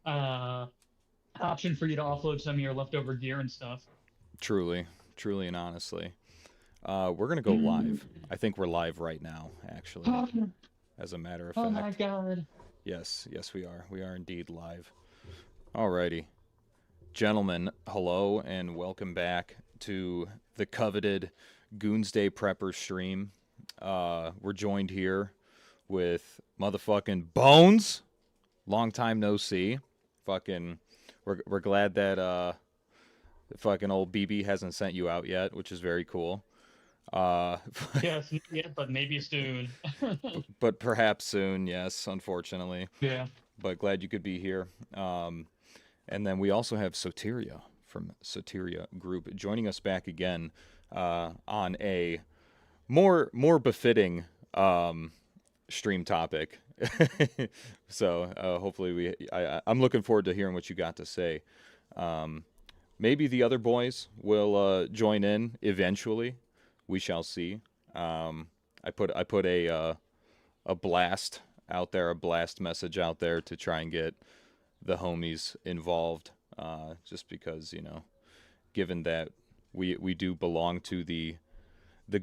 uh, option for you to offload some of your leftover gear and stuff. Truly, truly, and honestly. We're gonna go Mm. live. I think we're live right now, actually. Oh, As a matter of oh my fact, god. yes, yes, we are. We are indeed live. Alrighty, gentlemen. Hello and welcome back to the coveted Goonsday Prepper stream. We're joined here with motherfucking Bones. Long time no see. Fucking, we're glad that fucking old BB hasn't sent you out yet, which is very cool. Uh, Yes, yeah, but maybe soon. but perhaps soon, yes, unfortunately. Yeah. But glad you could be here. And then we also have Soteria from Soteria Group joining us back again on a more befitting stream topic. So hopefully I'm looking forward to hearing what you got to say. Um, Maybe the other boys will join in eventually. We shall see. I put a blast out there, a blast message out there to try and get the homies involved. Just because given that we do belong to the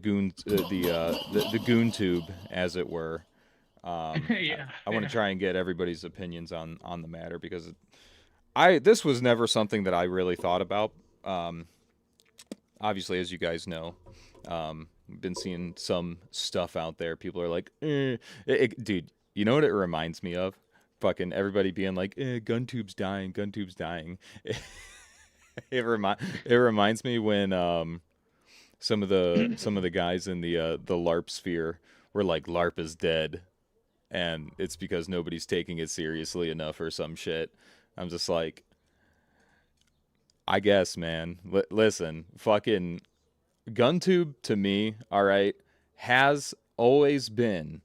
goon the goon tube, as it were. Yeah, I want to fair. try and get everybody's opinions on the matter because I this was never something that I really thought about. Um, Obviously, as you guys know, been seeing some stuff out there. People are like, dude, you know what it reminds me of? Fucking everybody being like, Guntube's dying, Guntube's dying. it remi- it reminds me when some of the guys in the LARP sphere were like, LARP is dead, and it's because nobody's taking it seriously enough or some shit. I'm just like, I guess, man. Listen, fucking Guntube to me, all right, has always been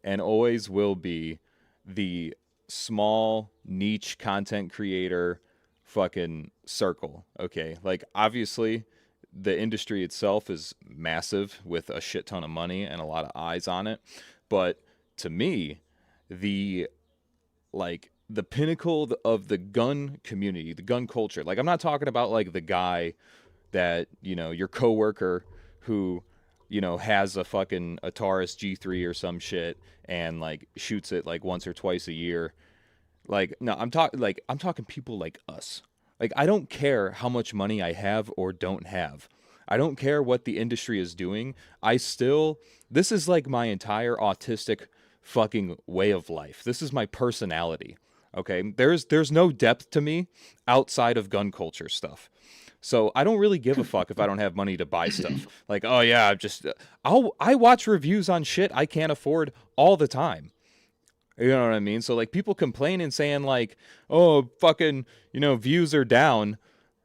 and always will be the small niche content creator fucking circle. Okay, like obviously the industry itself is massive with a shit ton of money and a lot of eyes on it, but to me, the the pinnacle of the gun community, the gun culture. Like I'm not talking about like the guy that your coworker who has a fucking Taurus G3 or some shit and like shoots it like once or twice a year. Like no, I'm talking people like us. Like I don't care how much money I have or don't have. I don't care what the industry is doing. I still This is like my entire autistic fucking way of life. This is my personality. Okay? There's no depth to me outside of gun culture stuff. So I don't really give a fuck if I don't have money to buy stuff. Like, oh yeah, I watch reviews on shit I can't afford all the time. You know what I mean? So like people complain and saying like, "Oh, fucking, views are down."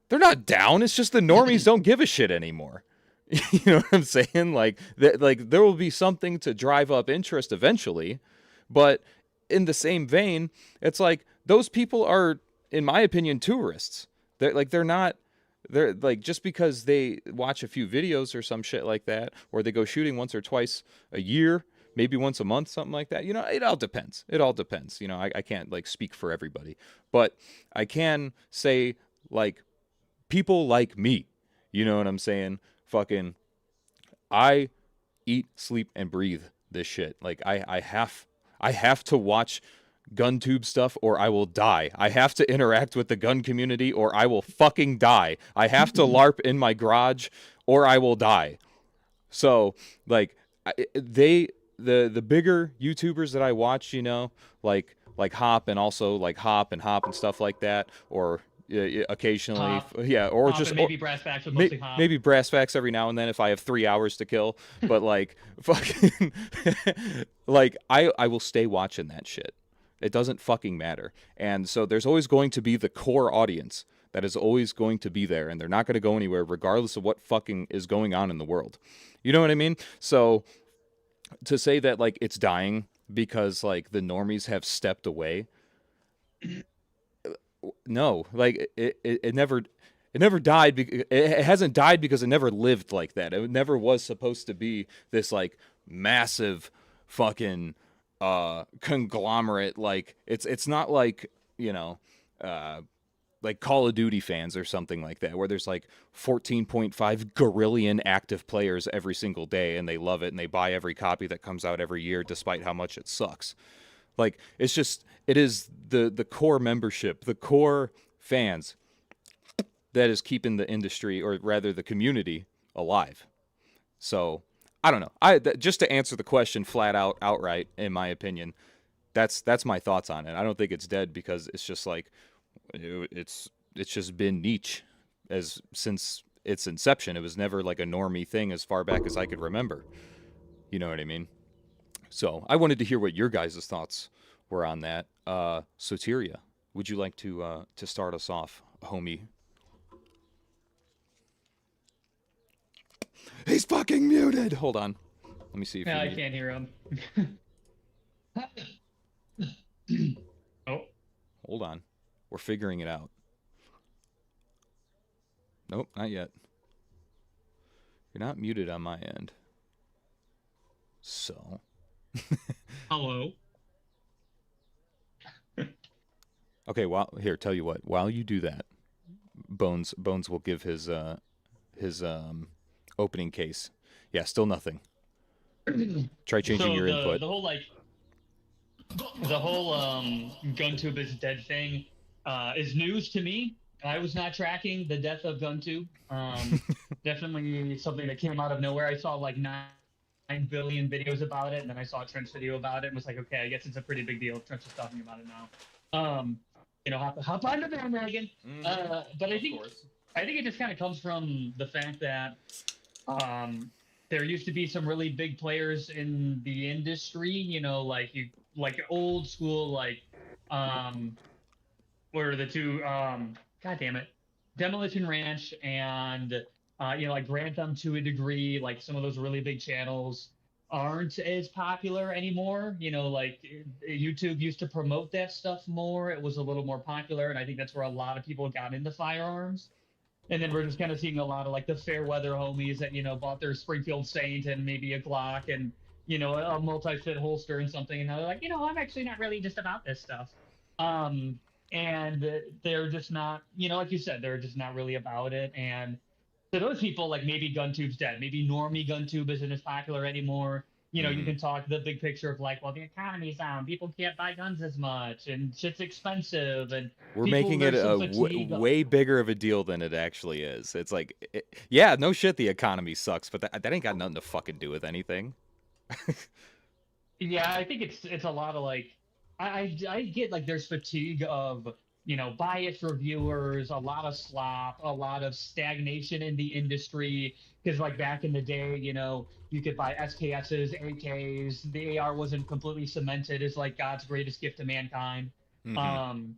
They're not down. It's just the normies don't give a shit anymore. You know what I'm saying? Like there will be something to drive up interest eventually, but in the same vein, it's like those people are, in my opinion, tourists. They're not. They're like, just because they watch a few videos or some shit like that, or they go shooting once or twice a year, maybe once a month, something like that. It all depends. It all depends. I can't like speak for everybody, but I can say like people like me. You know what I'm saying? Fucking, I eat, sleep, and breathe this shit. Like I have to watch GunTube stuff or I will die. I have to interact with the gun community or I will fucking die. I have to LARP in my garage or I will die. So like the bigger YouTubers that I watch, like Hop, and also like Hop and stuff like that, or occasionally, Hop, yeah, or hop, just and or maybe brass backs, but mostly hop. maybe brass facts every now and then if I have 3 hours to kill. But like fucking like I will stay watching that shit. It doesn't fucking matter. And so there's always going to be the core audience that is always going to be there, and they're not going to go anywhere regardless of what fucking is going on in the world. You know what I mean? So to say that like it's dying because like the normies have stepped away, no, like it never died. It hasn't died because it never lived like that. It never was supposed to be this like massive fucking conglomerate. Like it's not like, like Call of Duty fans or something like that, where there's like 14.5 gorillion active players every single day, and they love it, and they buy every copy that comes out every year, despite how much it sucks. Like, it's just, it is the core membership, the core fans that is keeping the industry, or rather the community, alive. So I don't know. Just to answer the question flat out, outright, in my opinion, that's my thoughts on it. I don't think it's dead, because it's just like, it's just been niche as since its inception. It was never like a normie thing as far back as I could remember. You know what I mean? So I wanted to hear what your guys' thoughts were on that. Soteria, would you like to start us off, homie? He's fucking muted. Hold on. Let me see if I can't hear him. Oh. Hold on. We're figuring it out. Nope, not yet. You're not muted on my end. So. Hello. Okay, well, here, tell you what. While you do that, Bones will give his opening case. Yeah, still nothing. Try changing your input. The whole Guntube is dead thing is news to me. I was not tracking the death of Guntube. Definitely something that came out of nowhere. I saw like 9 billion videos about it, and then I saw a Trench video about it, and was like, okay, I guess it's a pretty big deal. Trench is talking about it now. Hop on the bandwagon. But I think it just kind of comes from the fact that there used to be some really big players in the industry, like old school, like what are the two? God damn it, Demolition Ranch and like Grantham to a degree. Like some of those really big channels aren't as popular anymore. Like YouTube used to promote that stuff more. It was a little more popular, and I think that's where a lot of people got into firearms. And then we're just kind of seeing a lot of like the fair weather homies that, bought their Springfield Saint and maybe a Glock and, a multi-fit holster and something. And they're like, I'm actually not really just about this stuff. And they're just not, like you said, they're just not really about it. And so those people, like maybe Guntube's dead. Maybe normie Guntube isn't as popular anymore. You can talk the big picture of like, well, the economy's down. People can't buy guns as much, and shit's expensive, and we're making it a way bigger of a deal than it actually is. It's like, yeah, no shit, the economy sucks, but that ain't got nothing to fucking do with anything. Yeah, I think it's a lot of like, I get like there's fatigue of biased reviewers, a lot of slop, a lot of stagnation in the industry. Because like back in the day, you could buy SKSs, AKs. The AR wasn't completely cemented as like God's greatest gift to mankind. Mm-hmm.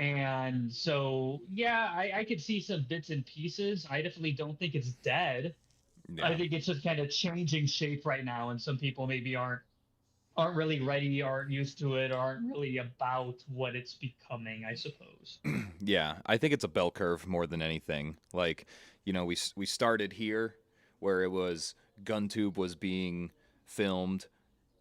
And so yeah, I could see some bits and pieces. I definitely don't think it's dead. Yeah. I think it's just kind of changing shape right now, and some people maybe aren't really ready, aren't used to it, aren't really about what it's becoming, I suppose. Yeah, I think it's a bell curve more than anything. Like, we started here where it was Guntube was being filmed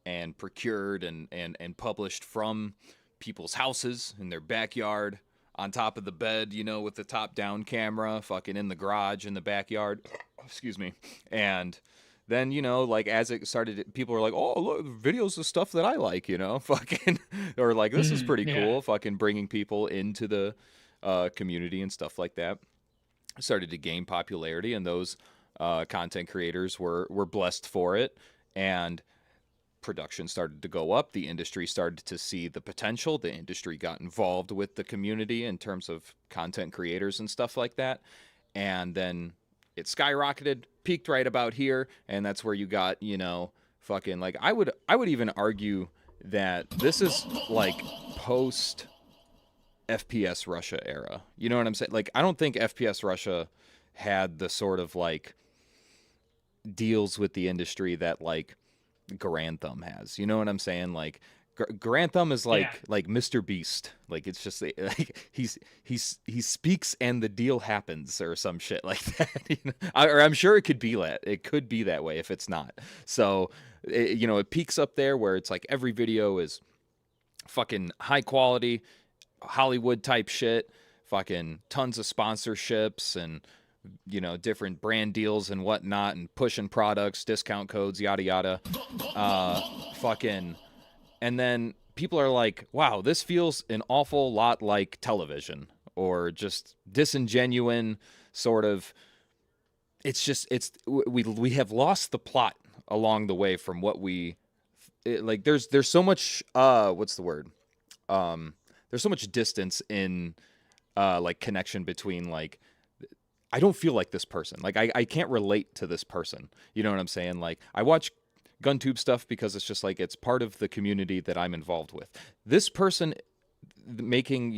and procured and published from people's houses in their backyard, on top of the bed, with the top down camera, fucking in the garage in the backyard. Excuse me. And then, like as it started, people were like, oh, look, videos of stuff that I like, fucking, or like, this is pretty cool, fucking bringing people into the community and stuff like that. Started to gain popularity, and those content creators were blessed for it, and production started to go up. The industry started to see the potential. The industry got involved with the community in terms of content creators and stuff like that, and then it skyrocketed, peaked right about here, and that's where you got, fucking, like, I would even argue that this is like post FPS Russia era. You know what I'm saying? Like, I don't think FPS Russia had the sort of like deals with the industry that like Grantham has. You know what I'm saying? Like Grantham is like Mr. Beast. Like it's just like he speaks and the deal happens or some shit like that. Or I'm sure it could be that. It could be that way if it's not. So it peaks up there where it's like every video is fucking high quality, Hollywood type shit, fucking tons of sponsorships and different brand deals and whatnot, and pushing products, discount codes, yada yada. Fucking, and then people are like, "Wow, this feels an awful lot like television," or just disingenuine sort of. We have lost the plot along the way from what like. There's so much what's the word? There's so much distance in like connection between like. I don't feel like this person. Like I can't relate to this person. You know what I'm saying? Like I watch Guntube stuff because it's just like it's part of the community that I'm involved with. This person making,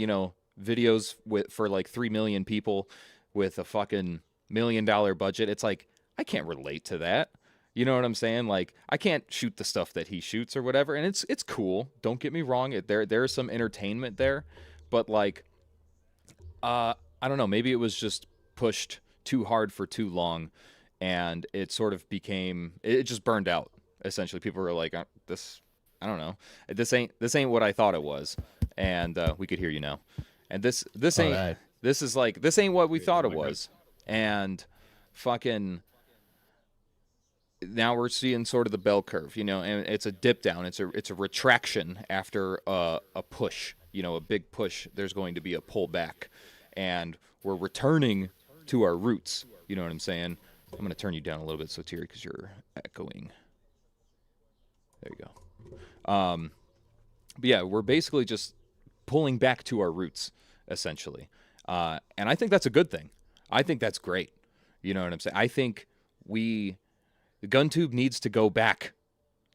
videos for like 3 million people with a fucking $1 million budget. It's like I can't relate to that. You know what I'm saying? Like I can't shoot the stuff that he shoots or whatever, and it's cool. Don't get me wrong. There's some entertainment there, but like I don't know, maybe it was just pushed too hard for too long, and it sort of became it just burned out. Essentially, people were like, "This, I don't know, this ain't what I thought it was," and we could hear you now. And this ain't right. This ain't what we thought it was, and fucking now we're seeing sort of the bell curve, and it's a dip down. It's a retraction after a push, a big push. There's going to be a pullback, and we're returning to our roots. You know what I'm saying? I'm going to turn you down a little bit, Sotiri, because you're echoing. There you go. But yeah, we're basically just pulling back to our roots, essentially. And I think that's a good thing. I think that's great. You know what I'm saying? I think Guntube needs to go back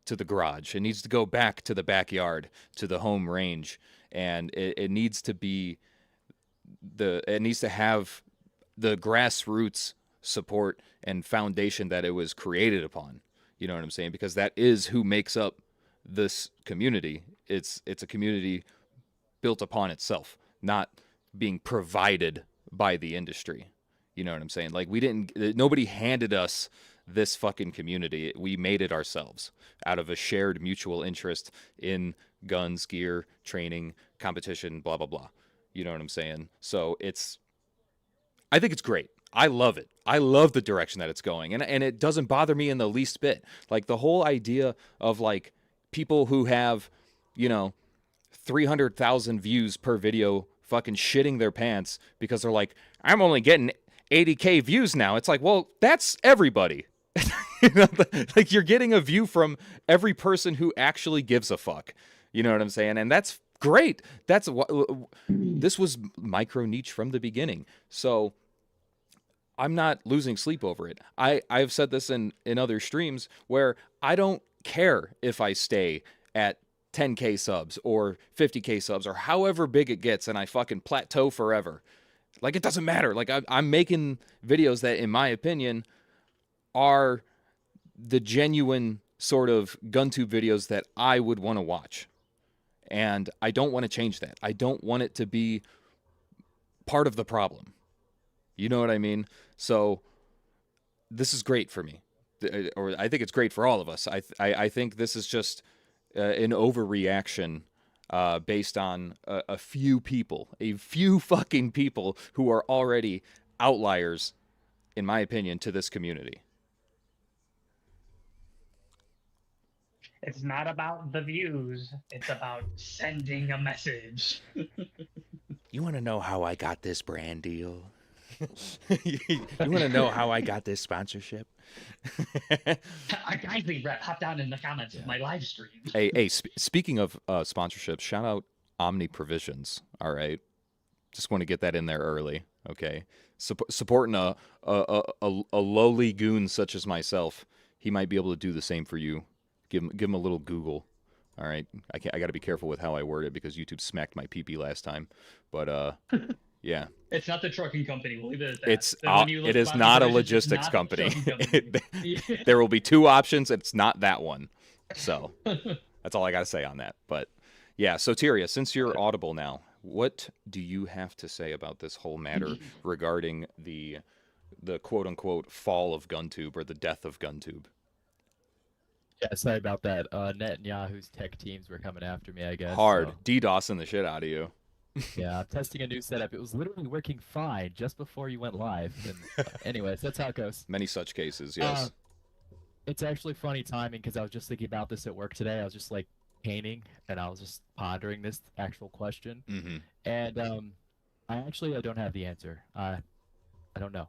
to the garage. It needs to go back to the backyard, to the home range. And it needs to be it needs to have the grassroots support and foundation that it was created upon. You know what I'm saying? Because that is who makes up this community. It's a community built upon itself, not being provided by the industry. You know what I'm saying? Like nobody handed us this fucking community. We made it ourselves out of a shared mutual interest in guns, gear, training, competition, blah, blah, blah. You know what I'm saying? So I think it's great. I love it. I love the direction that it's going. And it doesn't bother me in the least bit. Like the whole idea of like people who have, 300,000 views per video fucking shitting their pants because they're like, I'm only getting 80K views now. It's like, well, that's everybody. Like you're getting a view from every person who actually gives a fuck. You know what I'm saying? And that's great. That's what this was micro niche from the beginning. So I'm not losing sleep over it. I've said this in other streams where I don't care if I stay at 10K subs or 50K subs or however big it gets and I fucking plateau forever. Like it doesn't matter. Like I'm making videos that in my opinion are the genuine sort of Guntube videos that I would want to watch. And I don't want to change that. I don't want it to be part of the problem. You know what I mean? So this is great for me, or I think it's great for all of us. I think this is just an overreaction based on a few fucking people who are already outliers, in my opinion, to this community. It's not about the views. It's about sending a message. You want to know how I got this brand deal? You want to know how I got this sponsorship? I kindly hop down in the comments of my live stream. Hey, speaking of sponsorships, shout out Omni-Provisions. All right, just want to get that in there early. Okay, supporting a lowly goon such as myself, he might be able to do the same for you. Give him a little Google. All right, I got to be careful with how I word it because YouTube smacked my pee last time. But yeah, it's not the trucking company. We'll leave it at that. It is not a logistics company. There will be two options. It's not that one. So that's all I got to say on that. But yeah, so Tyria, since you're audible now, what do you have to say about this whole matter regarding the quote unquote fall of Guntube or the death of Guntube? Yeah, sorry about that. Netanyahu's tech teams were coming after me, I guess. Hard. So. DDoSing the shit out of you. Yeah, I'm testing a new setup. It was literally working fine just before you went live. And anyways, that's how it goes. Many such cases, Uh, yes. it's actually funny timing because I was just thinking about this at work today. I was just like painting and I was just pondering this actual question. Mm-hmm. And I don't have the answer. I don't know.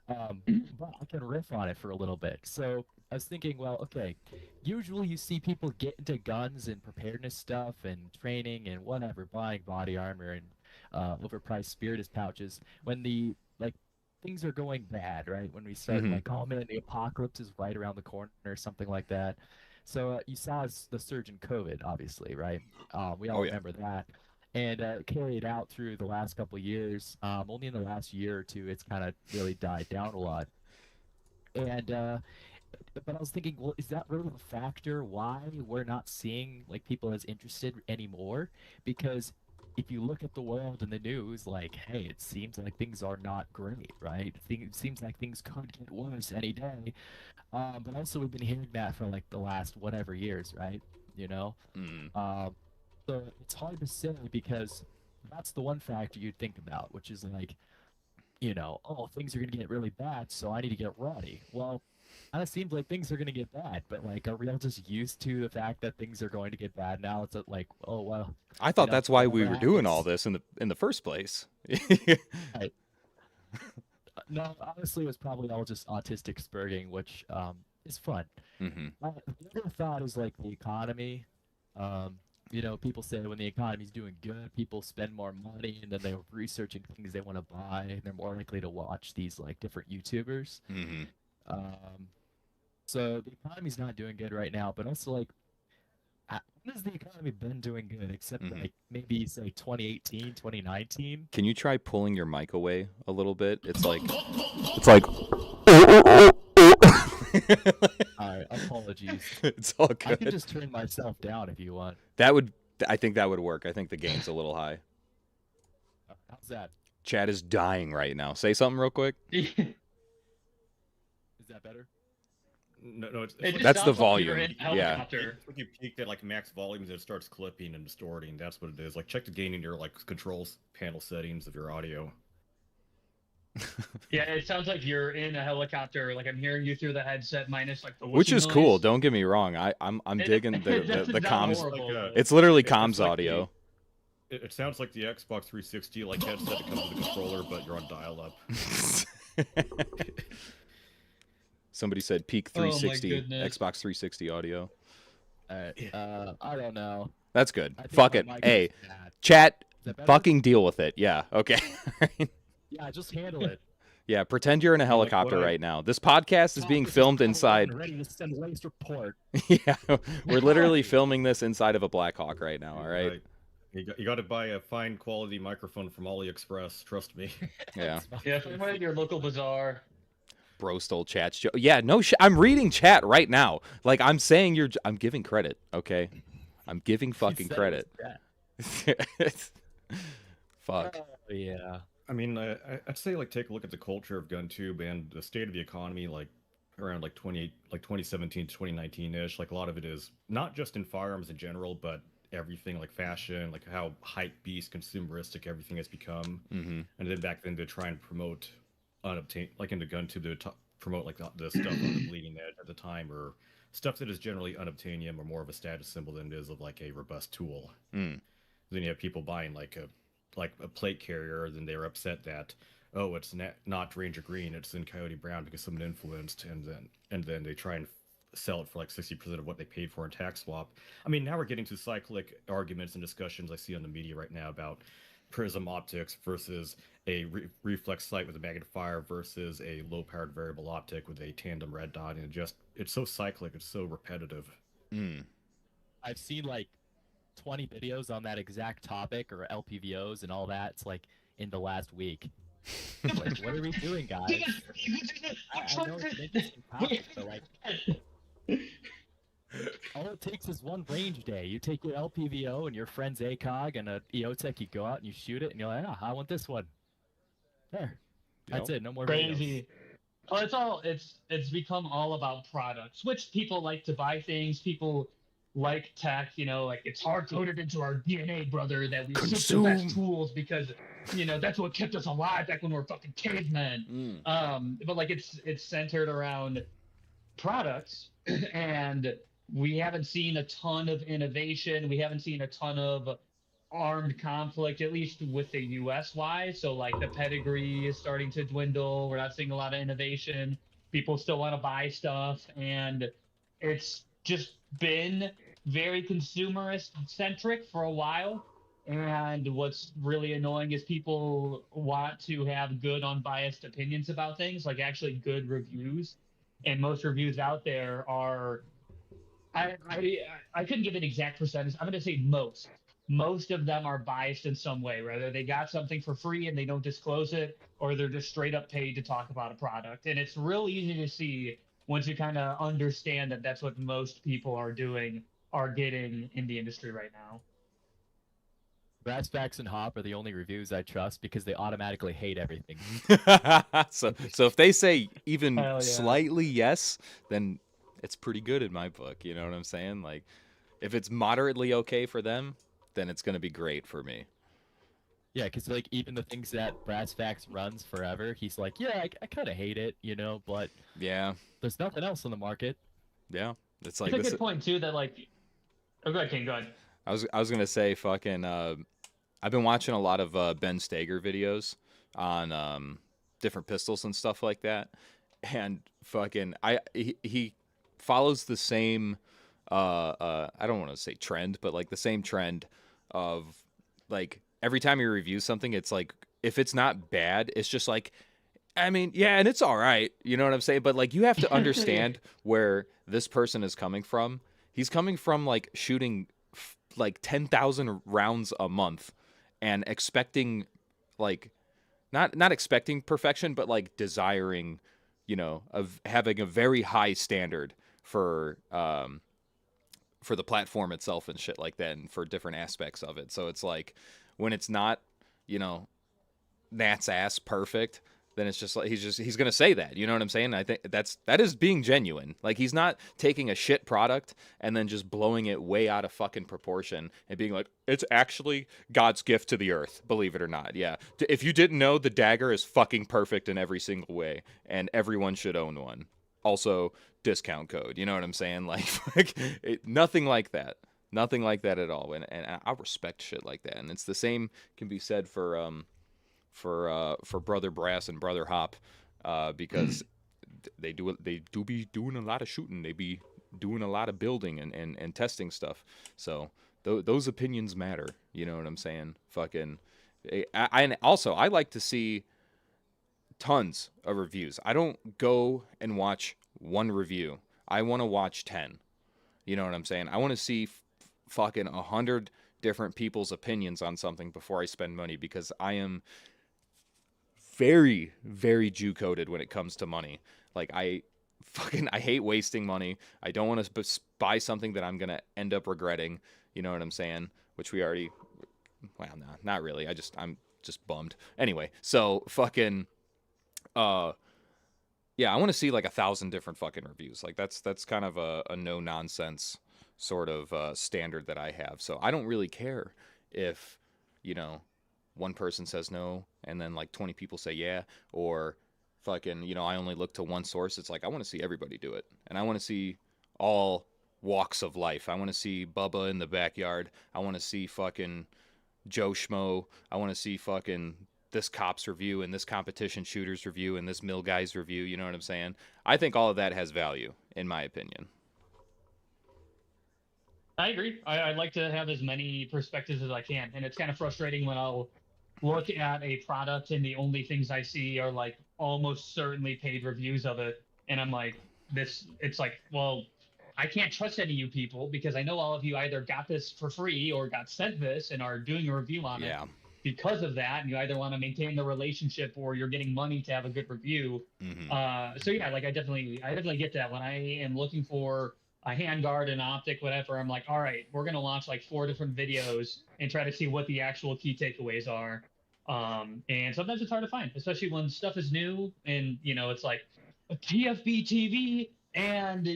But I can riff on it for a little bit. So I was thinking, well, okay, usually you see people get into guns and preparedness stuff and training and whatever, buying body armor and overpriced spiritus pouches when the like things are going bad, right? When we start Mm-hmm. like, oh man, the apocalypse is right around the corner or something like that. So you saw the surge in COVID, obviously, right? We all Oh yeah. remember that and carried out through the last couple of years. Only in the last year or two, it's kind of really died down a lot. And but I was thinking, well, is that really the factor why we're not seeing like people as interested anymore? Because if you look at the world and the news, like, hey, it seems like things are not great, right? It seems like things could get worse any day. But also we've been hearing that for like the last whatever years, right? You know. Mm-hmm. Um, so it's hard to say because that's the one factor you'd think about, which is like, oh, things are going to get really bad, so I need to get ready. Well, kind of seems like things are going to get bad, but like, are we all just used to the fact that things are going to get bad now? It's like, oh, well, I thought that's why we whatever were doing all happens. this in the first place. Right. No, honestly, it was probably all just autistic spurting, which is fun. Mm-hmm. The other thought is like the economy. Um, people say when the economy's doing good, people spend more money and then they're researching things they want to buy and they're more likely to watch these like different YouTubers. Mm-hmm. Um, so the economy's not doing good right now, but also like, when has the economy been doing good except Mm-hmm. like maybe say 2018, 2019? Can you try pulling your mic away a little bit? It's like All right, apologies. it's all I can good. just turn myself down if you want. I think that would work. I think the gain's a little high. How's that? Chad is dying right now. Say something real quick. Is that better? No, it's It just That's the sounds like you're volume. in a Yeah. helicopter. when you peak at like max volumes, it starts clipping and distorting. That's what it is. Like check the gain in your like controls panel settings of your audio. Yeah, it sounds like you're in a helicopter. Like I'm hearing you through the headset minus like the Which whooshing is cool. noise. Don't get me wrong. I'm digging It the doesn't sound comms. horrible, Like, but- It's literally It's comms like audio. It sounds like the Xbox 360 like headset that comes with a controller, but you're on dial-up. Somebody said peak Oh my 360 goodness. Xbox 360 audio. All right. I don't know. That's good. I think Fuck my it. mic Hey, is bad. chat, Is that better? fucking deal with it. Yeah. Okay. Yeah, just handle it. Yeah. Pretend you're in a Like, what helicopter I- right now. This podcast is being Officer filmed Colin inside. Ready to send lace report. Yeah. We're literally filming this inside of a Blackhawk right now. All right. You got to buy a fine quality microphone from AliExpress. Trust me. Yeah. Yeah, find one at your local bazaar. Bro stole chat's joke. Yeah. No. I'm reading chat right now. Like I'm saying, I'm giving credit. Okay. I'm giving fucking He said it credit. was bad. Fuck. Oh, yeah. I mean, I'd say like take a look at the culture of Guntube and the state of the economy, like around like 2017 to 2019 ish. Like a lot of it is not just in firearms in general, but everything like fashion, like how hype beast consumeristic everything has become. Mm-hmm. And then back then to try and promote unobtained, like into Guntube to promote like the stuff on the bleeding edge at the time, or stuff that is generally unobtainium or more of a status symbol than it is of like a robust tool. Mm. Then you have people buying like a plate carrier, then they're upset that it's not Ranger Green, it's in Coyote Brown because someone influenced, and then they try and sell it for like 60% of what they paid for in tax swap. I mean, now we're getting to cyclic arguments and discussions I see on the media right now about prism optics versus a reflex sight with a magnifier versus a low-powered variable optic with a tandem red dot, and it's so cyclic, it's so repetitive. Mm. I've seen like 20 videos on that exact topic or LPVOs and all that. It's like in the last week. Like, what are we doing, guys? I know it's an interesting topic, but like, all it takes is one range day. You take your LPVO and your friend's ACOG and a EOTech, you go out and you shoot it, and you're like, I want this one. There. That's it. No more videos. Crazy. Well, it's become all about products, which people like to buy things. People like tech, like it's hard coded into our DNA, brother, that we seek the Consume. best tools because that's what kept us alive back when we were fucking cavemen. But like it's centered around products, and we haven't seen a ton of innovation. We haven't seen a ton of armed conflict, at least with the US wise. So like the pedigree is starting to dwindle. We're not seeing a lot of innovation. People still want to buy stuff, and it's just been very consumerist centric for a while. And what's really annoying is people want to have good unbiased opinions about things, like actually good reviews. And most reviews out there are, I couldn't give an exact percentage. I'm going to say most. Most of them are biased in some way, whether they got something for free and they don't disclose it, or they're just straight up paid to talk about a product. And it's real easy to see once you kind of understand that that's what most people are getting in the industry right now. Brass Facts and Hop are the only reviews I trust because they automatically hate everything. so if they say even Hell yeah. slightly yes, then it's pretty good in my book. You know what I'm saying? Like, if it's moderately okay for them, then it's gonna be great for me. Yeah, because like even the things that Brass Facts runs forever, he's like, yeah, I kind of hate it, but Yeah, there's nothing else on the market. yeah. It's like It's a this. good point too that like, oh, go ahead, King, go ahead. I was gonna say fucking. I've been watching a lot of Ben Steger videos on different pistols and stuff like that, and fucking he follows the same I don't want to say trend, but like the same trend of like every time he reviews something, it's like if it's not bad, it's just like, I mean, yeah, and it's all right, you know what I'm saying? But like you have to understand where this person is coming from. He's coming from like shooting like 10,000 rounds a month and expecting like not expecting perfection, but like desiring, of having a very high standard for the platform itself and shit like that, and for different aspects of it. So it's like when it's not, Nat's ass perfect, then it's just like he's gonna say that, you know what I'm saying? I think that is being genuine. Like he's not taking a shit product and then just blowing it way out of fucking proportion and being like, it's actually God's gift to the earth, believe it or not. Yeah, if you didn't know, the dagger is fucking perfect in every single way, and everyone should own one. Also, discount code. You know what I'm saying? Like nothing like that. Nothing like that at all. And I respect shit like that. And it's the same can be said for Brother Brass and Brother Hop, because they do be doing a lot of shooting. They be doing a lot of building and testing stuff. So those opinions matter. You know what I'm saying? Fucking. And also I like to see tons of reviews. I don't go and watch one review. I want to watch 10. You know what I'm saying? I want to see fucking 100 different people's opinions on something before I spend money, because I am very, very Jew-coded when it comes to money. Like I hate wasting money. I don't want to buy something that I'm going to end up regretting. You know what I'm saying? Which we already, well, no, not really. I'm just bummed. Anyway, so fucking, yeah, I want to see like 1,000 different fucking reviews. Like that's kind of a no nonsense sort of standard that I have. So I don't really care if, one person says no and then like 20 people say yeah, or fucking, I only look to one source. It's like I want to see everybody do it, and I want to see all walks of life. I want to see Bubba in the backyard. I want to see fucking Joe Schmo. I want to see fucking this cop's review and this competition shooter's review and this mill guy's review. You know what I'm saying? I think all of that has value, in my opinion. I agree. I'd like to have as many perspectives as I can, and it's kind of frustrating when I'll look at a product and the only things I see are like almost certainly paid reviews of it, and I'm like, it's like, well, I can't trust any of you people because I know all of you either got this for free or got sent this and are doing a review on it because of that, and you either want to maintain the relationship or you're getting money to have a good review. So yeah, like I definitely get that. When I am looking for a handguard, an optic, whatever, I'm like, all right, we're gonna launch like 4 different videos and try to see what the actual key takeaways are. And sometimes it's hard to find, especially when stuff is new and it's like a TFB TV and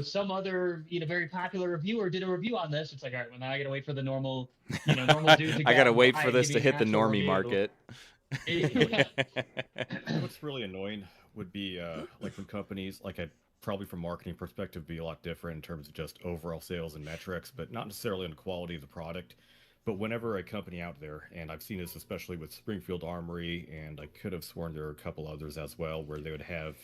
some other very popular reviewer did a review on this. It's like, all right, well, now I gotta wait for the normal normal dude to I gotta come wait by for and this give to me an hit the actual normie review. market. Yeah. What's really annoying would be like when companies, like I probably from marketing perspective, be a lot different in terms of just overall sales and metrics, but not necessarily in the quality of the product. But whenever a company out there, and I've seen this especially with Springfield Armory, and I could have sworn there are a couple others as well, where they would have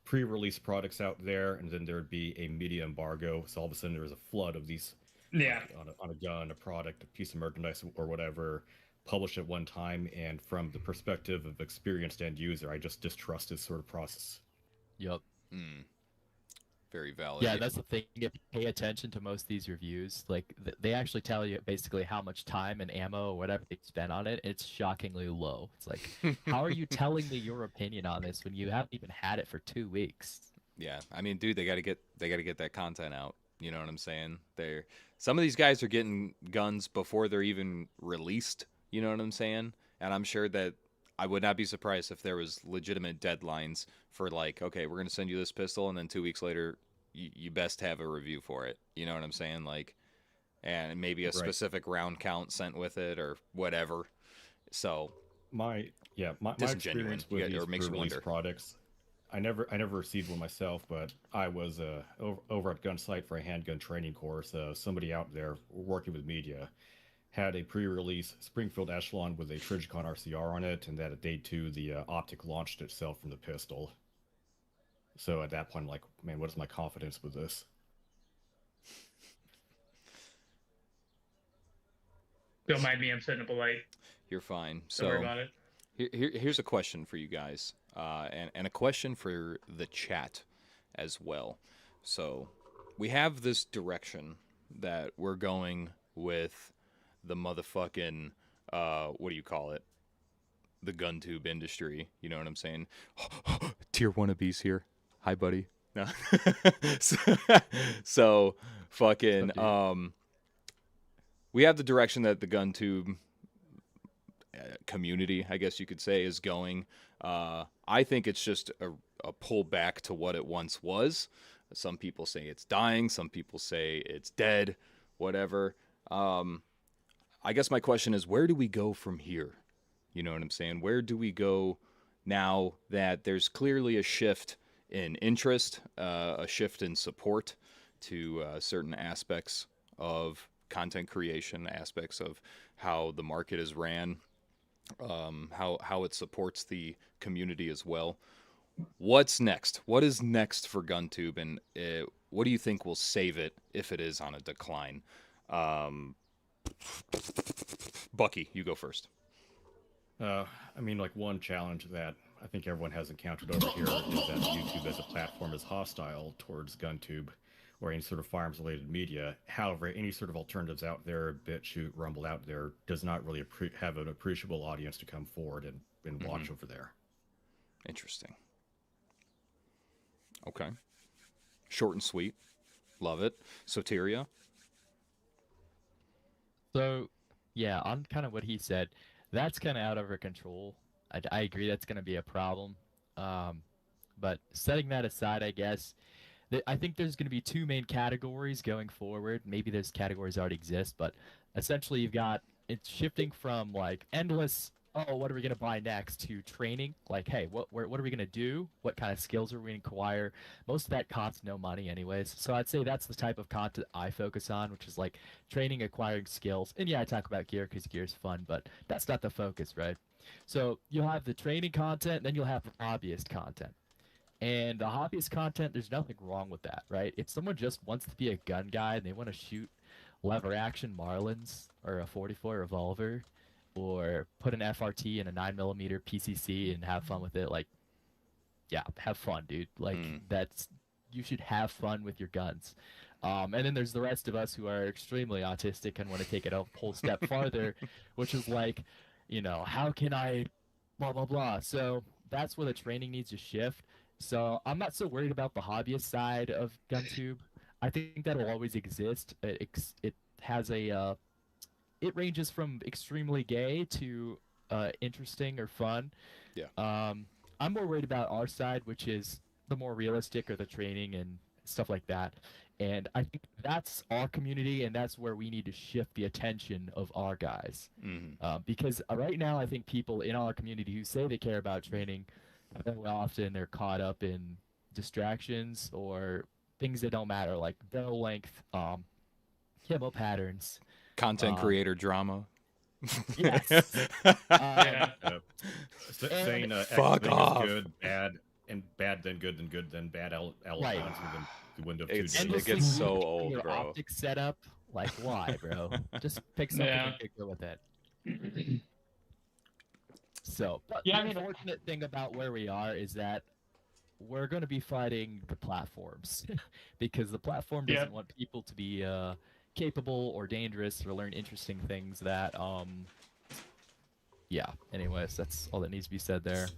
pre-release products out there, and then there would be a media embargo. So all of a sudden there was a flood of these, Yeah. like on a gun, a product, a piece of merchandise, or whatever, published at one time. And from the perspective of experienced end user, I just distrust this sort of process. Yep. Very valid. Yeah, that's the thing. If you pay attention to most of these reviews, like they actually tell you basically how much time and ammo or whatever they spent on it. It's shockingly low. It's like, how are you telling me your opinion on this when you haven't even had it for 2 weeks? Yeah, I mean, dude, they gotta get that content out. You know what I'm saying? Some of these guys are getting guns before they're even released. You know what I'm saying? And I'm sure that I would not be surprised if there was legitimate deadlines for like, okay, we're gonna send you this pistol, and then 2 weeks later, you best have a review for it. You know what I'm saying? Like, and maybe a Right. specific round count sent with it or whatever. So My Disingenuine. experience with Yeah, or these makes you pre-release wonder. products, I never received one myself, but I was over at Gunsight for a handgun training course. Somebody out there working with media had a pre-release Springfield Echelon with a Trigicon RCR on it, and that at day 2 the optic launched itself from the pistol. So at that point, I'm like, man, what is my confidence with this? Don't mind me. I'm setting up a light. You're fine. Don't worry So about it. here's a question for you guys, and a question for the chat as well. So we have this direction that we're going with the motherfucking what do you call it? The Guntube industry. You know what I'm saying? Tier wannabes here. Hi, buddy. No. so, so fucking What's up, dude? we have the direction that the Guntube community, I guess you could say, is going. I think it's just a pullback to what it once was. Some people say it's dying. Some people say it's dead. Whatever. I guess my question is, where do we go from here? You know what I'm saying? Where do we go now that there's clearly a shift in interest, a shift in support to certain aspects of content creation, aspects of how the market is ran, how it supports the community as well. What's next? What is next for Guntube, and what do you think will save it if it is on a decline? Um, Bucky, you go first. I mean, like one challenge that I think everyone has encountered over here is that YouTube as a platform is hostile towards Guntube or any sort of firearms-related media. However, any sort of alternatives out there, BitChute, Rumble out there, does not really have an appreciable audience to come forward and watch over there. Interesting. Okay. Short and sweet. Love it. Soteria? So, yeah, on kind of what he said, that's kind of out of our control. I agree that's going to be a problem. But setting that aside, I guess, I think there's going to be 2 main categories going forward. Maybe those categories already exist, but essentially you've got it's shifting from like endless, oh, what are we going to buy next, to training. Like, hey, what are we going to do? What kind of skills are we going to acquire? Most of that costs no money anyways. So I'd say that's the type of content I focus on, which is like training, acquiring skills. And yeah, I talk about gear because gear is fun, but that's not the focus, right? So you'll have the training content, then you'll have the hobbyist content. And the hobbyist content, there's nothing wrong with that, right? If someone just wants to be a gun guy and they want to shoot lever action Marlins or a 44 revolver or put an FRT in a 9mm PCC and have fun with it, like, yeah, have fun, dude. Like, that's, you should have fun with your guns. And then there's the rest of us who are extremely autistic and want to take it a whole step farther, which is like, how can I blah, blah, blah. So that's where the training needs to shift. So I'm not so worried about the hobbyist side of GunTube. I think that'll always exist. It has it ranges from extremely gay to interesting or fun. Yeah. I'm more worried about our side, which is the more realistic or the training and stuff like that. And I think that's our community, and that's where we need to shift the attention of our guys. Because right now, I think people in our community who say they care about training, very often they're caught up in distractions or things that don't matter, like barrel length, camo patterns, Content creator drama. yes, Yeah. Saying Fuck X thing off. is good, bad, and bad, then good, then bad. Right. Within the window of 2 It's- days. it endlessly gets so repeating old, your bro. optics setup. Like, why, bro? Just pick something Yeah. and go with it. So, but Yeah, I the mean- unfortunate thing about where we are is that we're going to be fighting the platforms because the platform Yeah. doesn't want people to be capable or dangerous or learn interesting things that yeah, anyways, that's all that needs to be said there.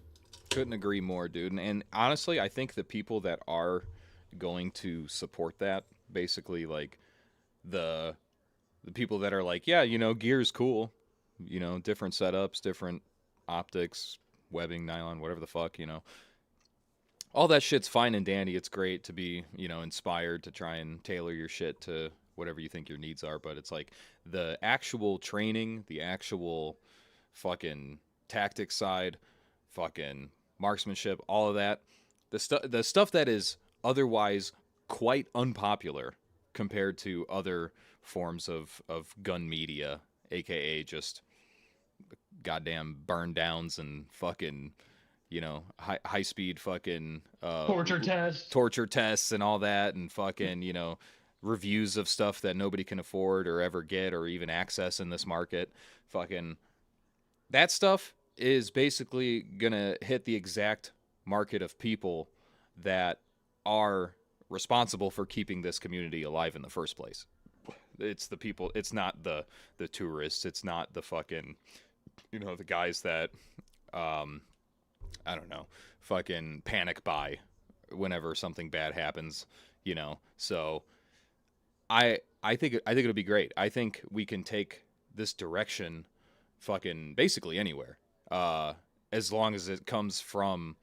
Couldn't agree more, dude. And honestly, I think the people that are going to support that, basically, like the people that are like, yeah, you know, gear's cool, you know, different setups, different optics, webbing, nylon, whatever the fuck, you know, all that shit's fine and dandy. It's great to be, you know, inspired to try and tailor your shit to whatever you think your needs are. But it's like the actual training, the actual fucking tactics side, fucking marksmanship, all of that, the stuff that is otherwise quite unpopular compared to other forms of gun media, aka just goddamn burn downs and fucking, you know, high speed fucking Torture tests and all that, and fucking, you know, reviews of stuff that nobody can afford or ever get or even access in this market. Fucking that stuff is basically gonna hit the exact market of people that are responsible for keeping this community alive in the first place. It's the people, it's not the tourists, it's not the fucking, you know, the guys that I don't know, fucking panic buy whenever something bad happens, you know. So I think it'll be great. I think we can take this direction fucking basically anywhere, as long as it comes from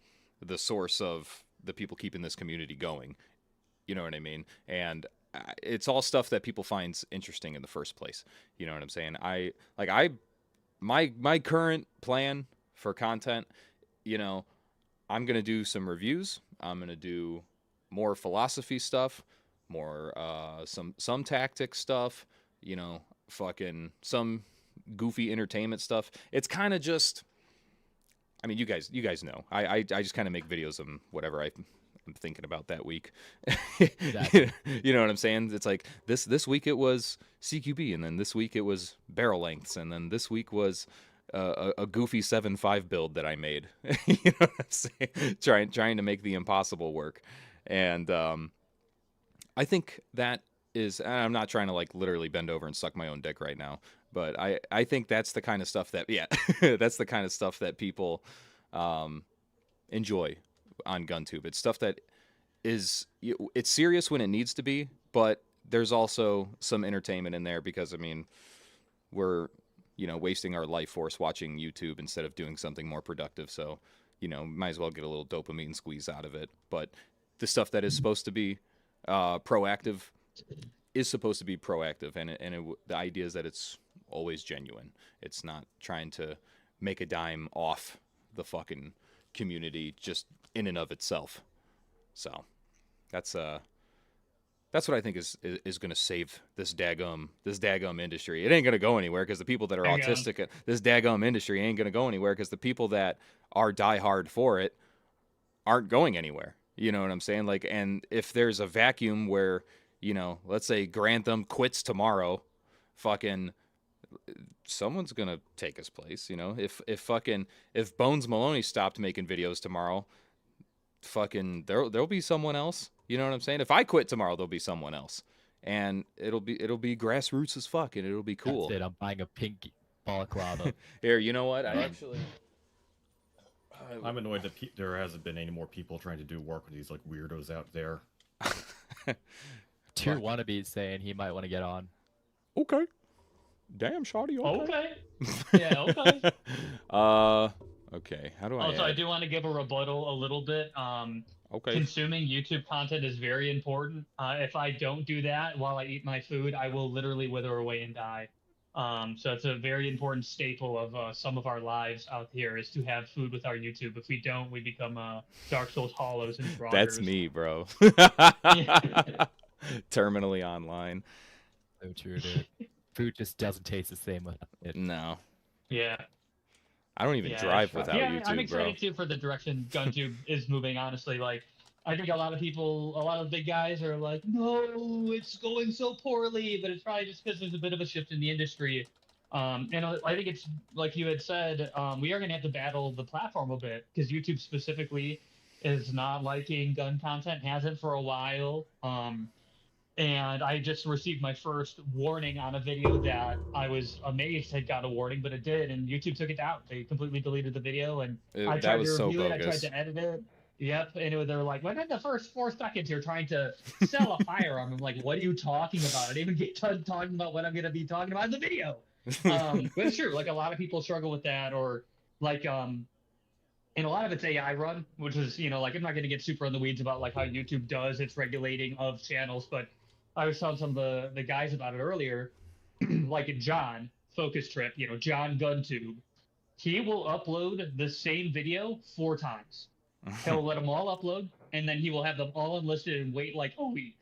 the source of the people keeping this community going. You know what I mean? And it's all stuff that people find interesting in the first place. You know what I'm saying? My current plan for content, you know, I'm gonna do some reviews. I'm gonna do more philosophy stuff, more some tactics stuff. You know, fucking some goofy entertainment stuff. It's kind of just, I mean, you guys know. I just kind of make videos of whatever I'm thinking about that week. Exactly. You know what I'm saying? It's like this week it was CQB, and then this week it was barrel lengths, and then this week was a goofy 7.5 build that I made. You know what I'm saying? Trying to make the impossible work. And I think that is, and I'm not trying to like literally bend over and suck my own dick right now, but I think that's the kind of stuff that, yeah, that's the kind of stuff that people enjoy on Guntube. It's stuff that is, it's serious when it needs to be, but there's also some entertainment in there because, I mean, we're, you know, wasting our life force watching YouTube instead of doing something more productive. So, you know, might as well get a little dopamine squeeze out of it. But the stuff that is supposed to be proactive is supposed to be proactive, and the idea is that it's always genuine. It's not trying to make a dime off the fucking community just in and of itself. So that's what I think is going to save this daggum industry. It ain't going to go anywhere because the people that are autistic, this daggum industry ain't going to go anywhere because the people that are diehard for it aren't going anywhere. You know what I'm saying? Like, and if there's a vacuum where, you know, let's say Grantham quits tomorrow, fucking someone's going to take his place. You know, if Bones Maloney stopped making videos tomorrow, fucking there'll be someone else. You know what I'm saying? If I quit tomorrow, there'll be someone else, and it'll be grassroots as fuck, and it'll be cool. That's it. I'm buying a pink balaclava. Here, you know what? I actually, I'm annoyed that there hasn't been any more people trying to do work with these like weirdos out there. Tier wannabes saying he might want to get on. Okay. Damn, Shawty. Okay. Okay. Yeah. Okay. Okay, how do I Also, I add? do want to give a rebuttal a little bit. Okay. Consuming YouTube content is very important. If I don't do that while I eat my food, I will literally wither away and die. So it's a very important staple of some of our lives out here is to have food with our YouTube. If we don't, we become Dark Souls hollows and That's froggers. me, bro. Yeah. Terminally online. So true, dude. Food just doesn't taste the same without it. No. Yeah. I don't even Yeah, drive it's rough. without Yeah, I'm YouTube, bro. excited too for the direction Guntube is moving. Honestly, like I think a lot of people, a lot of big guys are like, "No, it's going so poorly," but it's probably just because there's a bit of a shift in the industry. And I think it's like you had said, we are going to have to battle the platform a bit because YouTube specifically is not liking gun content, hasn't for a while. And I just received my first warning on a video that I was amazed had got a warning, but it did, and YouTube took it down. They completely deleted the video, and I That tried was to so review it. I tried bogus. to edit it. Yep, and they were like, "Within the first 4 seconds, you're trying to sell a firearm." I'm like, "What are you talking about?" I didn't even get done talking about what I'm going to be talking about in the video. But it's true. Like a lot of people struggle with that, or like and a lot of it's AI run, which is, like I'm not going to get super in the weeds about like how YouTube does its regulating of channels, but I was telling some of the guys about it earlier, like John Focus Trip, John Guntube, he will upload the same video 4 times. He'll let them all upload, and then he will have them all enlisted and wait like a week.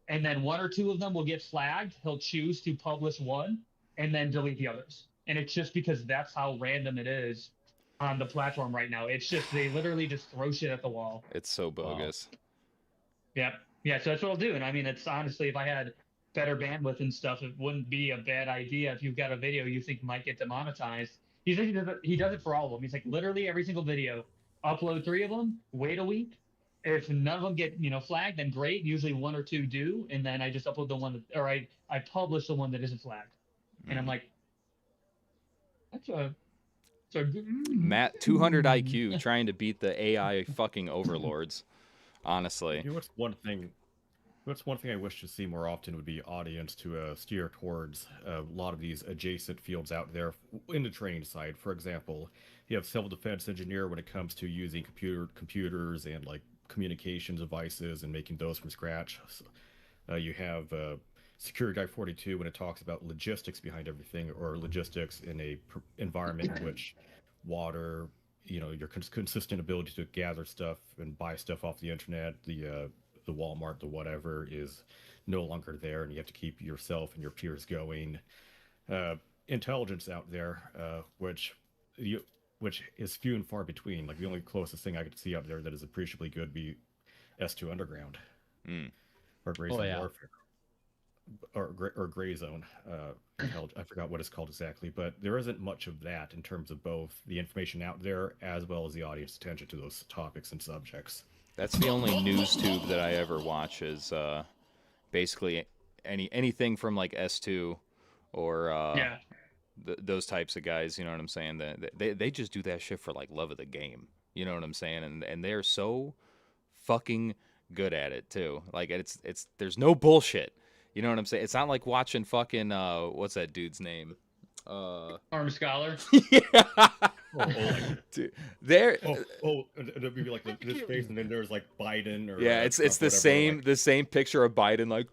And then 1 or 2 of them will get flagged. He'll choose to publish one and then delete the others. And it's just because that's how random it is on the platform right now. It's just they literally just throw shit at the wall. It's so bogus. Yep. Yeah, so that's what I'll do. And I mean, it's honestly, if I had better bandwidth and stuff, it wouldn't be a bad idea if you've got a video you think might get demonetized. He does it for all of them. He's like, literally every single video, upload 3 of them, wait a week. If none of them get, flagged, then great. Usually 1 or 2 do. And then I just upload the one that, or I publish the one that isn't flagged. And I'm like, that's a Matt, 200 IQ, trying to beat the AI fucking overlords. Honestly. What's one thing I wish to see more often would be audience to steer towards a lot of these adjacent fields out there in the training side. For example, you have self-defense engineer when it comes to using computers and like communication devices and making those from scratch. You have Security Guy 42 when it talks about logistics behind everything, or logistics in a environment in which water, your consistent ability to gather stuff and buy stuff off the internet, the Walmart, the whatever, is no longer there, and you have to keep yourself and your peers going. Intelligence out there, which is few and far between. Like the only closest thing I could see out there that is appreciably good be S2 Underground or Gray Zone Warfare. Or Gray Zone, I forgot what it's called exactly, but there isn't much of that in terms of both the information out there as well as the audience attention to those topics and subjects. That's the only news tube that I ever watch is basically anything from like S2 or those types of guys. You know what I'm saying? They just do that shit for like love of the game. You know what I'm saying? And they're so fucking good at it too. Like it's there's no bullshit. You know what I'm saying? It's not like watching fucking what's that dude's name? Armed Scholar. Yeah. Dude, there. It'd be like this face, and then there's like Biden or it's Trump, the same like... the same picture of Biden like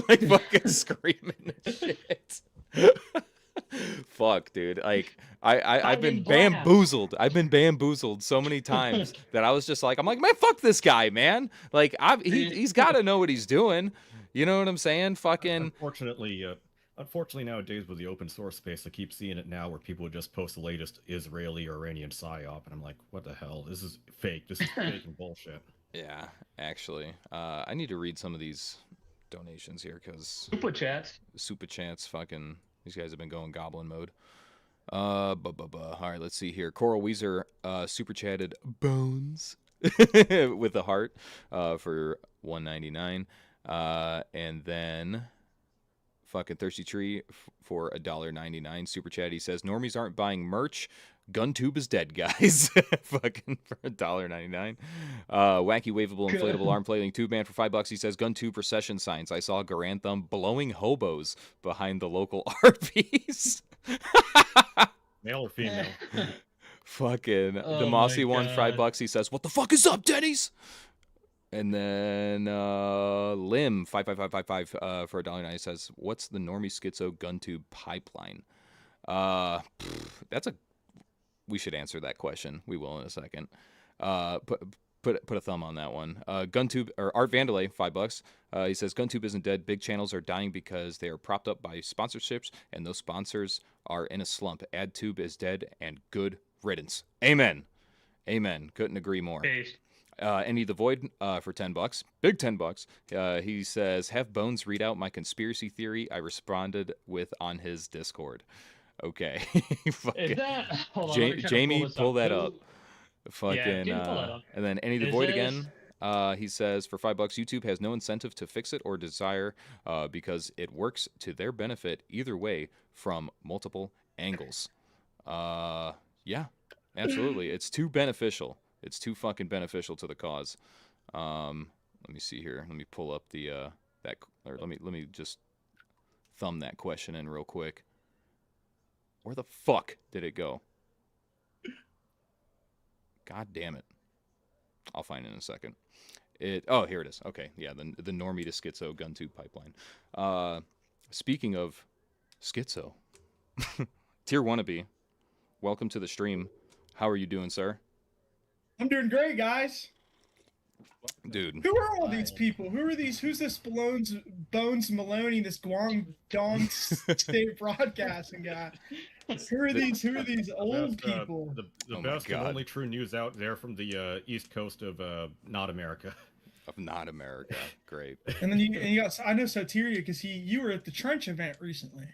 like fucking screaming and shit. Fuck, dude. Like I've been bamboozled. I've been bamboozled so many times that I was just like, I'm like, man, fuck this guy, man. Like he's got to know what he's doing. You know what I'm saying? Fucking. Unfortunately, nowadays with the open source space, I keep seeing it now where people would just post the latest Israeli or Iranian psyop, and I'm like, what the hell? This is fake. This is fake and bullshit. Yeah, actually, I need to read some of these donations here because super chats. Fucking these guys have been going goblin mode. All right, let's see here. Coral Weezer super chatted bones with the heart for $1.99. And then fucking Thirsty Tree for $1.99 super chat. He says normies aren't buying merch. Guntube is dead, guys. Fucking for $1.99. Wacky waveable inflatable arm flailing tube man for $5. He says Guntube procession signs. I saw Garantham blowing hobos behind the local Arby's. Male or female? Fucking the Oh Mossy my one, God. $5. He says, "What the fuck is up, Denny's?" And then Lim 55555 for $1.90 says, "What's the normie schizo Guntube pipeline?" That's a. We should answer that question. We will in a second. Put a thumb on that one. Guntube or Art Vandalay, $5. He says Guntube isn't dead. Big channels are dying because they are propped up by sponsorships, and those sponsors are in a slump. AdTube is dead, and good riddance. Amen. Amen. Couldn't agree more. Based. Any the Void for $10, big $10. He says, "Have Bones read out my conspiracy theory I responded with on his Discord." Okay. Is that? Hold on, let me try to Jamie, this pull that Who- up. Fucking, Jamie, pull that up. and then Any the Is Void this- again. He says, for $5, YouTube has no incentive to fix it or desire because it works to their benefit either way from multiple angles. Yeah, absolutely. It's too beneficial. It's too fucking beneficial to the cause. Let me see here. Let me pull up the that, or let me just thumb that question in real quick. Where the fuck did it go? God damn it. I'll find it in a second. Oh, here it is. Okay, yeah, the normie to schizo Guntube pipeline. Speaking of schizo, Tier Wannabe, welcome to the stream. How are you doing, sir? I'm doing great, guys. Dude. Who are all these people? Who are these? Who's this Bones Maloney, this Guangdong State Broadcasting guy? Who are these old people? The Oh my best and God. only true news out there from the east coast of not America. Of not America. Great. And then you got, I know Soteria because you were at the Trench event recently.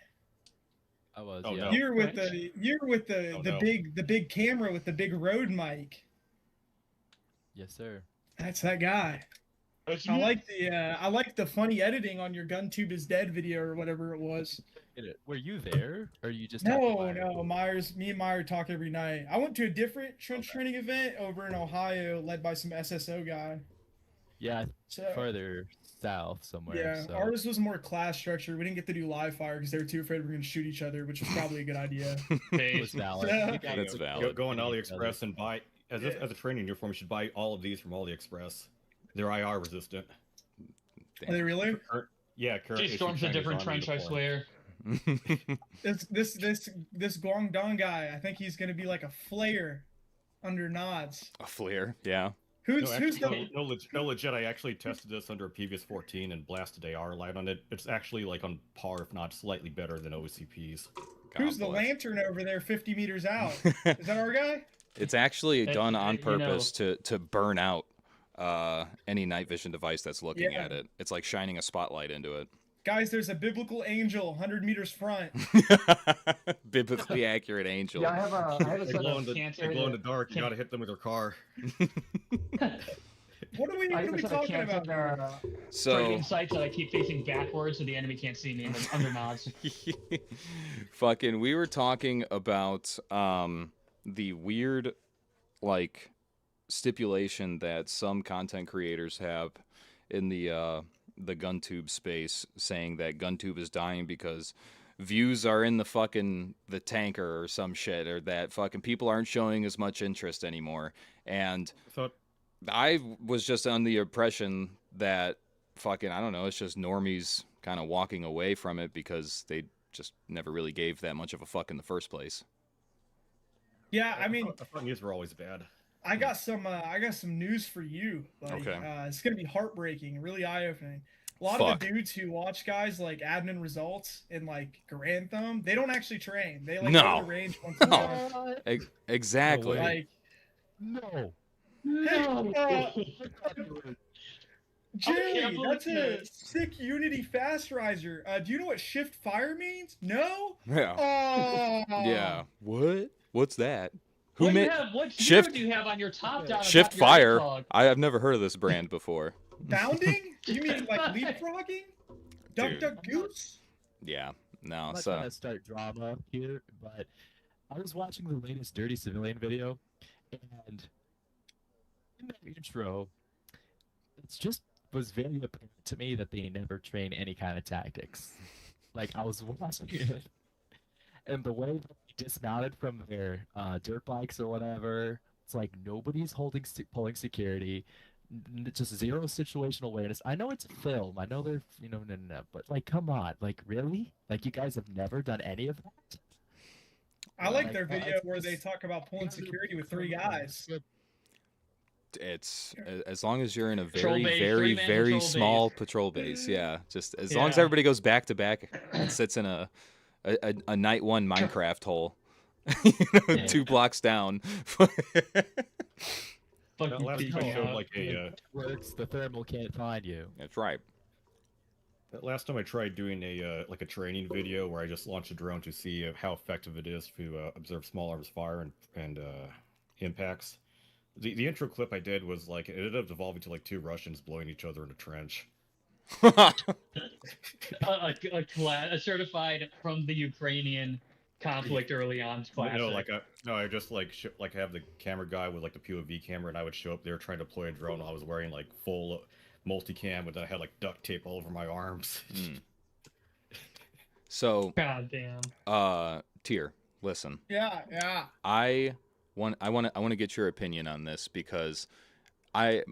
I was, Oh, yeah. no. You're with Trench? the no. big camera with the big road mic. Yes, sir. That's that guy. I like the funny editing on your Guntube is dead video or whatever it was. Were you there, or you just No, Myers. Me and Meyer talk every night. I went to a different trench training event over in Ohio, led by some SSO guy. Yeah, So further south somewhere. yeah, so. ours was more class structure. We didn't get to do live fire because they were too afraid we were going to shoot each other, which was probably a good idea. It was Based. valid. Yeah. We gotta That's go valid. Go on shooting each other. AliExpress and buy as a training uniform. You should buy all of these from AliExpress. They're IR resistant. Are they really? Yeah, current She issue storms a Chinese different Army trench, I uniform. swear. This Guangdong guy, I think he's going to be like a flare under nods. A flare, yeah. Who's No, legit. I actually tested this under a previous 14 and blasted AR light on it. It's actually like on par, if not slightly better than OCPs. who's the God bless. lantern over there 50 meters out? Is that our guy? It's actually done on you know- purpose to burn out any night vision device that's looking Yeah. at it. It's like shining a spotlight into it. Guys, there's a biblical angel 100 meters front. Biblically accurate angel. Yeah, I have a They set glow of in cancer. the, dark. You gotta hit them with their car. What are we I even have a set of talking cancer about? So training sites that I keep facing backwards so the enemy can't see me under nods. fucking we were talking about the weird like stipulation that some content creators have in the Guntube space, saying that Guntube is dying because views are in the tanker or some shit, or that fucking people aren't showing as much interest anymore. And So I was just on the impression that fucking, I don't know, it's just normies kind of walking away from it because they just never really gave that much of a fuck in the first place. Yeah, I mean, I thought news were always bad. I got some news for you, buddy. Okay. It's gonna be heartbreaking, really eye-opening. A lot of the dudes who watch guys like admin results and like Grantham, they don't actually train. They like No. go to the range once a month. Exactly. No way. Like, No. Jerry, believe that's a this. sick Unity fast riser. Do you know what shift fire means? No. Yeah. Oh. Yeah. What? What's that? Who What, made what Shift- shift do you have on your top down? Shift Fire? I've never heard of this brand before. Bounding? You mean like leapfrogging? Duck, Dude. duck, goose? Yeah. No. I'm not So trying to start drama here, but I was watching the latest Dirty Civilian video, and in that intro, it's just was very apparent to me that they never train any kind of tactics. Like, I was watching it, and the way that dismounted from their dirt bikes or whatever. It's like nobody's pulling security, just zero situational awareness. I know it's a film. I know they're no, but like, come on, like really? Like you guys have never done any of that? I like Like, their video it's where they just- talk about pulling security with 3 guys. It's as long as you're in a Patrol very, base, very, 3-man very patrol small base. patrol base. Yeah, just as long as Yeah. everybody goes back to back and sits in a night one Minecraft hole, you know, Yeah. 2 blocks down. Fucking last peek time I showed out. like a works. The thermal can't find you. That's right. last time I tried doing a like a training video where I just launched a drone to see how effective it is to observe small arms fire and impacts. The intro clip I did was like it ended up devolving to like 2 Russians blowing each other in a trench. A certified from the Ukrainian conflict early on classic. No, I just like have the camera guy with like the POV camera, and I would show up there trying to deploy a drone. I was wearing like full multicam, but I had like duct tape all over my arms. So, God damn. Tier, listen. Yeah, yeah. I want to get your opinion on this because my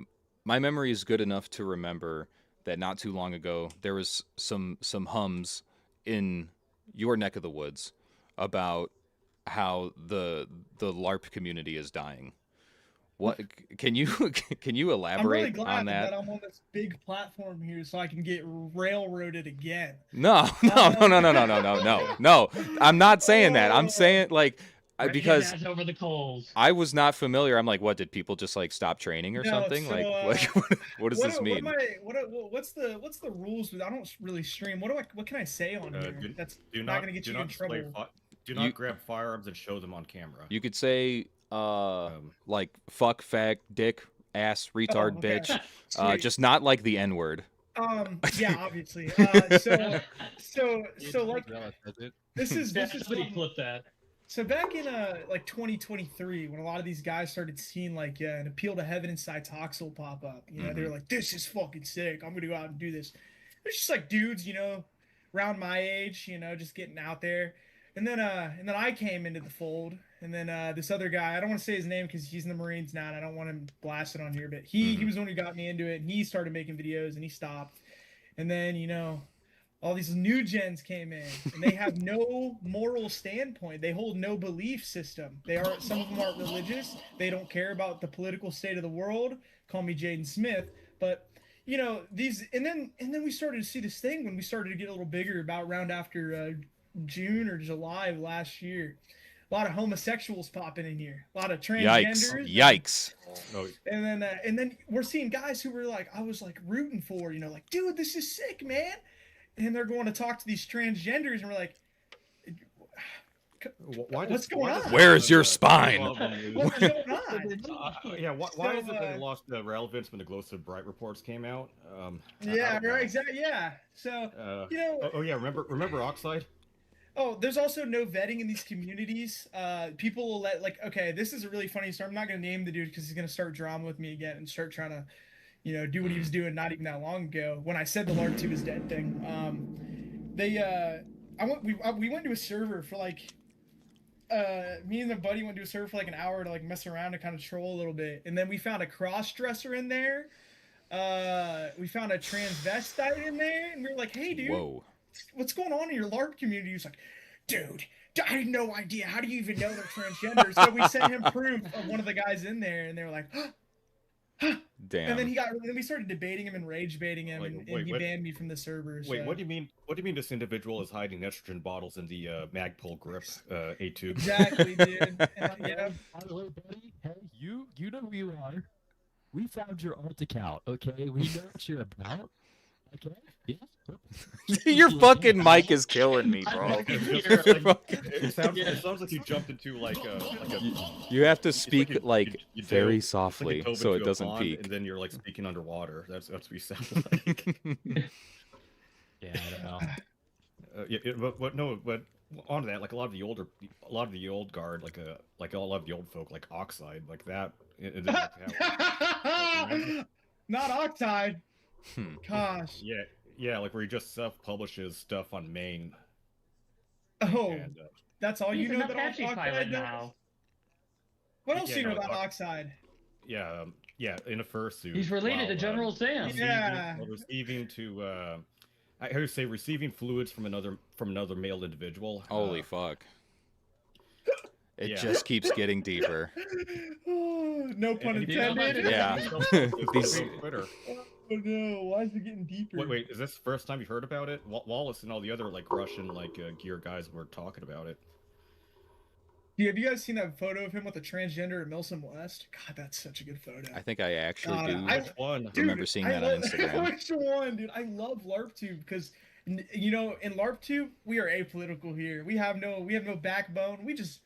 memory is good enough to remember that not too long ago there was some hums in your neck of the woods about how the LARP community is dying. What can you I'm elaborate really glad on that? I'm on this big platform here so I can get railroaded again. No. I'm not saying that. I'm saying like Ready to because dash over the coals. I was not familiar. I'm like, what did people just like stop training or No, something? so, Like what does this mean? What's the rules? I don't really stream. What can I say on here? That's not gonna get you in trouble. Do not grab firearms and show them on camera. You could say like fuck, fag, dick, ass, retard, okay. bitch. Sweet. Just not like the N-word. Yeah, obviously. So like this is Somebody clip that. So back in like 2023, when a lot of these guys started seeing like an Appeal to Heaven inside Toxel pop up, you know, they were like, "This is fucking sick. I'm gonna go out and do this." It's just like dudes, you know, around my age, you know, just getting out there. And then I came into the fold, and then this other guy, I don't want to say his name because he's in the Marines now, and I don't want him blasted on here, but he was the one who got me into it, and he started making videos, and he stopped. And then, you know, all these new gens came in, and they have no moral standpoint. They hold no belief system. Some of them aren't religious. They don't care about the political state of the world. Call me Jaden Smith, but you know these. And then we started to see this thing when we started to get a little bigger, about around after June or July of last year. A lot of homosexuals popping in here. A lot of transgenders. Yikes! And then we're seeing guys who were like, I was like rooting for, you know, like, dude, this is sick, man. And they're going to talk to these transgenders, and we're like, what's going on? Where's your spine? What's going on? Yeah, why is it that it lost relevance when the Glow So Bright reports came out? Yeah, right, exactly. Yeah. So, you know. Oh yeah, remember Oxide? Oh, there's also no vetting in these communities. People will okay, this is a really funny story. I'm not going to name the dude because he's going to start drama with me again and start trying to, you know, do what he was doing not even that long ago when I said the LARP 2 is dead thing. We went to a server for like, me and the buddy went to a server for like an hour to like mess around and kind of troll a little bit. And then we found a cross-dresser in there. We found a transvestite in there, and we were like, hey, dude. Whoa. What's going on in your LARP community? He's like, dude, I had no idea. How do you even know they're transgender? So we sent him proof of one of the guys in there, and they were like, huh. Damn. And then we started debating him and rage baiting him, and he banned me from the server. Wait, what do you mean? What do you mean this individual is hiding estrogen bottles in the Magpul grip A tube? Exactly, dude. Yeah. By the way, buddy, hey, you know who you are. We found your alt account, okay? We know what you're about. Okay? Yeah. Your fucking mic is killing me, bro. It sounds like you jumped into like a You have to speak like you very dove softly like so it into a doesn't pond, peak. and then you're like speaking underwater. That's what you sound like. Yeah, I don't know. But on that, like a lot of the old guard, like a lot of the old folk, like Oxide, like that. Not Octide. Gosh. Yeah, like where he just self-publishes stuff on Maine. Oh. And, That's all He's you an know that Apache Oxide pilot does? now. What else Yeah, do you know no, about Ox- Oxide? Yeah, yeah, in a fursuit. He's related to while, General Sam. receiving, Yeah. while receiving I would say receiving fluids from another male individual. Holy fuck. It Yeah. just keeps getting deeper. No pun And he intended. Yeah. These... These- Twitter. Oh no, why is it getting deeper? Wait, is this the first time you've heard about it? Wallace and all the other like Russian gear guys were talking about it. Yeah, have you guys seen that photo of him with a transgender at Milsom West? God, that's such a good photo. I think I actually do I- Which one? Dude, remember seeing that on Instagram. Which one, dude? I love LARPtube because you know in LARPtube we are apolitical here. We have no backbone. We just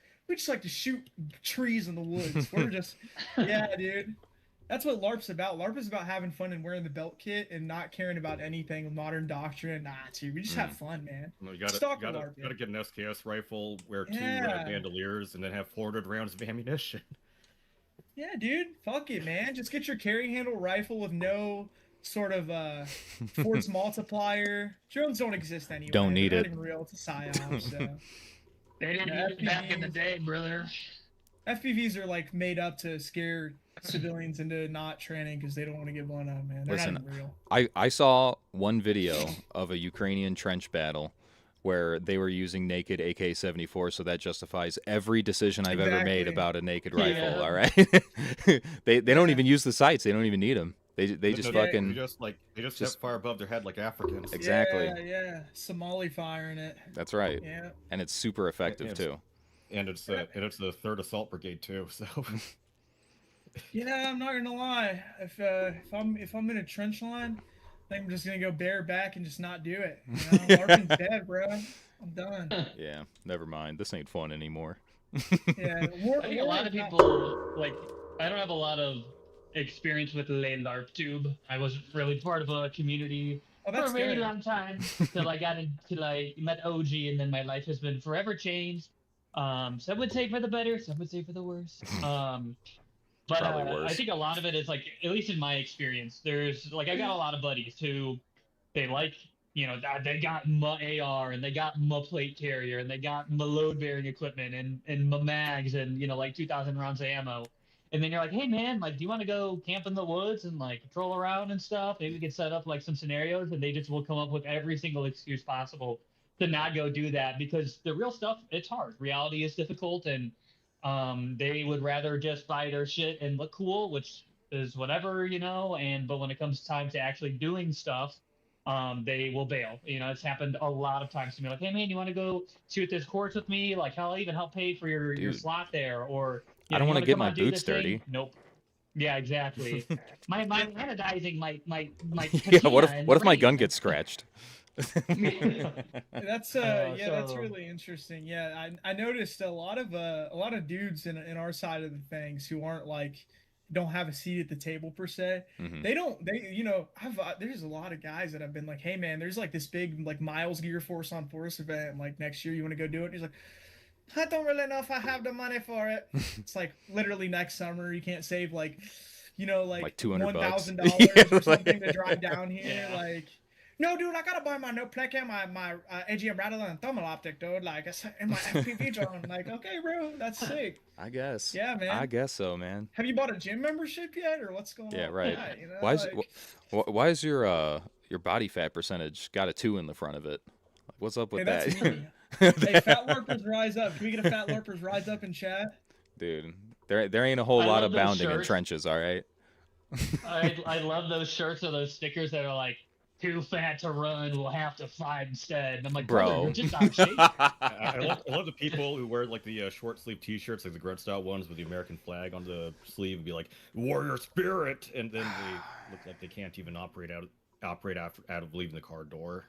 like to shoot trees in the woods. We're just yeah, dude. That's what LARP's about. LARP is about having fun and wearing the belt kit and not caring about anything modern doctrine. Nah, dude, we just have fun, man. You gotta get an SKS rifle, wear two Yeah. bandoliers, and then have 400 rounds of ammunition. Yeah, dude. Fuck it, man. Just get your carry handle rifle with no sort of force multiplier. Drones don't exist anyway. Don't need They're it. not even real. It's a psyop. So They didn't Yeah, need it back in the FPVs. day, brother. FPVs are like made up to scare civilians into not training because they don't want to get blown up, man. They're Listen, not even real. I saw one video of a Ukrainian trench battle where they were using naked AK-74, so that justifies every decision I've ever made Exactly. about a naked Yeah. rifle. All right, they don't even use the sights. They don't even need them. They just No, fucking they just have fire above their head like Africans. Exactly. Yeah. Somali firing it. That's right, Yeah. and it's super effective It's- too. And it's the 3rd Assault Brigade too. So Yeah, I'm not gonna lie. If I'm in a trench line, I think I'm just gonna go bareback and just not do it. You know, LARPing's dead, bro. I'm done. Yeah, never mind. This ain't fun anymore. Yeah, I think a lot of war is not- people like. I don't have a lot of experience with LARPtube. I wasn't really part of a community Oh, for that's a very good. long time till I got into I met OG, and then my life has been forever changed. Some would say for the better, some would say for the worse. But Probably worse. I think a lot of it is like, at least in my experience, there's like I got a lot of buddies who they like, you know, they got my AR and they got my plate carrier and they got my load bearing equipment and my mags and you know like 2,000 rounds of ammo. And then you're like, hey man, like, do you want to go camp in the woods and like patrol around and stuff? Maybe we could set up like some scenarios, and they just will come up with every single excuse possible to not go do that because the real stuff, it's hard. Reality is difficult, and they would rather just buy their shit and look cool, which is whatever, you know. But when it comes time to actually doing stuff, they will bail. You know, it's happened a lot of times to me. Like, hey man, you want to go shoot this course with me? Like, I'll even help pay for your Dude. slot there, or I don't want wanna to get my boots dirty. Nope. Yeah, exactly. my anodizing might Yeah, what patina in if the my rain. gun gets scratched? That's that's so- really interesting. Yeah, I noticed a lot of dudes in our side of the things who aren't like don't have a seat at the table per se. Mhm. They you know there's a lot of guys that have been like, hey man, there's like this big like Miles Gear Force on Force event like next year, you want to go do it? And he's like, I don't really know if I have the money for it. It's like literally next summer you can't save like, you know, like $200 $1,000 or Yeah, something like- to drive down here. Yeah. Like, no, dude, I gotta buy my no play cam, my AGM Rattler and thermal optic, dude. Like, it's in my FPV drone. Like, okay, bro, that's sick. I guess. Yeah, man. I guess so, man. Have you bought a gym membership yet, or what's going on? Yeah, with right. that, you know? Why is like, why is your body fat percentage got a 2 in the front of it? What's up with hey, that's that? me. Hey, fat LARPers rise up. Can we get a fat LARPers rise up in chat? Dude, there ain't a whole I lot love of those bounding in shirts. trenches, all right? I love those shirts or those stickers that are like, too fat to run, we'll have to fight instead. And I'm like, brother, Bro. you're just out of shape. I love the people who wear like the short sleeve T-shirts, like the grunt style ones with the American flag on the sleeve, and be like warrior spirit, and then they look like they can't even operate out of leaving the car door.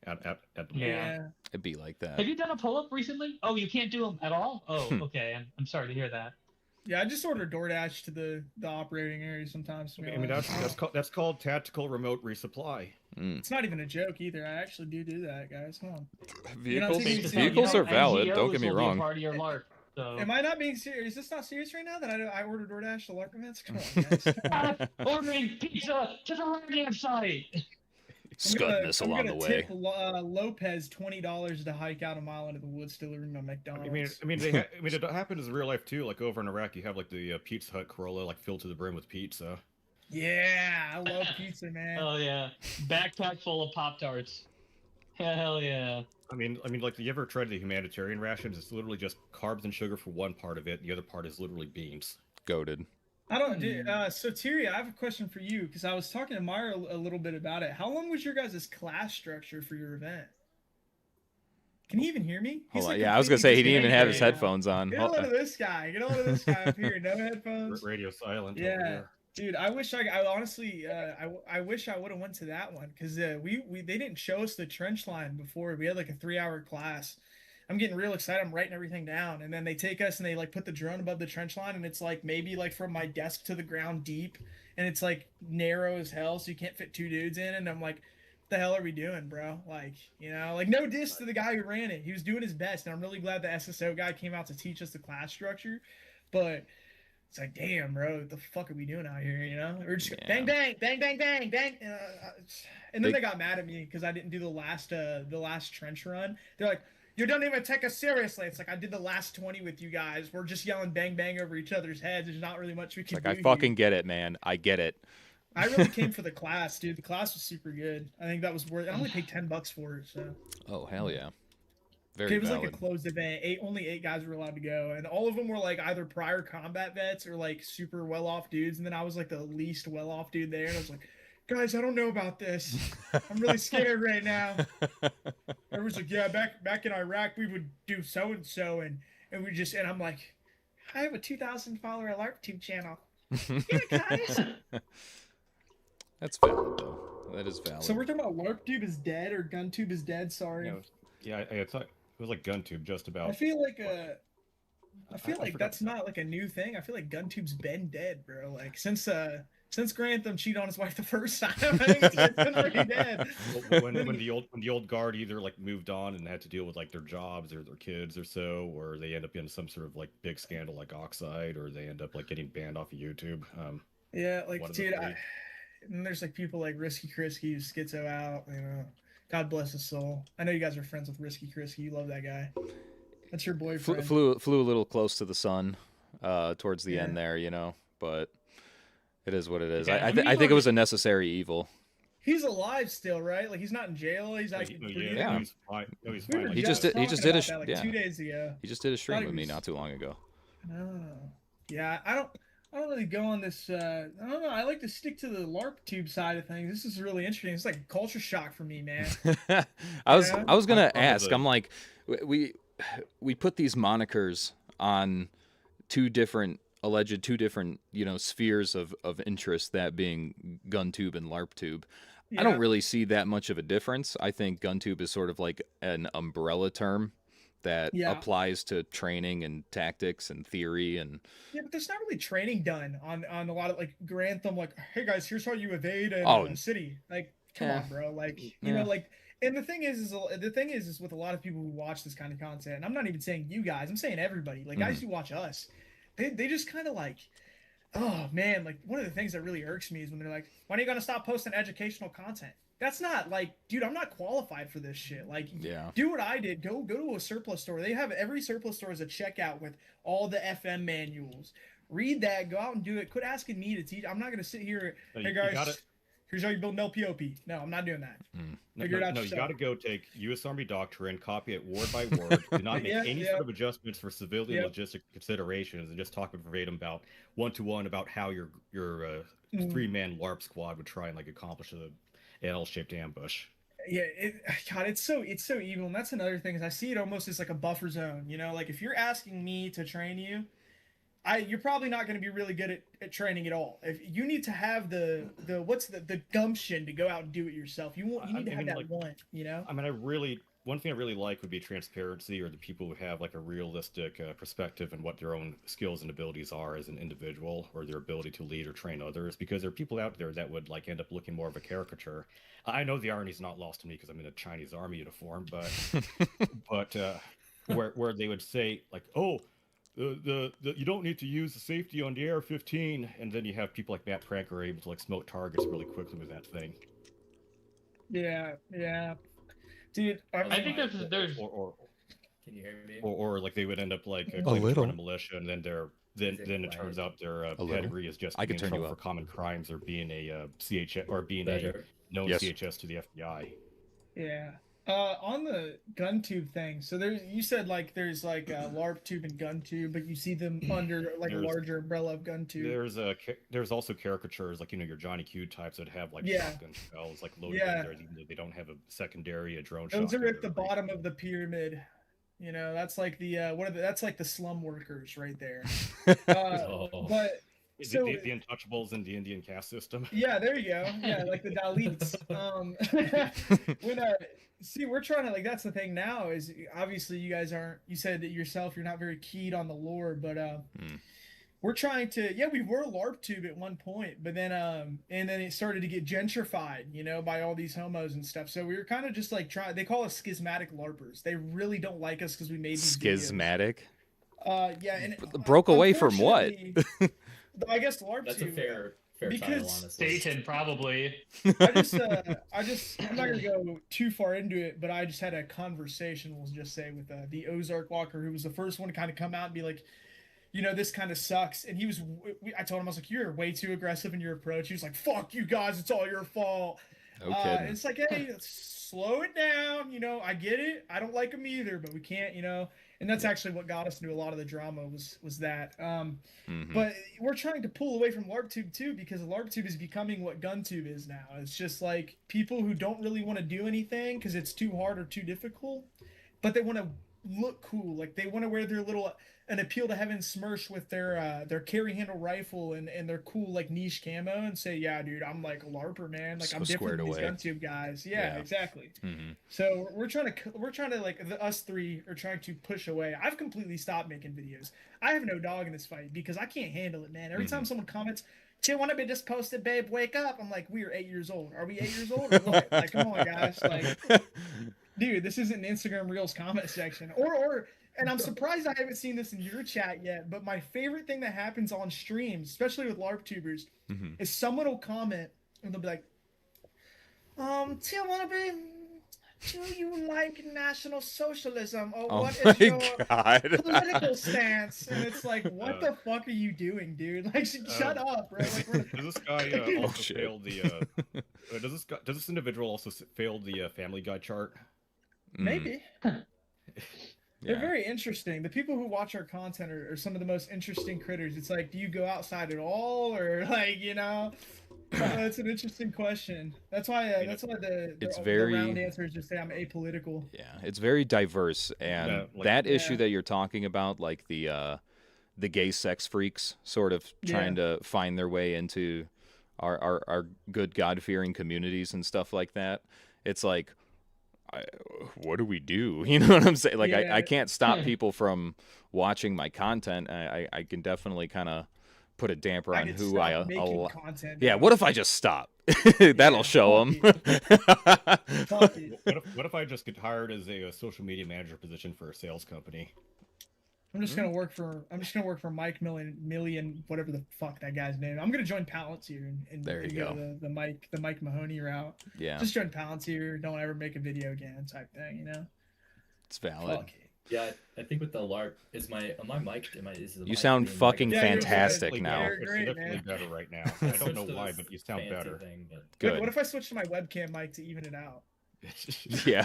At the Yeah. It'd be like that. Have you done a pull-up recently? Oh, you can't do them at all? Oh, okay. I'm sorry to hear that. Yeah, I just order DoorDash to the operating area sometimes. To be I mean honest. that's called tactical remote resupply. It's not even a joke either. I actually do that, guys. Come on. Vehicles, taking me vehicles are valid. NGOs Don't get me will be a wrong. part of your LARP, so. Am I not being serious? Is this not serious right now that I order DoorDash to LARP events? Come on, guys. Ordering pizza to the radio site. Scud missile on the way. Tip Lopez $20 to hike out a mile into the woods to deliver my McDonald's. It happens in real life too. Like over in Iraq, you have like the Pizza Hut Corolla like filled to the brim with pizza. Yeah, I love pizza, man. Oh yeah, backpack full of Pop-Tarts. Hell yeah. I mean, like, you ever tried the humanitarian rations? It's literally just carbs and sugar for one part of it. The other part is literally beans. Goated. I don't. So Thierry, I have a question for you because I was talking to Meyer a little bit about it. How long was your guys' class structure for your event? Can he even hear me? Hold on. Yeah, I was gonna say he didn't even have his headphones on. Get a load of this guy. Get a load of this guy up here. No headphones. Radio silent. Yeah. Dude, I wish I honestly, I wish I would have went to that one because they didn't show us the trench line before. We had like a 3-hour class. I'm getting real excited. I'm writing everything down, and then they take us and they like put the drone above the trench line, and it's like maybe like from my desk to the ground deep, and it's like narrow as hell, so you can't fit 2 dudes in. And I'm like, what the hell are we doing, bro? Like, you know, like no diss to the guy who ran it. He was doing his best, and I'm really glad the SSO guy came out to teach us the class structure, but. It's like, damn, bro, what the fuck are we doing out here? You know, we're just bang, bang, bang, bang, bang, bang, and then they got mad at me because I didn't do the last trench run. They're like, you don't even take us seriously. It's like I did the last 20 with you guys. We're just yelling bang, bang over each other's heads. There's not really much we can do. I fucking get it, man. I get it. I really came for the class, dude. The class was super good. I think that was worth. I only paid $10 for it, so. Oh hell yeah. Very it was valid. like a closed event. Only 8 guys were allowed to go, and all of them were like either prior combat vets or like super well-off dudes. And then I was like the least well-off dude there, and I was like, "Guys, I don't know about this. I'm really scared right now." Everyone's like, "Yeah, back in Iraq, we would do so and so, and I'm like, I have a 2,000 follower LARP tube channel. Yeah, guys." That's valid though. That is valid. So we're talking about LARP tube is dead or Guntube is dead. Sorry. Yeah, I thought. It was like Guntube, just about. I feel like that's not like a new thing. I feel like Guntube's been dead, bro. Like since Grantham cheated on his wife the first time, I think it's been pretty dead. When the old guard either like moved on and had to deal with like their jobs or their kids or so, or they end up in some sort of like big scandal like Oxide, or they end up like getting banned off of YouTube. Yeah, like dude, and there's like people like Risky Krisky who schizo out, you know. God bless his soul. I know you guys are friends with Risky Krisky. You love that guy. That's your boyfriend. Flew a little close to the sun towards the end there, you know, but it is what it is. Yeah, I think it was a necessary evil. He's alive still, right? Like he's not in jail. He's like, yeah. He's fine. No, he's fine. He just did a like 2 days ago. He just did a stream with me not too long ago. Oh, yeah. I don't really go on this. I don't know. I like to stick to the LARP tube side of things. This is really interesting. It's like culture shock for me, man. I was gonna ask. I'm like, we put these monikers on two different spheres of interest, that being Guntube and LARPtube. Yeah. I don't really see that much of a difference. I think Guntube is sort of like an umbrella term that applies to training and tactics and theory and but there's not really training done on a lot of like Grantham, like, hey guys, here's how you evade a city. Like, come on, bro. Like, you know, like, and the thing is with a lot of people who watch this kind of content, and I'm not even saying you guys, I'm saying everybody, like guys who watch us, they just kind of like, oh man, like one of the things that really irks me is when they're like, when are you gonna stop posting educational content? That's not like, dude, I'm not qualified for this shit. Like, do what I did. Go to a surplus store. They have every surplus store as a checkout with all the FM manuals. Read that. Go out and do it. Quit asking me to teach. I'm not gonna sit here. Hey guys, here's how you build an LPOP. No, I'm not doing that. Figure it out yourself. You got to go take U.S. Army Doctrine, copy it word by word. Do not make any sort of adjustments for civilian logistic considerations, and just talk verbatim about one-to-one about how your 3-man LARP squad would try and like accomplish an L-shaped ambush. Yeah, God, it's so evil, and that's another thing is I see it almost as like a buffer zone. You know, like if you're asking me to train you, you're probably not going to be really good at training at all. If you need to have the gumption to go out and do it yourself. You need to have that want, you know? I mean, one thing I really like would be transparency, or the people who have like a realistic perspective on what their own skills and abilities are as an individual, or their ability to lead or train others, because there are people out there that would like end up looking more of a caricature. I know the irony's not lost to me because I'm in a Chinese army uniform, but where they would say like, oh, you don't need to use the safety on the AR-15, and then you have people like Matt Prank who are able to like smoke targets really quickly with that thing. Yeah, yeah, dude. I think there's Can you hear me? or like they would end up like A claiming to little. join a militia, and then Is it then it quiet? turns out their little. pedigree is just I being could in turn you trouble for up. common crimes or being a CHS or being a Better. known Yes. CHS to the FBI. Yeah. On the Guntube thing, so you said like there's like LARP tube and Guntube, but you see them under like a There's- larger umbrella of Guntube. There's also caricatures like your Johnny Q types that have like Yeah. shotgun shells like loaded Yeah. in there, even though they don't have a secondary drone. Those are shotgun at the or- bottom of the pyramid. You know, that's like the that's like the slum workers right there. Oh. But The- so the Untouchables in the Indian caste system. yeah, there you go. Yeah, like the Dalits. When see, we're trying to like that's the thing now is obviously you guys aren't. You said that yourself you're not very keyed on the lore, but we're trying to. Yeah, we were LARP tube at one point, but then and then it started to get gentrified, you know, by all these homos and stuff. So we were kind of just like trying. They call us schismatic LARPers. They really don't like us because we made these videos. Schismatic. Yeah, and Broke away from what? unfortunately, I guess LARP That's a tube. fair title, Because honestly. Satan, probably. I'm not gonna go too far into it, but I just had a conversation, we'll just say, with the Ozark Walker, who was the first one to kind of come out and be like, you know, this kind of sucks. And he was, I told him, I was like, you're way too aggressive in your approach. He was like, fuck you guys, it's all your fault. Okay. It's like, hey, slow it down. You know, I get it. I don't like him either, but we can't, you know. And that's actually what got us into a lot of the drama was that. But we're trying to pull away from LARPtube too, because LARPtube is becoming what Guntube is now. It's just like people who don't really want to do anything because it's too hard or too difficult, but they want to look cool. Like they want to wear their little an appeal to heaven smirch with their carry handle rifle and their cool like niche camo and say, yeah, dude, I'm like a LARPer, man. Like I'm different than these Guntube guys. Yeah. Exactly. So we're trying to like us three are trying to push away. I've completely stopped making videos. I have no dog in this fight because I can't handle it, man. Every time someone comments, "Chill, want to be just posted, babe, wake up." I'm like, we are 8 years old. Are we 8 years old or what? Like, come on, guys. Like, dude, this isn't an Instagram Reels comment section. And I'm surprised I haven't seen this in your chat yet, but my favorite thing that happens on streams, especially with LARP tubers, is someone will comment and they'll be like, Tim Wannabe, do you like National Socialism? Or what is your political stance? And it's like, what the fuck are you doing, dude? Like, shut up, bro. Like, Does this guy also fail the? Does this individual also fail the Family Guy chart? Maybe. They're very interesting. The people who watch our content are some of the most interesting critters. It's like, do you go outside at all, or like, you know? That's an interesting question. That's why the round answer is just say I'm apolitical. Yeah, it's very diverse, and that issue that you're talking about, like the gay sex freaks sort of trying to find their way into our good God-fearing communities and stuff like that. It's like, what do we do? You know what I'm saying? Like, I can't stop people from watching my content. I can definitely kind of put a damper on who I allow. Yeah, what if I just stop? That'll show them. What if I just get hired as a social media manager position for a sales company? I'm just gonna work for Mike Million, whatever the fuck that guy's name. I'm gonna join Palantir and go the Mike Mahoney route. Yeah. Just join Palantir. Don't ever make a video again, type thing. You know. It's valid. Fuck. Yeah, I think with the LARP, am I mic'd? You sound fucking fantastic now. You're great, definitely man. better right now. I don't know why, but you sound better. Good. What if I switch to my webcam mic to even it out? Yeah.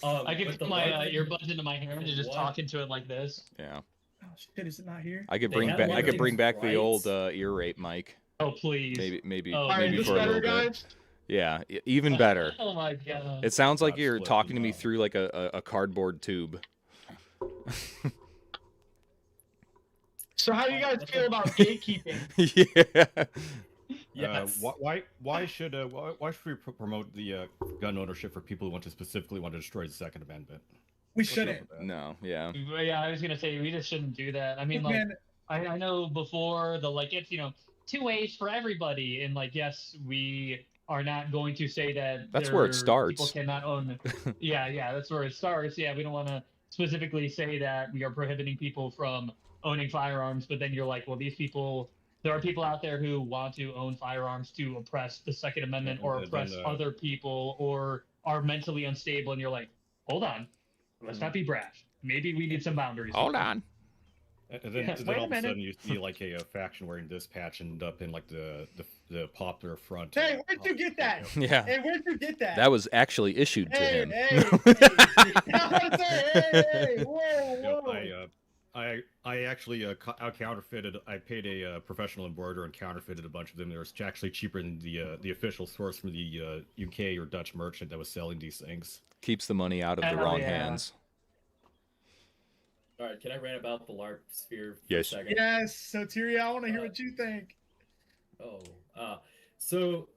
I can put my earbuds into my hair and just talk into it like this. Yeah. Oh shit! Is it not here? I could bring back the old ear rape mic. Oh please. Maybe Oh, maybe for a little bit. Yeah, even better. Oh my god. It sounds like you're talking to me through like a cardboard tube. So how do you guys feel about gatekeeping? Yeah. Yes. Why should we promote the gun ownership for people who want to destroy the Second Amendment? We shouldn't. No. Yeah. Yeah, I was gonna say we just shouldn't do that. I mean, like, Man, I know before it's 2 ways for everybody, and like, yes, we are not going to say that. That's where it starts. People cannot own. Yeah, that's where it starts. Yeah, we don't want to specifically say that we are prohibiting people from owning firearms, but then you're like, well, these people There are people out there who want to own firearms to oppress the Second Amendment or And oppress then, other people or are mentally unstable, and you're like, hold on, let's not be brash. Maybe we need some boundaries. Hold on. And then, Yeah, then wait a all of a minute. sudden you see like a faction wearing this patch end up in like the popular front. Hey, where'd you get that? Yeah. Hey, where'd you get that? That was actually issued to hey, him. hey, hey, whoa, No, whoa. I actually I counterfeited. I paid a professional embroiderer and counterfeited a bunch of them. They were actually cheaper than the official source from the UK or Dutch merchant that was selling these things. Keeps the money out of the Hell wrong yeah. hands. All right, can I rant about the LARP sphere for Yes. a second? Yes, so Tyria, I want to hear what you think. So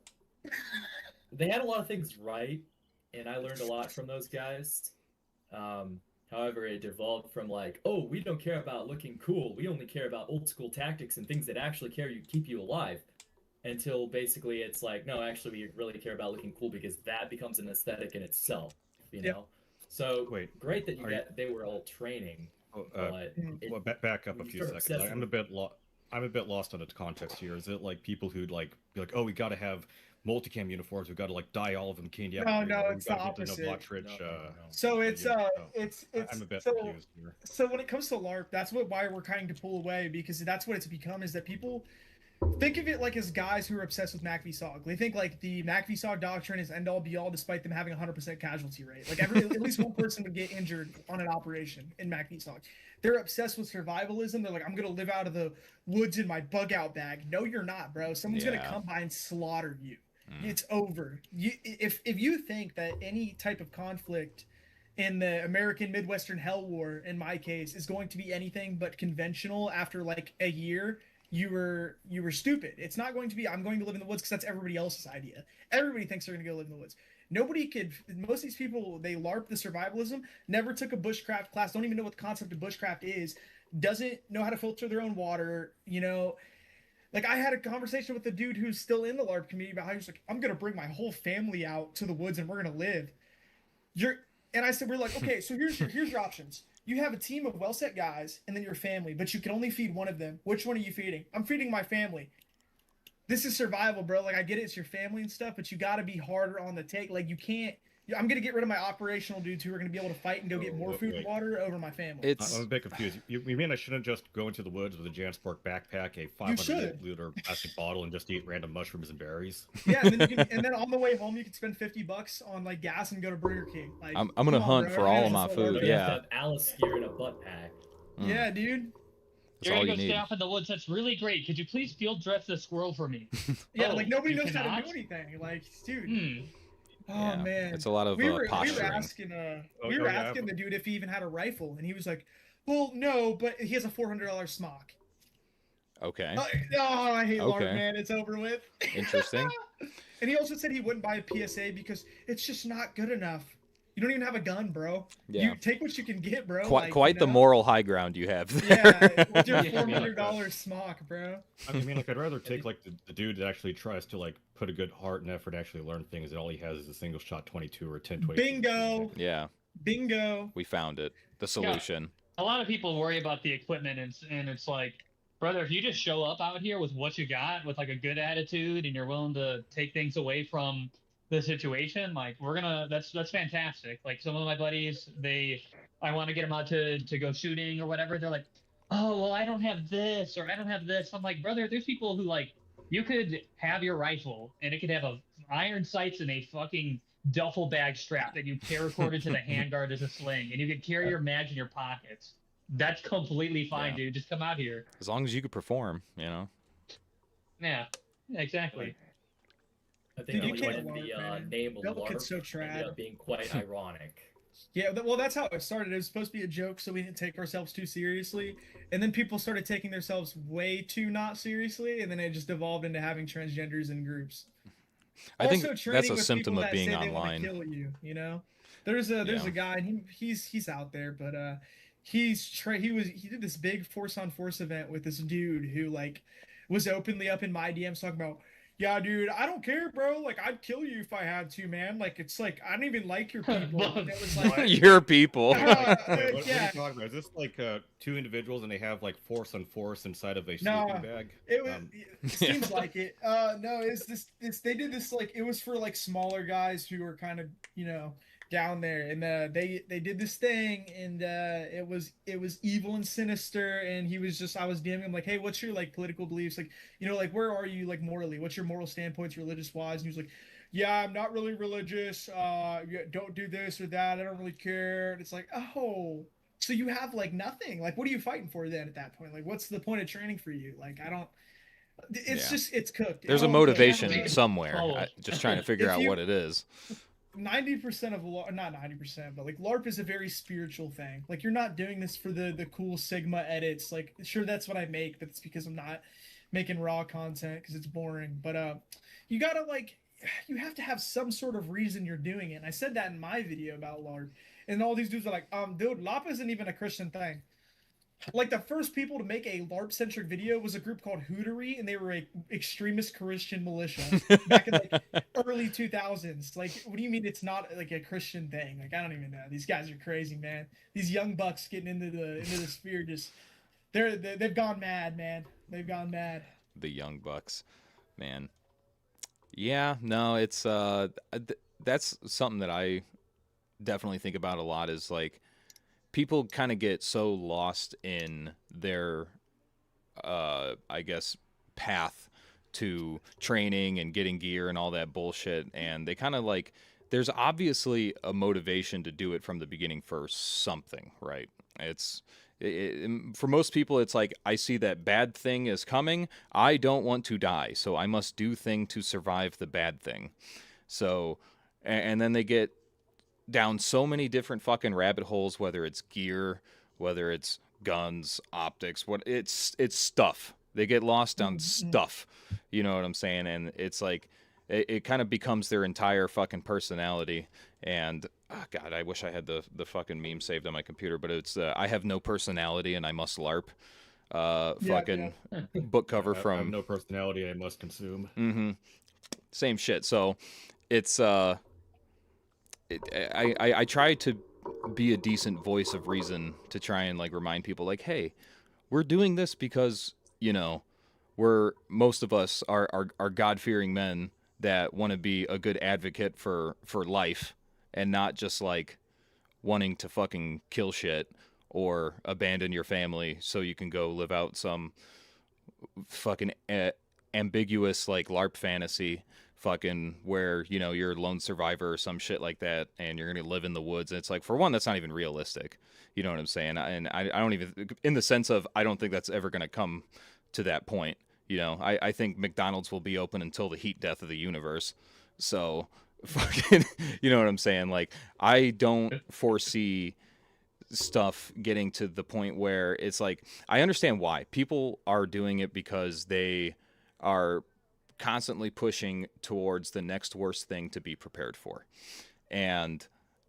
they had a lot of things right, and I learned a lot from those guys. However, it devolved from like, oh, we don't care about looking cool. We only care about old school tactics and things that actually keep you alive. Until basically it's like, no, actually we really care about looking cool because that becomes an aesthetic in itself, you Yep. know? So Wait, great that are you- they were all training, Oh, but it- well, back up a you're few sort of seconds. obsessive. I'm a bit lost on the context here. Is it like people who'd like be like, oh, we got to have multicam uniforms. We got to like dye all of them candy. No, it's the opposite. So it's I'm a bit so, confused here. so when it comes to LARP, that's why we're trying to pull away, because that's what it's become, is that people think of it like as guys who are obsessed with MACV-SOG. They think like the MACV-SOG doctrine is end all be all, despite them having 100% casualty rate. Like at least one person would get injured on an operation in MACV-SOG. They're obsessed with survivalism. They're like, I'm gonna live out of the woods in my bug out bag. No, you're not, bro. Someone's gonna Yeah. come by and slaughter you. It's over. If you think that any type of conflict in the American Midwestern Hell War, in my case, is going to be anything but conventional after like a year, you were stupid. It's not going to be, I'm going to live in the woods, because that's everybody else's idea. Everybody thinks they're going to go live in the woods. Nobody could, most of these people, they LARP the survivalism, never took a bushcraft class, don't even know what the concept of bushcraft is, doesn't know how to filter their own water, you know. Like, I had a conversation with the dude who's still in the LARP community about how he's like, I'm going to bring my whole family out to the woods and we're going to live. And I said, we're like, okay, so here's your options. You have a team of well-set guys and then your family, but you can only feed one of them. Which one are you feeding? I'm feeding my family. This is survival, bro. Like, I get it, it's your family and stuff, but you got to be harder on the take. Like, you can't. I'm going to get rid of my operational dudes who are going to be able to fight and go get more food and water over my family. I'm a bit confused. You mean I shouldn't just go into the woods with a Jansport backpack, a 500-liter plastic bottle, and just eat random mushrooms and berries? Yeah, and then on the way home, you can spend $50 on like gas and go to Burger King. Like, I'm gonna hunt bro. for all of Everything my is so food. worth you it. have to Yeah. have Alice gear in a butt pack. Yeah, dude. That's You're all gonna you go need. stay off in the woods. That's really great. Could you please field dress this squirrel for me? Yeah, Oh, like nobody you knows how to cannot? do anything. Like, dude. Hmm. Oh Yeah, man, it's a lot of we were posturing. asking Yeah, the dude if he even had a rifle, and he was like, "Well, no, but he has a $400 smock." Okay. Oh, I hate LARP, Okay. man. It's over with. Interesting. And he also said he wouldn't buy a PSA because it's just not good enough. You don't even have a gun, bro. Yeah. You take what you can get, bro. Quite like, the you know? moral high ground you have there. Yeah, with your Yeah. $400 smock, bro. I mean, like, I'd rather take like the dude that actually tries to like put a good heart and effort to actually learn things, and all he has is a single shot 22 or 10-22. Bingo. Yeah, Bingo. we found it. The solution. A lot of people worry about the equipment, and it's like, brother, if you just show up out here with what you got, with like a good attitude, and you're willing to take things away from the situation, like that's fantastic. Like some of my buddies, I want to get them out to go shooting or whatever. They're like, oh, well, I don't have this or I don't have this. I'm like, brother, there's people who like, you could have your rifle and it could have iron sights and a fucking duffel bag strap that you paracorded to the handguard as a sling, and you could carry your mags in your pockets. That's completely fine, Yeah. dude. Just come out here. As long as you could perform, you know. Yeah, exactly. I think Dude, you I can't like the LARP, man. name Double LARP Kid's so ended trad. up being quite ironic. Yeah, well, that's how it started. It was supposed to be a joke, so we didn't take ourselves too seriously. And then people started taking themselves way too not seriously, and then it just devolved into having transgenders in groups. I think Also, that's training a with symptom people of that being say they wanna online. kill you, you know. There's a Yeah. guy, and he's out there, but he did this big force on force event with this dude who like was openly up in my DMs talking about, yeah, dude, I don't care, bro. Like, I'd kill you if I had to, man. Like, it's like I don't even like your people. And it was like, Your people. Wait, what are you yeah, talking about? Is this like two individuals and they have like force on force inside of a no, sleeping bag? it was. It seems like it. No, it's this. They did this like it was for like smaller guys who were kind of down there, and they did this thing, and it was evil and sinister, and he was just I was DMing him like, hey, what's your like political beliefs, like like where are you like morally, what's your moral standpoints religious wise, and he was like, yeah, I'm not really religious, yeah, don't do this or that, I don't really care, and it's like, oh, so you have like nothing, like what are you fighting for then at that point, like what's the point of training for you, like I don't. It's Yeah. just it's cooked. There's a It's all cooked. motivation somewhere. Oh. Just trying to figure If out you- what it is. 90% of LARP, not 90%, but like LARP is a very spiritual thing. Like you're not doing this for the cool Sigma edits. Like sure that's what I make, but it's because I'm not making raw content because it's boring. But you gotta like you have to have some sort of reason you're doing it. And I said that in my video about LARP, and all these dudes are like, dude, LARP isn't even a Christian thing. Like the first people to make a LARP centric video was a group called Hootery, and they were a extremist Christian militia back in like early 2000s. Like, what do you mean it's not like a Christian thing? Like, I don't even know. These guys are crazy, man. These young bucks getting into the sphere just they've gone mad, man. They've gone mad. The young bucks, man. Yeah, no, it's that's something that I definitely think about a lot. Is like people kind of get so lost in their I guess path to training and getting gear and all that bullshit, and they kind of like there's obviously a motivation to do it from the beginning for something, right? For most people, it's like, I see that bad thing is coming. I don't want to die, so I must do thing to survive the bad thing. So, and then they get down so many different fucking rabbit holes, whether it's gear, whether it's guns, optics, it's stuff. They get lost on stuff. You know what I'm saying? And it's like, it kind of becomes their entire fucking personality. And oh God, I wish I had the fucking meme saved on my computer, but it's I have no personality and I must LARP. Fucking book cover I have from no personality, I must consume. Mm-hmm. Same shit. So it's I try to be a decent voice of reason to try and like remind people like, hey, we're doing this because most of us are God-fearing men that want to be a good advocate for life and not just like wanting to fucking kill shit or abandon your family so you can go live out some fucking ambiguous like LARP fantasy fucking where you're a lone survivor or some shit like that and you're gonna live in the woods. And it's like, for one, that's not even realistic, you know what I'm saying? And I don't even, in the sense of, I don't think that's ever gonna come to that point. I think McDonald's will be open until the heat death of the universe. So fucking you know what I'm saying? Like, I don't foresee stuff getting to the point where it's like, I understand why people are doing it, because they are constantly pushing towards the next worst thing to be prepared for. And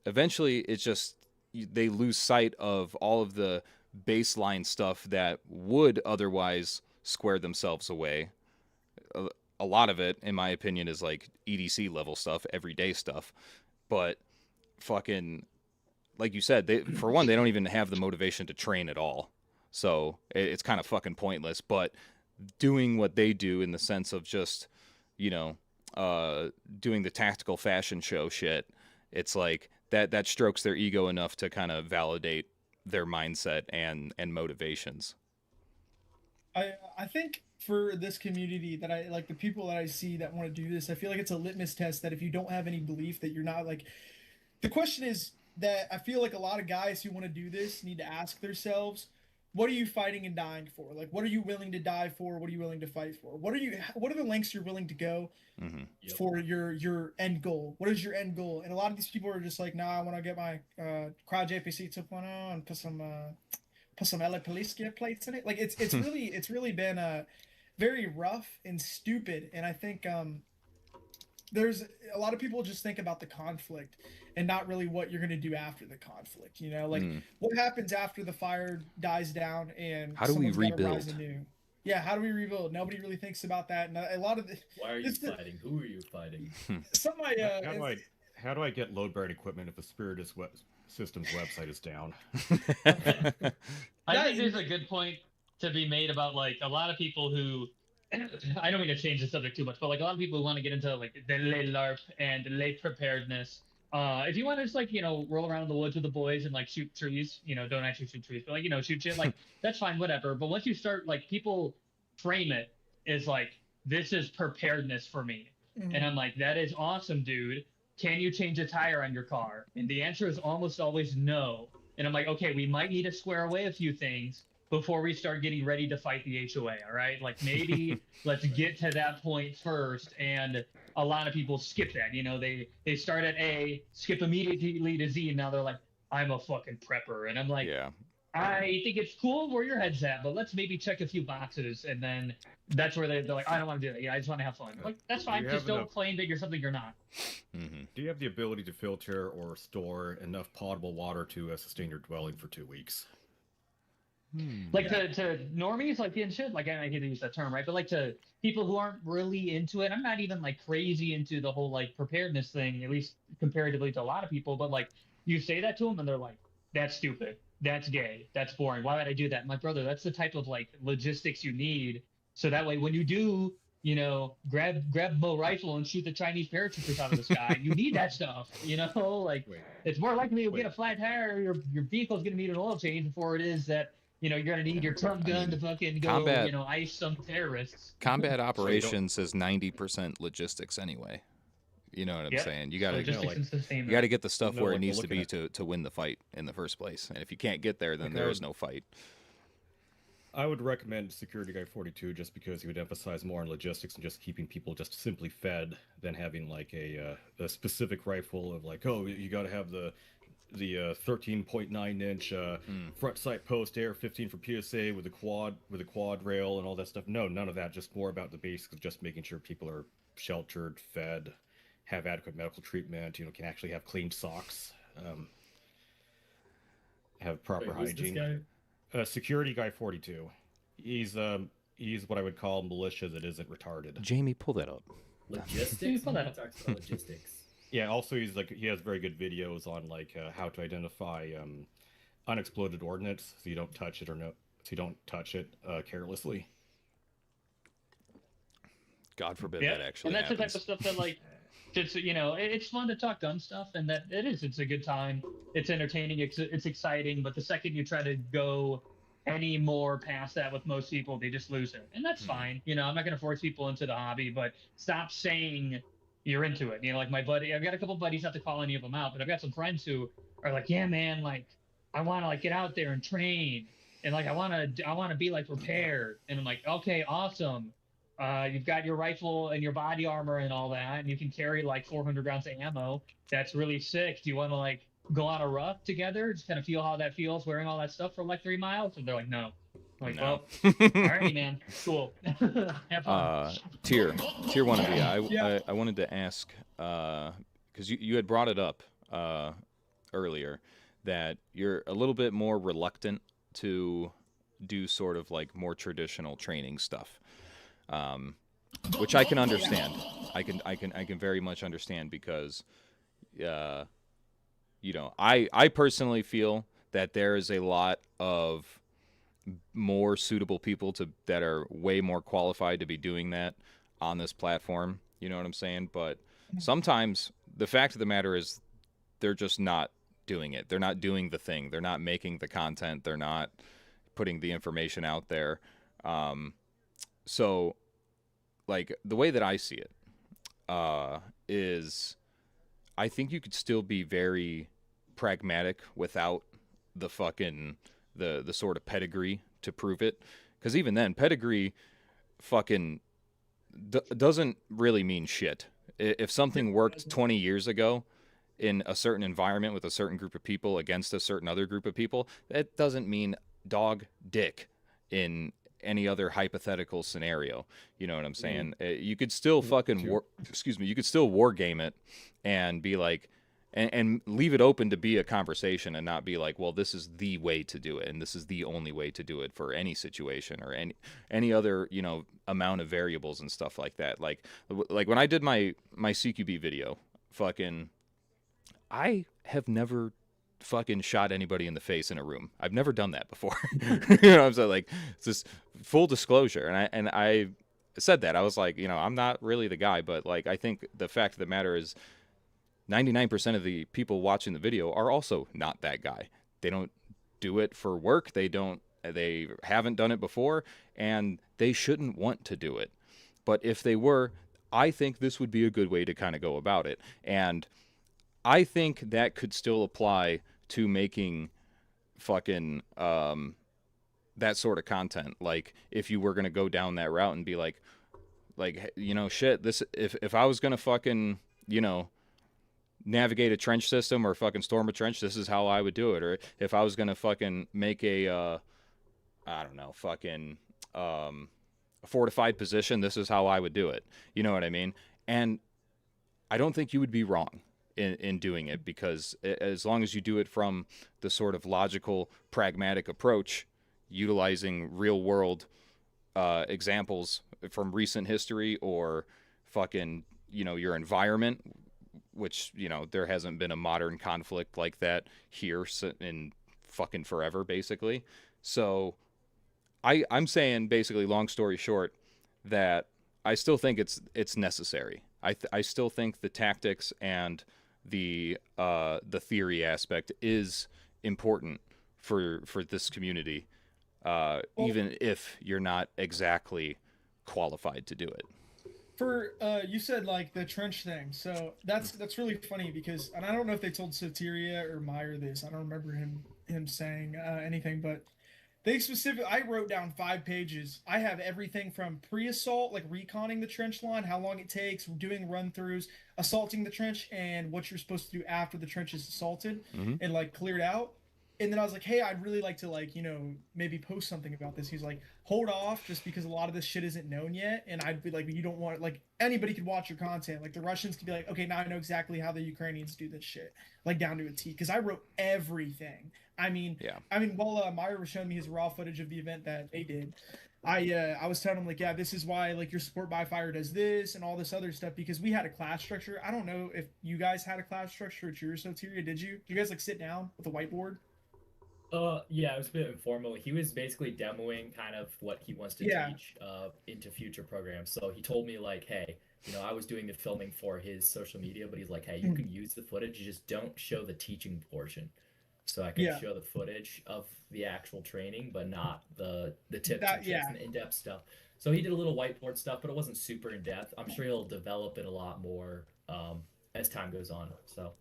eventually it's just, they lose sight of all of the baseline stuff that would otherwise square themselves away. A lot of it, in my opinion, is like EDC level stuff, everyday stuff. But fucking, like you said, for one, they don't even have the motivation to train at all. So it's kind of fucking pointless. But doing what they do in the sense of just, doing the tactical fashion show shit, it's like that strokes their ego enough to kind of validate their mindset and motivations. I think for this community that I like, the people that I see that want to do this, I feel like it's a litmus test that if you don't have any belief that you're not like, the question is that I feel like a lot of guys who want to do this need to ask themselves, what are you fighting and dying for? Like, what are you willing to die for? What are you willing to fight for? What are the lengths you're willing to go for your end goal? What is your end goal? And a lot of these people are just like, nah, I want to get my Crowd JPC 2.0 and put some LA police gear plates in it. Like it's really been very rough and stupid. And I think there's a lot of people just think about the conflict and not really what you're going to do after the conflict. Like what happens after the fire dies down and how do we rebuild? Yeah, how do we rebuild? Nobody really thinks about that, and a lot of the, Why are you it's the- fighting? Who are you fighting? some of my How do I get load bearing equipment if the Spirit Systems website is down? I Yeah, think there's a good point to be made about like a lot of people who I don't mean to change the subject too much, but like a lot of people who want to get into like the lay LARP and lay preparedness. If you want to just like, roll around in the woods with the boys and like shoot trees, don't actually shoot trees, but like, shoot shit, like that's fine, whatever. But once you start, like, people frame it as like, this is preparedness for me. And I'm like, that is awesome, dude. Can you change a tire on your car? And the answer is almost always no. And I'm like, okay, we might need to square away a few things before we start getting ready to fight the HOA. All right, like maybe let's get to that point first. And a lot of people skip that. They start at A, skip immediately to Z, and now they're like, I'm a fucking prepper. And I'm like, Yeah. I think it's cool where your head's at, but let's maybe check a few boxes, and then that's where they're like, I don't want to do that. Yeah, I just want to have fun. I'm like, that's fine. Just don't claim that you're something you're not. Mm-hmm. Do you have the ability to filter or store enough potable water to sustain your dwelling for 2 weeks? Like to normies, like and shit. Like, I hate to use that term, right? But like to people who aren't really into it, I'm not even like crazy into the whole like preparedness thing, at least comparatively to a lot of people. But like, you say that to them, and they're like, that's stupid. That's gay. That's boring. Why would I do that? My brother, that's the type of like logistics you need. So that way, when you do, grab a rifle and shoot the Chinese paratroopers out of the sky, you need that stuff. Like it's more likely you'll get a flat tire. Your vehicle's gonna need an oil change before it is that you're gonna need your Trump gun to fucking go, ice some terrorists. Combat operations is 90% logistics anyway. You know what I'm saying? You got to get the stuff where it needs to be to win the fight in the first place. And if you can't get there, then there is no fight. I would recommend Security Guy 42 just because he would emphasize more on logistics and just keeping people just simply fed than having like a specific rifle of like, oh, you got to have the 13.9 inch front sight post AR-15 for PSA with a quad rail and all that stuff. No, none of that. Just more about the basics of just making sure people are sheltered, fed, have adequate medical treatment, can actually have clean socks, have proper hygiene. Security Guy 42. He's what I would call militia that isn't retarded. Jamie, pull that up. Logistics? Talks about logistics. Yeah, also he has very good videos on like how to identify unexploded ordnance so you don't touch it carelessly. God forbid that actually happens. And that's happens. the type of stuff that like it's fun to talk gun stuff, and that it's a good time. It's entertaining, it's exciting, but the second you try to go any more past that with most people, they just lose it. And that's fine. I'm not going to force people into the hobby, but stop saying you're into it. Like my buddy, I've got a couple buddies, not to call any of them out, but I've got some friends who are like, yeah, man, like I want to like get out there and train, and like I want to be like prepared. And I'm like, okay, awesome. You've got your rifle and your body armor and all that, and you can carry like 400 rounds of ammo. That's really sick. Do you want to like go on a rough together? Just kind of feel how that feels wearing all that stuff for like 3 miles? And they're like, no. I'm like, well, alrighty, man. Cool. Have fun. Tier 1B. I wanted to ask, because you had brought it up earlier, that you're a little bit more reluctant to do sort of like more traditional training stuff. Which I can understand. I can very much understand because, I personally feel that there is a lot of more suitable people that are way more qualified to be doing that on this platform. You know what I'm saying? But sometimes the fact of the matter is they're just not doing it. They're not doing the thing. They're not making the content. They're not putting the information out there. So, like, the way that I see it is I think you could still be very pragmatic without the fucking the sort of pedigree to prove it. Because even then, pedigree fucking doesn't really mean shit. If something worked 20 years ago in a certain environment with a certain group of people against a certain other group of people, that doesn't mean dog dick in any other hypothetical scenario. You know what I'm saying? You could still fucking you could still war game it and be like, and leave it open to be a conversation and not be like, well, this is the way to do it and this is the only way to do it for any situation or any other, you know, amount of variables and stuff like that. Like when I did my CQB video, fucking, I have never fucking shot anybody in the face in a room. I've never done that before. You know what I'm saying? Like, it's just full disclosure. And I said that. I was like, you know, I'm not really the guy, but like, I think the fact of the matter is 99% of the people watching the video are also not that guy. They don't do it for work. They haven't done it before, and they shouldn't want to do it. But if they were, I think this would be a good way to kind of go about it. And I think that could still apply to making fucking that sort of content. Like, if you were going to go down that route and be like, you know, shit, this, if I was going to fucking, you know, navigate a trench system or fucking storm a trench, this is how I would do it. Or if I was going to fucking make a, I don't know, fucking a fortified position, this is how I would do it. You know what I mean? And I don't think you would be wrong in doing it, because as long as you do it from the sort of logical, pragmatic approach, utilizing real world examples from recent history or fucking, you know, your environment, which, you know, there hasn't been a modern conflict like that here in fucking forever, basically. So I'm saying, basically, long story short, that I still think it's necessary. I still think the tactics and the theory aspect is important for this community, even if you're not exactly qualified to do it. For you said like the trench thing, so that's really funny because, and I don't know if they told Soteria or Meyer this. I don't remember him saying anything, but they I wrote down 5 pages. I have everything from pre-assault, like reconning the trench line, how long it takes, doing run-throughs, assaulting the trench, and what you're supposed to do after the trench is assaulted and like cleared out. And then I was like, hey, I'd really like to, like, you know, maybe post something about this. He's like, hold off, just because a lot of this shit isn't known yet. And I'd be like, you don't want, like, anybody could watch your content. Like, the Russians could be like, okay, now I know exactly how the Ukrainians do this shit, like, down to a T. Because I wrote everything. I mean, while Meyer was showing me his raw footage of the event that they did, I was telling him, like, yeah, this is why, like, your support by fire does this and all this other stuff, because we had a class structure. I don't know if you guys had a class structure at your Soteria, did you? Did you guys, like, sit down with a whiteboard? Yeah, it was a bit informal. He was basically demoing kind of what he wants to teach into future programs. So he told me, like, hey, you know, I was doing the filming for his social media, but he's like, hey, you can use the footage, you just don't show the teaching portion. So I can show the footage of the actual training, but not the tips and tricks and in-depth stuff. So he did a little whiteboard stuff, but it wasn't super in-depth. I'm sure he'll develop it a lot more as time goes on. So.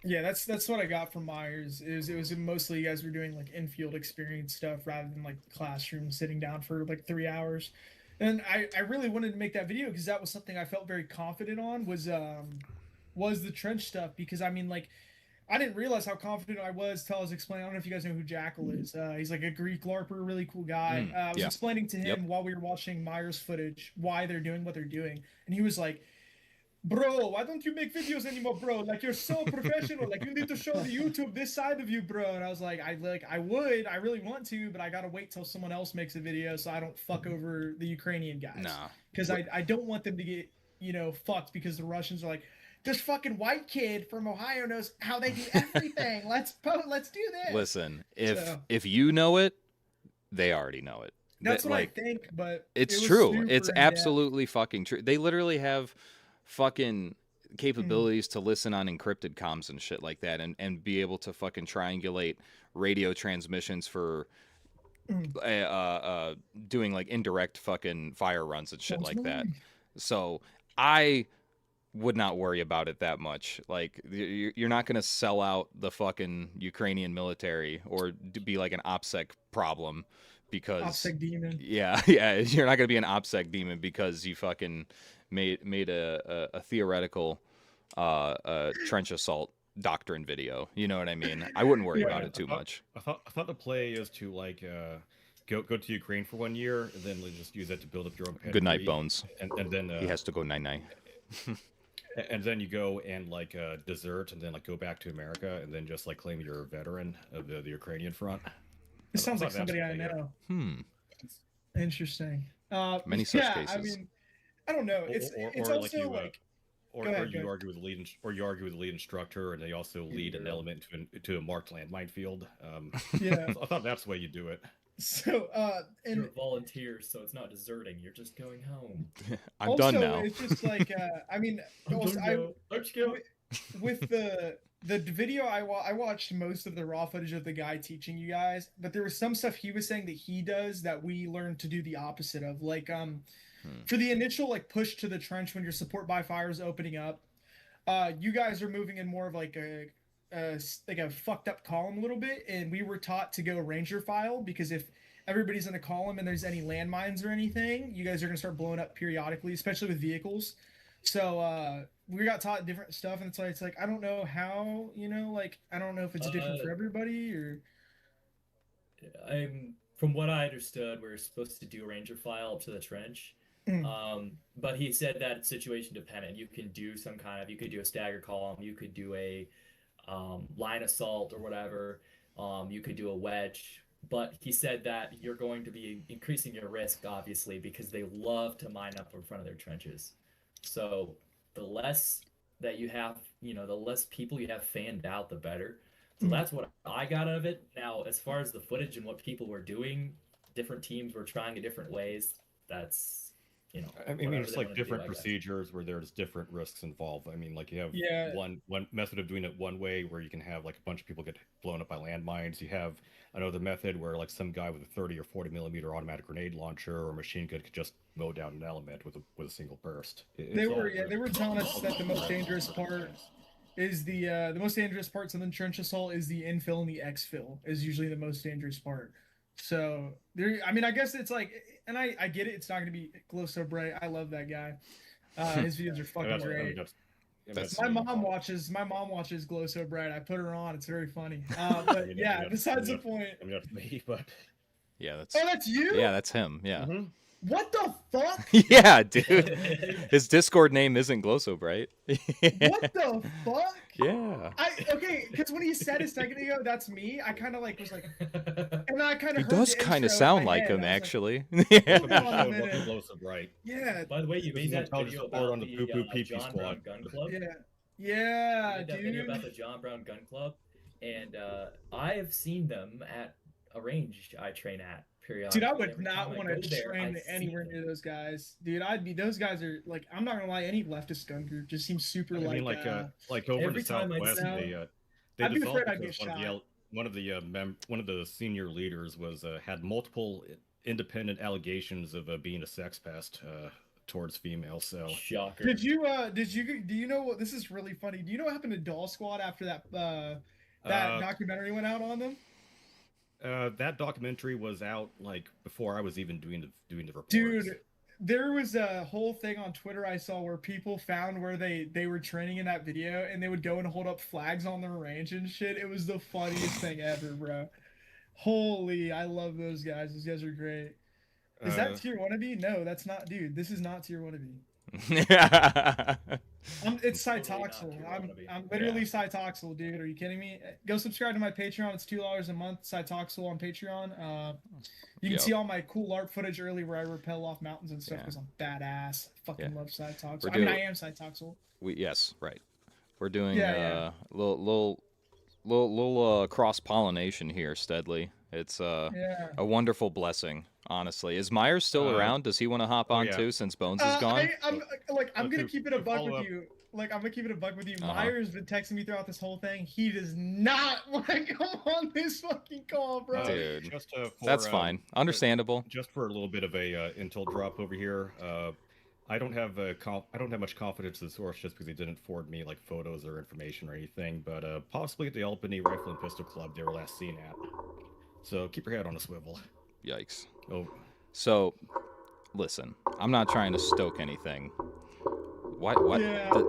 Yeah, that's what I got from Myers. It was mostly you guys were doing like in-field experience stuff rather than like classroom sitting down for like 3 hours. And I really wanted to make that video because that was something I felt very confident on was the trench stuff, because I mean, like, I didn't realize how confident I was till I was explaining. I don't know if you guys know who Jackal is. He's like a Greek LARPer, really cool guy. I was explaining to him while we were watching Myers footage why they're doing what they're doing, and he was like, bro, why don't you make videos anymore, bro? Like, you're so professional. Like, you need to show the YouTube this side of you, bro. And I was like, I really want to, but I gotta wait till someone else makes a video so I don't fuck over the Ukrainian guys. Nah. Because I don't want them to get, you know, fucked because the Russians are like, this fucking white kid from Ohio knows how they do everything. Let's do this. Listen, if you know it, they already know it. That's what I think, but it's true. It's absolutely fucking true. They literally have fucking capabilities to listen on encrypted comms and shit like that, and be able to fucking triangulate radio transmissions for doing like indirect fucking fire runs and shit like that. So I would not worry about it that much. Like, you're not going to sell out the fucking Ukrainian military or be like an OPSEC problem because OPSEC demon. Yeah, you're not going to be an OPSEC demon because you fucking made a theoretical trench assault doctrine video. You know what I mean? I wouldn't worry about it too much. I thought the play is to like go to Ukraine for 1 year and then just use that to build up your own pedigree. Good night, Bones. And then he has to go 9-9. And then you go and like desert, and then like go back to America, and then just like claim you're a veteran of the Ukrainian front. This sounds I like thought that's somebody I what they did. know. Interesting. Many such yeah, cases. I mean, I don't know. It's Or like also you, like or, Go ahead, or go you ahead. argue with the lead, or you argue with the lead instructor, and they also lead an element to a marked landmine field. yeah. I thought that's the way you do it. So You're and a volunteer, so it's not deserting. You're just going home. I'm also done now. it's just like I mean, also, Let's go. with the video I watched most of the raw footage of the guy teaching you guys, but there was some stuff he was saying that he does that we learned to do the opposite of, like for the initial like push to the trench when your support by fire is opening up, you guys are moving in more of like a fucked up column a little bit, and we were taught to go ranger file, because if everybody's in a column and there's any landmines or anything, you guys are gonna start blowing up periodically, especially with vehicles. So we got taught different stuff, and it's like I don't know how, like I don't know if it's different for everybody or. From what I understood, we're supposed to do a ranger file up to the trench. But he said that it's situation dependent. You can do you could do a stagger column, you could do a line assault or whatever, you could do a wedge. But he said that you're going to be increasing your risk, obviously, because they love to mine up in front of their trenches. So the less that you have, the less people you have fanned out, the better. So that's what I got out of it. Now, as far as the footage and what people were doing, different teams were trying in different ways. That's, I mean, it's like different procedures where there's different risks involved. I mean, like you have one method of doing it one way where you can have like a bunch of people get blown up by landmines. You have another method where like some guy with a 30 or 40 millimeter automatic grenade launcher or machine gun could just mow down an element with a single burst. They were telling us that the most dangerous part is the most dangerous parts of the trench assault is the infill and the exfill is usually the most dangerous part. So there, I mean, I guess it's like, and I get it. It's not gonna be glow so bright. I love that guy. His videos are fucking great. My mom watches Glow So Bright. I put her on. It's very funny. But yeah, besides the point. I mean, that's me, but Yeah, that's. Oh, that's you? Yeah, that's him. Yeah. Mm-hmm. What the fuck? Yeah, dude. His Discord name isn't Glow So Bright. What the fuck? Yeah. Okay, because when he said a second ago, that's me. I kind of like was like, and I kind He of. does kind of sound like him, actually. Hold on a minute. Glow So Bright. Yeah. By the way, you made that video about on the Poo Poo Pee Pee John Brown Squad. Gun Club. Yeah, You made that video about the John Brown Gun Club, and I have seen them at a range I train at periodically. Dude, I would not want to train anywhere near those guys. Dude, those guys are like, I'm not gonna lie, any leftist gun group just seems super like over in the Southwest, they I'd be afraid developed I'd get because shot. one of the senior leaders was had multiple independent allegations of being a sex pest towards females. So shocker. Do you know what, this is really funny. Do you know what happened to Doll Squad after that documentary went out on them? That documentary was out like before I was even doing the reports. Dude, there was a whole thing on Twitter I saw where people found where they were training in that video, and they would go and hold up flags on their range and shit. It was the funniest thing ever, bro. Holy, I love those guys. Those guys are great. Is that tier wannabe? No, that's not, dude. This is not tier wannabe. It's Cytoxel. I'm literally Cytoxel, dude. Are you kidding me? Go subscribe to my Patreon. It's $2 a month. Cytoxel on Patreon. You can see all my cool LARP footage early where I rappel off mountains and stuff because I'm badass. Fucking love Cytoxel. I am Cytoxel. Yes, right. We're doing little cross pollination here, Steadily. It's a wonderful blessing. Honestly, is Myers still around? Does he want to hop on too since Bones is gone? I'm gonna keep it a buck with you. Like, I'm gonna keep it a buck with you. Myers been texting me throughout this whole thing. He does not want to come on this fucking call, bro. Dude, that's fine. Understandable. Just for a little bit of a intel drop over here. I don't have much confidence in the source just because they didn't forward me like photos or information or anything. But possibly at the Albany Rifle and Pistol Club they were last seen at. So keep your head on a swivel. Yikes. Oh. So, listen, I'm not trying to stoke anything. What?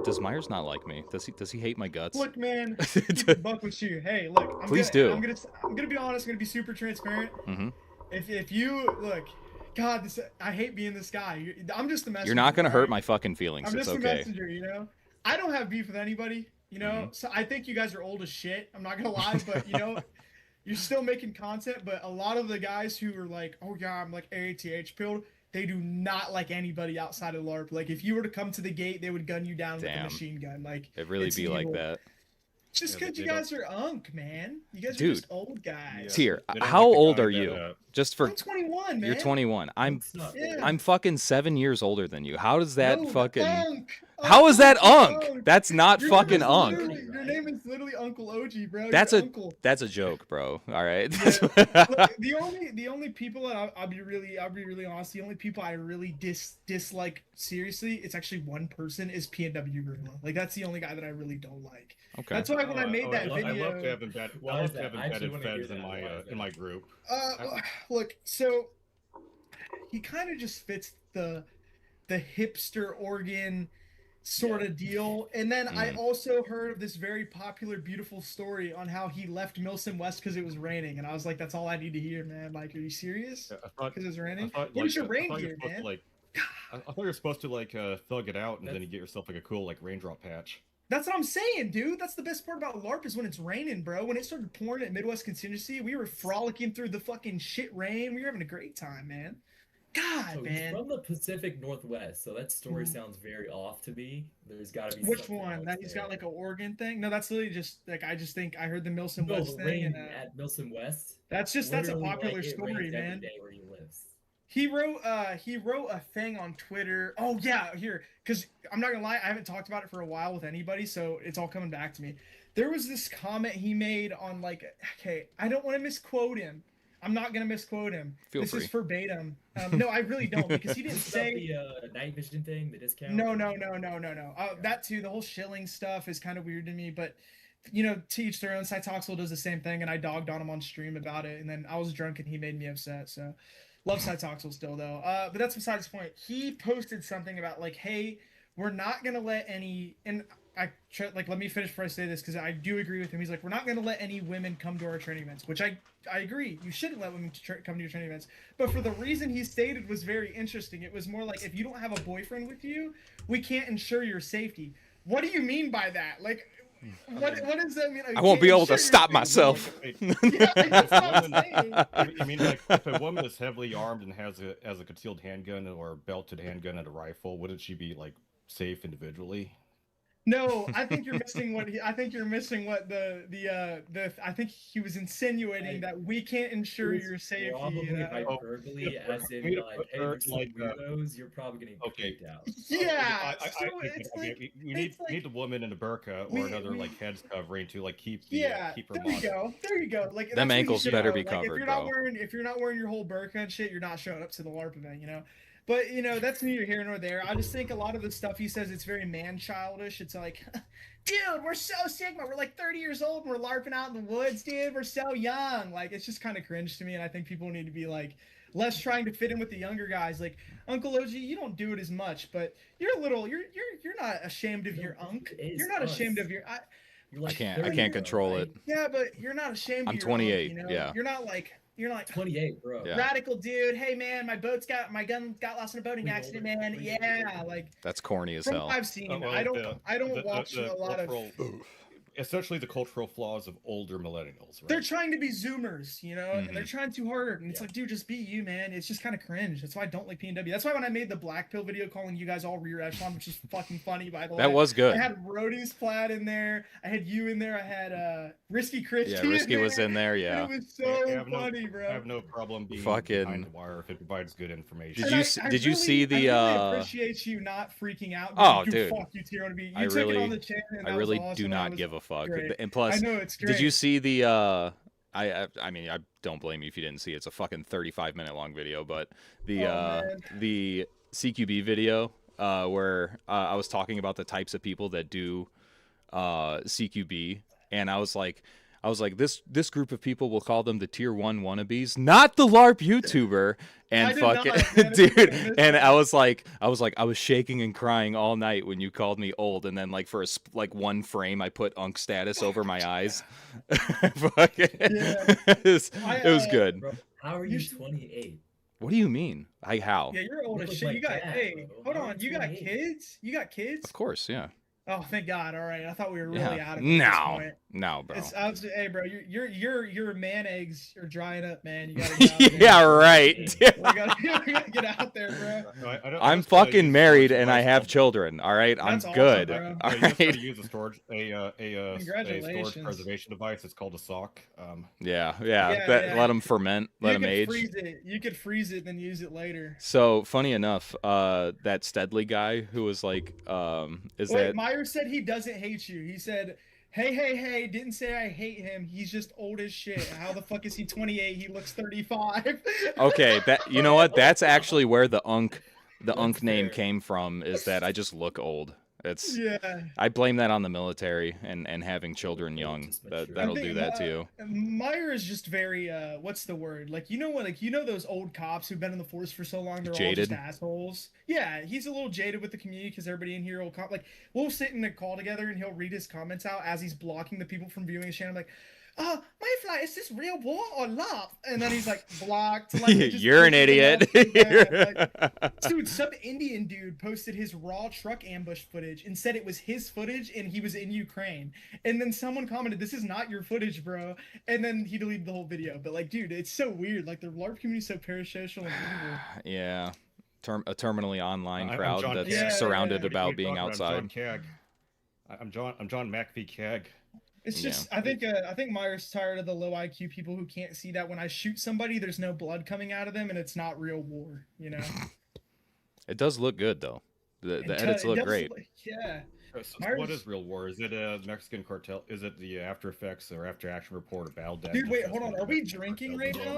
Does Myers not like me? Does he hate my guts? Look, man, keep it buck with you. Hey, look, I'm gonna be honest. I'm gonna be super transparent. Mm-hmm. If you look, God, I hate being this guy. I'm just the messenger. You're not gonna hurt my fucking feelings. I'm just it's the okay. messenger, you know. I don't have beef with anybody, you know. So I think you guys are old as shit. I'm not gonna lie, but you know, you're still making content. But a lot of the guys who are like, oh yeah, I'm like AATH pilled, they do not like anybody outside of LARP. Like if you were to come to the gate, they would gun you down with a Damn. machine gun. Like It really it's be like evil. that. Just because you guys are man. You guys are Dude. just old guys. Tier, They don't how like the old guy are that, you? Just for I'm 21, man. you're 21. It's not Yeah. I'm fucking 7 years older than you. How does that No, fucking? Unk. How is that Unk? unk? That's not Your name fucking is unk. literally- Your name is literally Uncle OG, bro. That's You're a uncle. that's a joke, bro. All right. Look, the only people that I'll be really honest. The only people I really dislike seriously, it's actually one person, is PNW Gorilla. Like that's the only guy that I really don't like. Okay. That's why when I made that I video, love to have embedded, Why I love is to that? have I actually embedded wanna hear feds that. Why is in that? my group. look, so he kind of just fits the hipster organ sort of deal. And then I also heard of this very popular, beautiful story on how he left Milson West because it was raining, and I was like, that's all I need to hear, man. Like, are you serious? I thought, Because it's raining. I thought, Where's your I thought rain you were gear, supposed to, man? I thought you were supposed to like thug it out, and then That's- you get yourself like a cool like raindrop patch. That's what I'm saying, dude. That's the best part about LARP is when it's raining, bro. When it started pouring at Midwest Contingency, we were frolicking through the fucking shit rain. We were having a great time, man. God, So he's man. from the Pacific Northwest, so that story sounds very off to me. There's got to be Which something one? else That he's got there. like an Oregon thing? No, that's literally just like I just think I heard the Milson No, West the thing, rain and at Milson West. that's a Literally, popular like, it story, rains every man. day where he lives. He wrote a thing on Twitter. Oh yeah, here, because I'm not gonna lie, I haven't talked about it for a while with anybody, so it's all coming back to me. There was this comment he made on like, okay, I don't want to misquote him. I'm not gonna misquote him. Feel this free. is verbatim. No, I really don't, because he didn't Is it say. about the night vision thing, the discount? No. That too. The whole shilling stuff is kind of weird to me, but you know, to each their own. Cytoxel does the same thing, and I dogged on him on stream about it, and then I was drunk and he made me upset. So, love Cytoxel still though. But that's besides the point. He posted something about like, hey, we're not gonna let any, and let me finish before I say this, because I do agree with him. He's like, we're not gonna let any women come to our training events, which I agree. You shouldn't let women come to your training events. But for the reason he stated was very interesting. It was more like, if you don't have a boyfriend with you, we can't ensure your safety. What do you mean by that? Like, what does that mean? I won't be able to stop myself. Yeah, that's what I'm saying. You mean like if a woman is heavily armed and has a concealed handgun or a belted handgun and a rifle, wouldn't she be like safe individually? No, I think you're missing what I think he was insinuating that we can't ensure your safety. Probably You know? hyperbole, as in Me to like, put hey, her there's some like, weirdos, you're probably getting okay. freaked out. Yeah, I so think it's okay, like, we need the woman in a burqa or another like head covering to like keep the keep her there you modest. go. There you go. Like Them that's what you ankles should better know. be Like, covered, if you're not wearing your whole burqa and shit, you're not showing up to the LARP event, you know. But you know, that's neither here nor there. I just think a lot of the stuff he says, it's very man childish. It's like, dude, we're so Sigma. We're like 30 years old and we're LARPing out in the woods, dude. We're so young. Like, it's just kind of cringe to me, and I think people need to be like less trying to fit in with the younger guys. Like, Uncle OG, you don't do it as much, but you're not ashamed of your unk. You're not ashamed of your You're like I 30, can't bro, control right? it. yeah, but you're not ashamed I'm of your 28, unk, you know? yeah. You're not like 28, bro. Yeah. radical dude. Hey man, my gun got lost in a boating accident, man. Yeah, like That's corny as from hell. what I've seen, Well, I don't watch a lot of. Essentially the cultural flaws of older millennials, right? They're trying to be Zoomers, you know, and they're Mhm. trying too hard. And it's like, dude, just be you, man. It's just kind of cringe. That's why I don't like PNW. That's why when I made the Black Pill video calling you guys all rear echelon, which is fucking funny, by the way. That was good. I had Rhodey's Plaid in there. I had you in there. I had Risky Christie. Yeah, Risky was in there. And Yeah. it was I so have funny, I bro. have no problem being Fucking- behind the wire if it provides good information. Did And you did you really- see the I really appreciate you not freaking out. Oh, dude, dude. Fuck you, Tier on You I took really- it on the chin. And I that was really awesome. do That not was give a fuck. great. And I plus, know it's great. did you see the I mean, I don't blame you if you didn't see it. It's a fucking 35-minute long video, but the man. the CQB video where I was talking about the types of people that do CQB, and I was like this group of people, will call them the tier 1 wannabes, not the LARP YouTuber. And I did not, fucking man. dude, I missed and that. I was shaking and crying all night when you called me old, and then like for one frame I put unk status over my eyes. Fucking, Yeah. it was good. Bro, how are You you should- 28? What do you mean? How? Yeah, you're old You as look shit. like You got that, hey, bro. hold How are on. you You got 28? kids? You got kids? Of course, yeah. Oh, thank God. All right. I thought we were really Yeah. out of it at this No. point. No, bro. Hey, bro, your man eggs are drying up, man. You gotta get out there. Yeah, right. We gotta get out there, bro. No, I'm just gotta fucking use married storage and I device have called- children. All right, I'm That's awesome, good. bro. All No, you just gotta right. use a storage a Congratulations. storage preservation device. It's called a sock. Yeah. Yeah, That, yeah. let them ferment. Let You them could age. freeze it. You could freeze it, then use it later. So funny enough, that Steadley guy who was like, is Wait, that Myers said he doesn't hate you. He said, hey, didn't say I hate him. He's just old as shit. How the fuck is he 28? He looks 35. okay? That you know what? That's actually where the Unk That's name fair. came from. Is that I just look old. It's Yeah. I blame that on the military and having children young. Just That mature. that'll I think do that to you. Meyer is just very what's the word? Like you know what? Like you know those old cops who've been in the force for so long, they're Jaded? all just assholes. Yeah, he's a little jaded with the community because everybody in here will like we'll sit in a call together and he'll read his comments out as he's blocking the people from viewing his channel. Like, Mayfly, is this real war or LARP? And then he's like blocked. Like, it just You're an pisses him idiot. off so bad. Like, dude, some Indian dude posted his raw truck ambush footage and said it was his footage and he was in Ukraine. And then someone commented, "This is not your footage, bro." And then he deleted the whole video. But like, dude, it's so weird. Like the LARP community is so parasocial and evil. Yeah. A terminally online I'm crowd John that's Cag. surrounded Yeah, about being I'm John outside. Cag. I'm John McVie Cag. It's Yeah. just I think Myers tired of the low IQ people who can't see that when I shoot somebody, there's no blood coming out of them and it's not real war. You know. It does look good though. The It edits does- it look does great. look- yeah. So Myers- what is real war? Is it a Mexican cartel? Is it the After Effects or After Action report or battle damage? Dude, wait, hold assessment on. or Are we Mexican drinking cartel?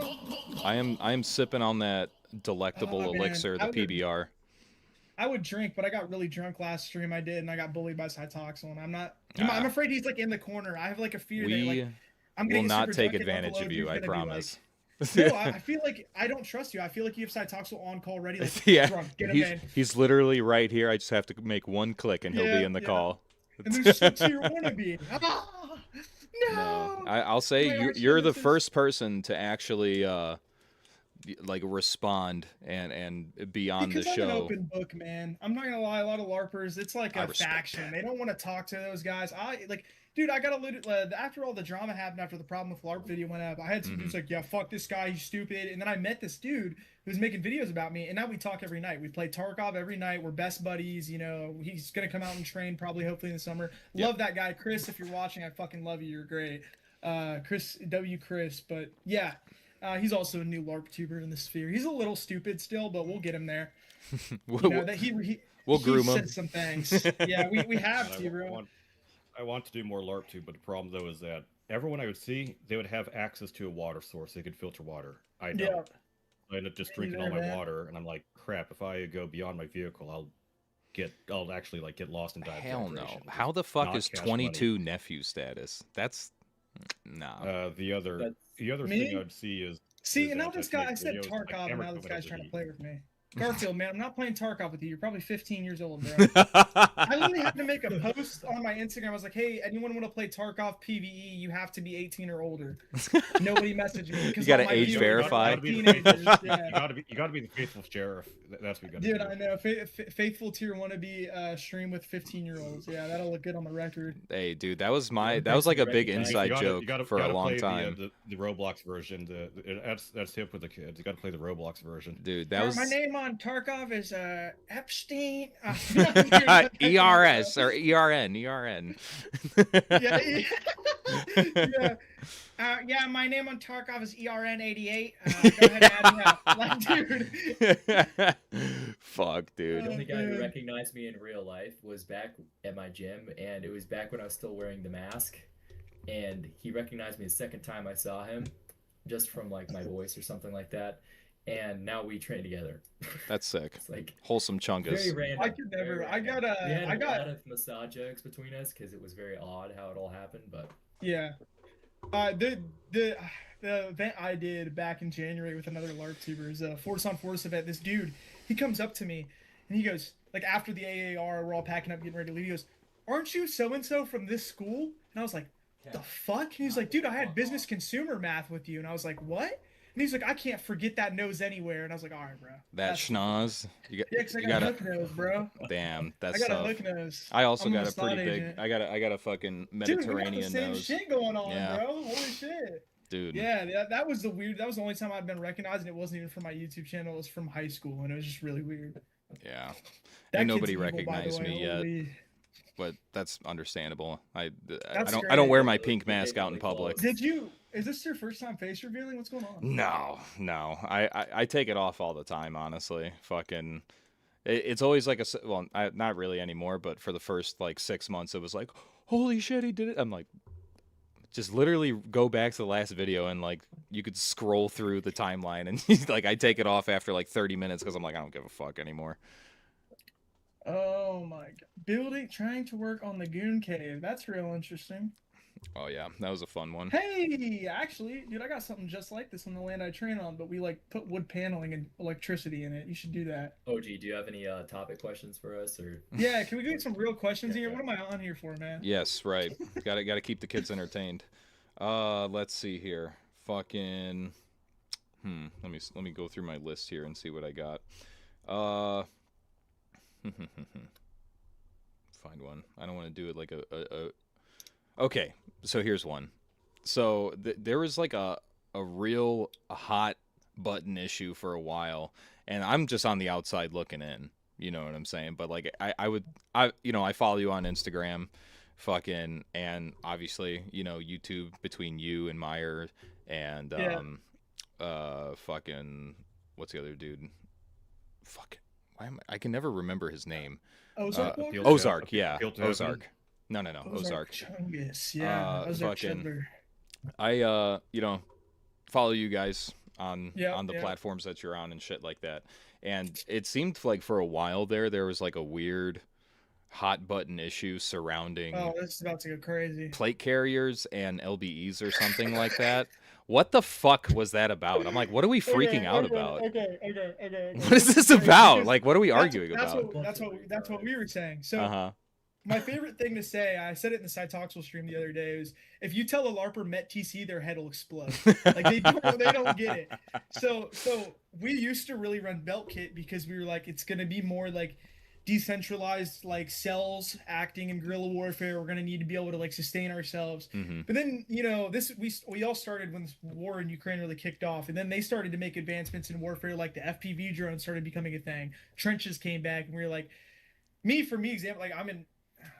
right now? I am sipping on that delectable Oh, man. elixir, the I would- PBR. I would drink, but I got really drunk last stream. I did, and I got bullied by Cytoxin. I'm not. Ah. I'm afraid he's like in the corner. I have like a fear that We like I'm will gonna get not super take drunk and advantage Uncle of you, Odu's I gonna be like- promise. No, I feel like I don't trust you. I feel like you have Cytoxin on call ready. Like, Yeah, drunk, get him in. he's literally right here. I just have to make one click and he'll Yeah, be in the yeah. call. And there's just a tier wannabe. Ah, no. No, I'll say Oh my gosh, you're the this is- first person to actually like respond and be on the Because I'm an show. open book, man. I'm not gonna lie. A lot of LARPers, it's like I a respect faction. that. They don't want to talk to those guys. Dude, I got after all the drama happened after the problem with LARP video went up. I had some dudes like, yeah, fuck this guy, he's stupid. And then I met this dude who was making videos about me, and now we talk every night. We play Tarkov every night. We're best buddies. You know, he's gonna come out and train probably, hopefully in the summer. Yep. Love that guy, Chris. If you're watching, I fucking love you. You're great, Chris Chris. But yeah. He's also a new LARP tuber in the sphere. He's a little stupid still, but we'll get him there. We'll, You know, that he we'll he groom said him. some things. Yeah, we have And to, bro. I want to do more LARP too, but the problem though is that everyone I would see, they would have access to a water source. They could filter water. I Yeah. don't. I end up just drinking all there, my man. water, and I'm like, crap. If I go beyond my vehicle, I'll actually like get lost and die. of Hell no. dehydration. How the fuck not is cash money. 22 nephew status? That's nah. The other That's- Me? thing I'd see is See, is and now that this just guy, make I said videos like Tarkov, and Hammer now this Company guy's does trying to it. play with me. Garfield, man, I'm not playing Tarkov with you. You're probably 15 years old, bro. I literally had to make a post on my Instagram. I was like, hey, anyone want to play Tarkov PvE? You have to be 18 or older. Nobody messaged me. because You gotta all my age viewers are verify. like teenagers, yeah. You gotta be the faithful sheriff. That's what you gotta Dude, do. I know. Faithful tier wannabe stream with 15-year-olds. Yeah, that'll look good on the record. Hey, dude, that was like a big Recognize- inside You joke gotta for a long play time. The Roblox version. That's hip with the kids. You gotta play the Roblox version. Dude, that was My name on Tarkov is Epstein. ERS or ERN. Yeah, yeah. Yeah, my name on Tarkov is ERN88. Go ahead and add me up. Like, dude. Fuck, The dude. only guy who dude. recognized me in real life was back at my gym, and it was back when I was still wearing the mask. And he recognized me the second time I saw him, just from like my voice or something like that. And now we train together. That's sick. It's like Wholesome very chungus. random. I could never. very I random. got We had I a got. lot of massage jokes between us because it was very odd how it all happened. But Yeah. The event I did back in January with another LARP tuber is a Force on Force event. This dude, he comes up to me and he goes, like after the AAR, we're all packing up, getting ready to leave. He goes, "Aren't you so and so from this school?" And I was like, "The fuck?" And he's like, "Dude, I had business consumer math with you." And I was like, "What?" he's like, I can't forget that nose anywhere. And I was like, all right, bro. That That's- schnoz. You Yeah, because I you got a gotta. hook nose, bro. Damn, I that's got a tough. hook nose. I also I'm got a a pretty slot big. agent. I got a fucking Dude, we got the Mediterranean same nose. shit going on, Yeah. bro. Holy shit. Dude. Yeah, that was the weird. That was the only time I'd been recognized, and it wasn't even from my YouTube channel. It was from high school, and it was just really weird. Yeah. That Ain't kid's nobody evil, by the recognized way. me yet, Holy- but that's understandable. I That's don't great. wear my Those pink are mask out in genuinely public. close. Did you? Is this your first time face revealing? What's going on? No. I take it off all the time, honestly. Fucking. It's always like not really anymore, but for the first like 6 months, it was like, holy shit, he did it. I'm like, just literally go back to the last video and like you could scroll through the timeline and like I take it off after like 30 minutes because I'm like, I don't give a fuck anymore. Oh my god. Trying to work on the Goon Cave. That's real interesting. Oh yeah, that was a fun one. Hey, actually, dude, I got something just like this on the land I train on, but we like put wood paneling and electricity in it. You should do that. OG, do you have any topic questions for us, or? Yeah, can we get some real questions here? What am I on here for, man? Yes, right. Gotta keep the kids entertained. Let's see here. Fucking. Let me go through my list here and see what I got. Find one. I don't want to do it like a. Okay, so here's one. So there was like a real hot button issue for a while, and I'm just on the outside looking in. You know what I'm saying? But like I follow you on Instagram, fucking, and obviously YouTube between you and Meyer and fucking what's the other dude? Fuck. I can never remember his name. Ozark Walker? Ozark, yeah. Field Ozark. No. Ozark. Chungus, yeah. Ozark fucking- Chedler. I follow you guys on Yeah, the yeah. platforms that you're on and shit like that. And it seemed like for a while there was like a weird hot button issue surrounding Oh, this is about to go crazy. plate carriers and LBEs or something like that. What the fuck was that about? I'm like, what are we freaking out about? Okay. What is this about? Because Like, what are we that's- arguing that's about? That's what we were saying. So Uh-huh. my favorite thing to say, I said it in the Cytoxel stream the other day, is if you tell a LARPer met TC, their head will explode. Like they don't get it. So we used to really run Belt Kit because we were like, it's gonna be more like decentralized, like cells acting in guerrilla warfare. We're gonna need to be able to like sustain ourselves. Mm-hmm. But then we all started when this war in Ukraine really kicked off, and then they started to make advancements in warfare, like the FPV drone started becoming a thing. Trenches came back, and we were like, example, like I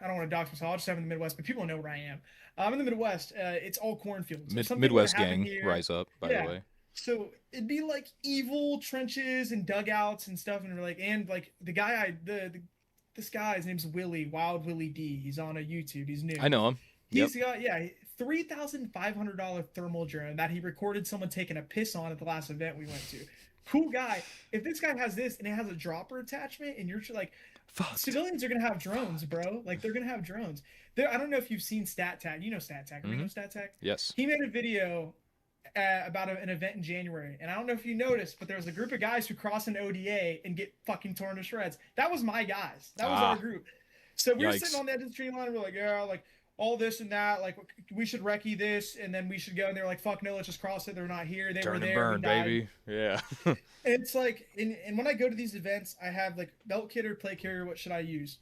don't want to dox myself. I'll just have in the Midwest, but people know where I am. I'm in the Midwest. It's all cornfields. If something were to Midwest happen gang, here- rise up, by Yeah. the way. So it'd be like evil trenches and dugouts and stuff, and we're like, and like the guy this guy, his name's Willie, Wild Willie D. He's on a YouTube. He's new. I know him. Yep. He's got $3,500 thermal drone that he recorded someone taking a piss on at the last event we went to. Cool guy. If this guy has this and it has a dropper attachment, and you're like, Fuck. civilians are gonna have drones, bro. Like they're gonna have drones. I don't know if you've seen Stat Tag. You know Stat Tag. You know Stat Tag? Yes. He made a video about an event in January, and I don't know if you noticed, but there was a group of guys who cross an ODA and get fucking torn to shreds. That was my guys. That was our group. So we were Yikes. sitting on the edge of the tree line, and we're like, yeah, like all this and that, like we should recce this, and then we should go. And they're like, fuck no, let's just cross it. They're not here. They Turn were and there. burn, we died. baby. Yeah. And it's like, and when I go to these events, I have like belt kit or plate carrier. What should I use?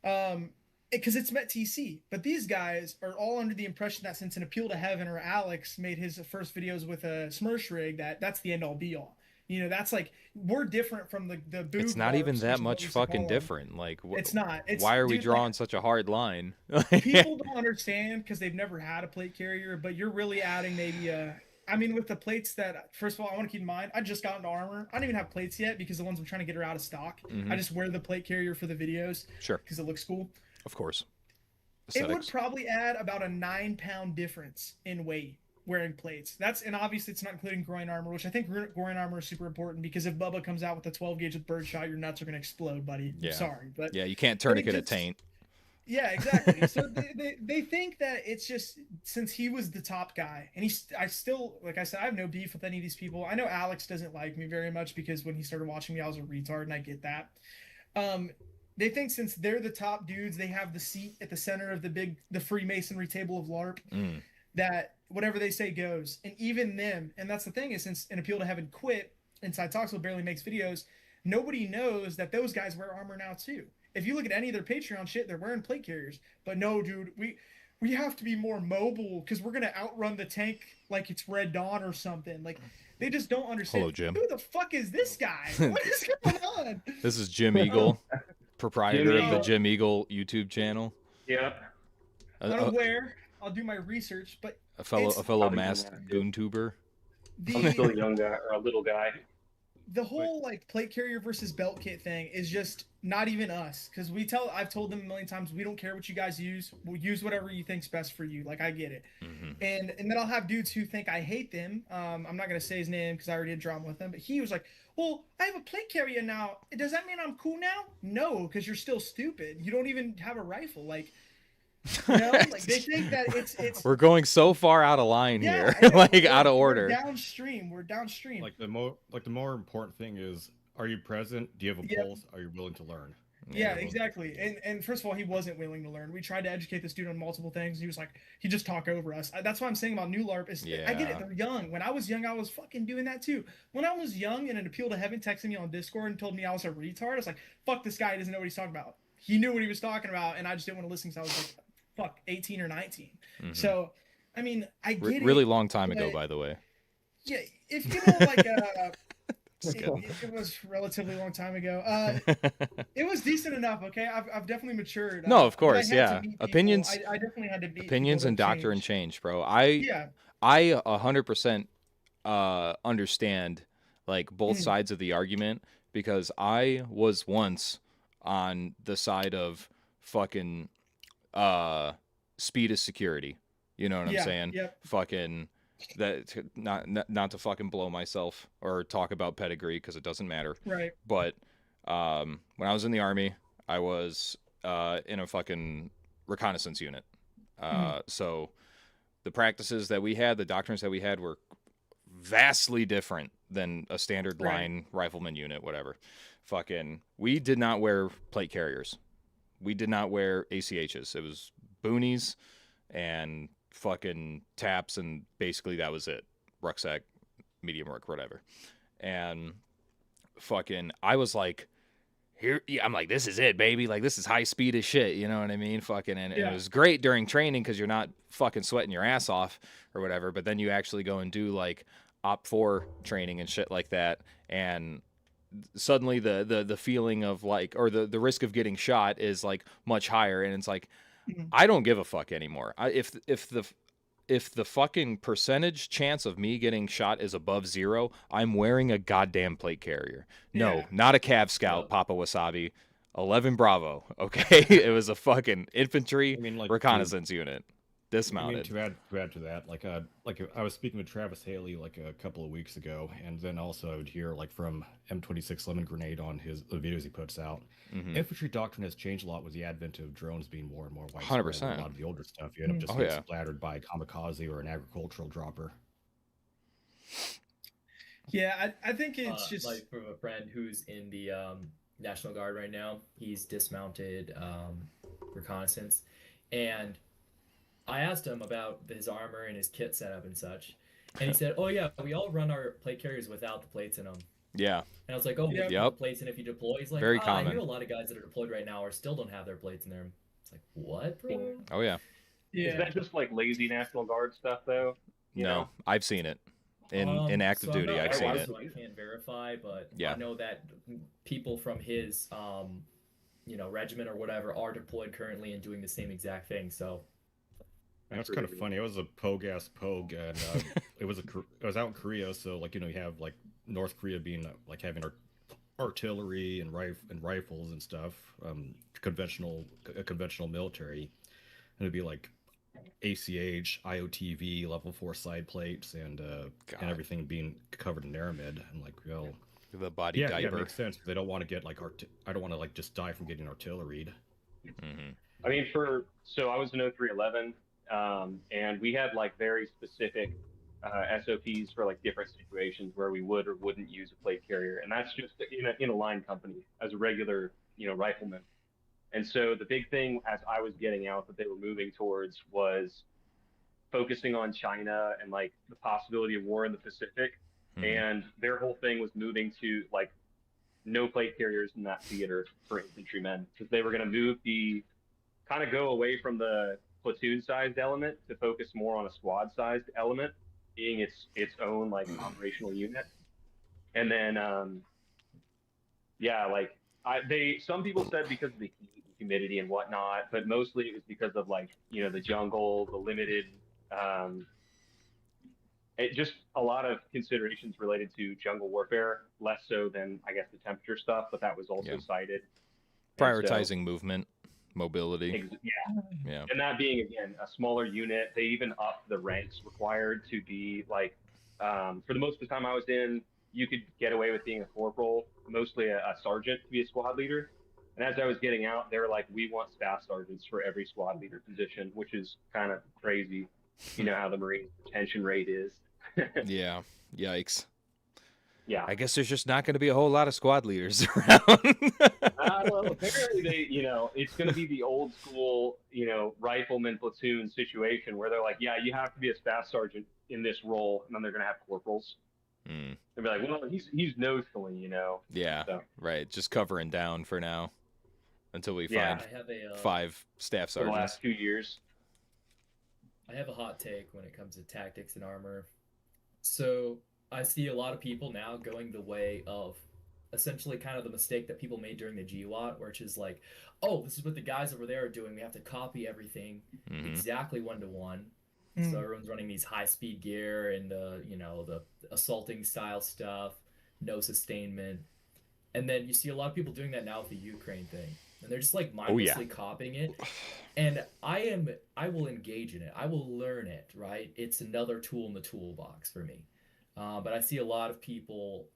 Because it's met TC, but these guys are all under the impression that since an Appeal to Heaven or Alex made his first videos with a Smirsh rig, that's the end all be all. You know, that's like, we're different from the boo. It's not even LARPs, that which is what much we used to call fucking them. different. Like, It's not. It's, why are we dude, drawing like, such a hard line? people don't understand because they've never had a plate carrier, but you're really adding maybe I mean, with the plates that, first of all, I want to keep in mind, I just got into armor. I don't even have plates yet because the ones I'm trying to get are out of stock. I just wear the plate carrier for the videos Sure. because it looks cool. Of course. It would Aesthetics. probably add about a 9-pound difference in weight wearing plates. And obviously it's not including groin armor, which I think groin armor is super important because if Bubba comes out with a 12 gauge with birdshot, your nuts are going to explode, buddy. Yeah. I'm sorry, but Yeah, you can't but it tourniquet a gets- taint. yeah, exactly. So they think that it's just since he was the top guy, and I still, like I said, I have no beef with any of these people. I know Alex doesn't like me very much because when he started watching me, I was a retard, and I get that. They think since they're the top dudes, they have the seat at the center of the Freemasonry table of LARP. that whatever they say goes. And even them, and that's the thing, is since An Appeal to Heaven quit, Inside Talks barely makes videos, nobody knows that those guys wear armor now too. If you look at any of their Patreon shit, they're wearing plate carriers. But no, dude, we have to be more mobile because we're gonna outrun the tank like it's Red Dawn or something. Like, they just don't understand. Hello, Jim. Who the fuck is this guy? What is going on? This is Jim Eagle, proprietor Jim of the Eagle. Jim Eagle YouTube channel. Yep. Unaware. I'll do my research, but A fellow It's- Probably masked not. Goontuber. I'm still a the young guy or a little guy. the whole like plate carrier versus belt kit thing is just not even us, because I've told them a million times, we don't care what you guys use. We'll use whatever you think's best for you. Like, I get it. Mhm. And then I'll have dudes who think I hate them. I'm not gonna say his name because I already had drama with him, but he was like, well, I have a plate carrier now. Does that mean I'm cool now? No, because you're still stupid. You don't even have a rifle. Like, you know, like they think that it's We're going so far out of line yeah, here, I know. like We're- out of we're order. downstream. We're downstream. Like the more important thing is, are you present? Do you have a Yep. pulse? Are you willing to learn? Yeah, exactly. And first of all, he wasn't willing to learn. We tried to educate this dude on multiple things. He was like, he just talk over us. That's what I'm saying about New LARP. Is I get it. Yeah. They're young. When I was young, I was fucking doing that too. When I was young and An Appeal to Heaven texted me on Discord and told me I was a retard, I was like, fuck this guy. He doesn't know what he's talking about. He knew what he was talking about, and I just didn't want to listen. So I was like, fuck, 18 or 19. Mhm. So, I mean, I get it. Really long time ago, but- by the way. Yeah, if you know, like, Just kidding. it was a relatively long time ago. It was decent enough, okay? I've definitely matured. No, of but I course, had to yeah. meet people. Opinions- I definitely had to meet Opinions people and that doctrine changed. change, bro. Yeah, I 100% understand like both Mhm. sides of the argument, because I was once on the side of fucking speed is security. You know what I'm yeah, saying? yep. Fucking not to fucking blow myself or talk about pedigree, because it doesn't matter. Right. But when I was in the army, I was in a fucking reconnaissance unit. So the practices that we had, the doctrines that we had, were vastly different than a standard Right. line rifleman unit, whatever. Fucking, we did not wear plate carriers. We did not wear ACHs. It was boonies and fucking taps, and basically that was it. Rucksack, medium work, whatever. And fucking, I was like, I'm like, this is it, baby. Like, this is high speed as shit. You know what I mean? Fucking, and Yeah. it was great during training because you're not fucking sweating your ass off or whatever. But then you actually go and do like Op 4 training and shit like that, and suddenly the feeling of like, or the risk of getting shot is like much higher, and it's like, Mhm. I don't give a fuck anymore. If the fucking percentage chance of me getting shot is above 0, I'm wearing a goddamn plate carrier. No, Yeah. not a Cav Scout, Papa Wasabi. 11 Bravo, okay? It was a fucking infantry I mean, like reconnaissance unit, I mean, dismounted. to add to that, like I was speaking with Travis Haley like a couple of weeks ago, and then also I would hear like from M26 Lemon Grenade on the videos he puts out. Mhm. Infantry doctrine has changed a lot with the advent of drones being more and more widespread. 100%. A lot of the older stuff, you end up just Oh, getting yeah. splattered by a kamikaze or an agricultural dropper. Yeah, I think it's just like from a friend who's in the National Guard right now. He's dismounted reconnaissance, and I asked him about his armor and his kit setup and such, and he said, "Oh yeah, we all run our plate carriers without the plates in them." Yeah, And I was like, "Oh, Yep. with Yep. the plates in if you deploy." He's like, Very I common. know a lot of guys that are deployed right now or still don't have their plates in there. It's like, what, bro? oh yeah. Is yeah. that just like lazy National Guard stuff though? You No, know? I've seen it in active so I'm duty. not I've seen sure, it. so I can't verify, but Yeah. I know that people from his regiment or whatever are deployed currently and doing the same exact thing. So And that's kind of funny. It was a pogue-ass pogue, and it was out in Korea. So like you have like North Korea being like having artillery and rifles and stuff, conventional military, and it'd be like ACH, IOTV, level 4 side plates, and God. everything being covered in aramid. I'm like, well, The body yeah, it diaper. makes sense. They don't want to get like I don't want to like just die from getting artilleried. Mhm. I mean, so I was in 0311, and we had like very specific SOPs for like different situations where we would or wouldn't use a plate carrier, and that's just in a line company as a regular rifleman. And so the big thing as I was getting out that they were moving towards was focusing on China and like the possibility of war in the Pacific. And their whole thing was moving to like no plate carriers in that theater for infantrymen, because they were going to move the kind of go away from the platoon-sized element to focus more on a squad-sized element, being its own like operational unit. And then, yeah, like some people said because of the heat and humidity and whatnot, but mostly it was because of like, you know, the jungle, the limited, just a lot of considerations related to jungle warfare, less so than I guess the temperature stuff, but that was also cited. Prioritizing movement, mobility. Yeah. And that being, again, a smaller unit, they even upped the ranks required to be like, for the most of the time I was in, you could get away with being a corporal, mostly a sergeant to be a squad leader. And as I was getting out, they were like, we want staff sergeants for every squad leader position, which is kind of crazy. You know how the Marines retention rate is. Yeah. Yikes. Yeah. I guess there's just not going to be a whole lot of squad leaders around. Well, apparently they, you know, it's going to be the old school, you know, rifleman platoon situation where they're like, yeah, you have to be a staff sergeant in this role, and then they're going to have corporals. They'll be like, well, he's notionally, you know. Yeah, so. Right. Just covering down for now until we find I have a, 5 staff for the sergeants. last 2 years. I have a hot take when it comes to tactics and armor. So I see a lot of people now going the way of essentially kind of the mistake that people made during the GWAT, which is like, oh, this is what the guys over there are doing. We have to copy everything exactly 1-to-1. So everyone's running these high-speed gear and you know, the assaulting style stuff, no sustainment. And then you see a lot of people doing that now with the Ukraine thing. And they're just like mindlessly copying it. And I will engage in it. I will learn it, right? It's another tool in the toolbox for me. But I see a lot of people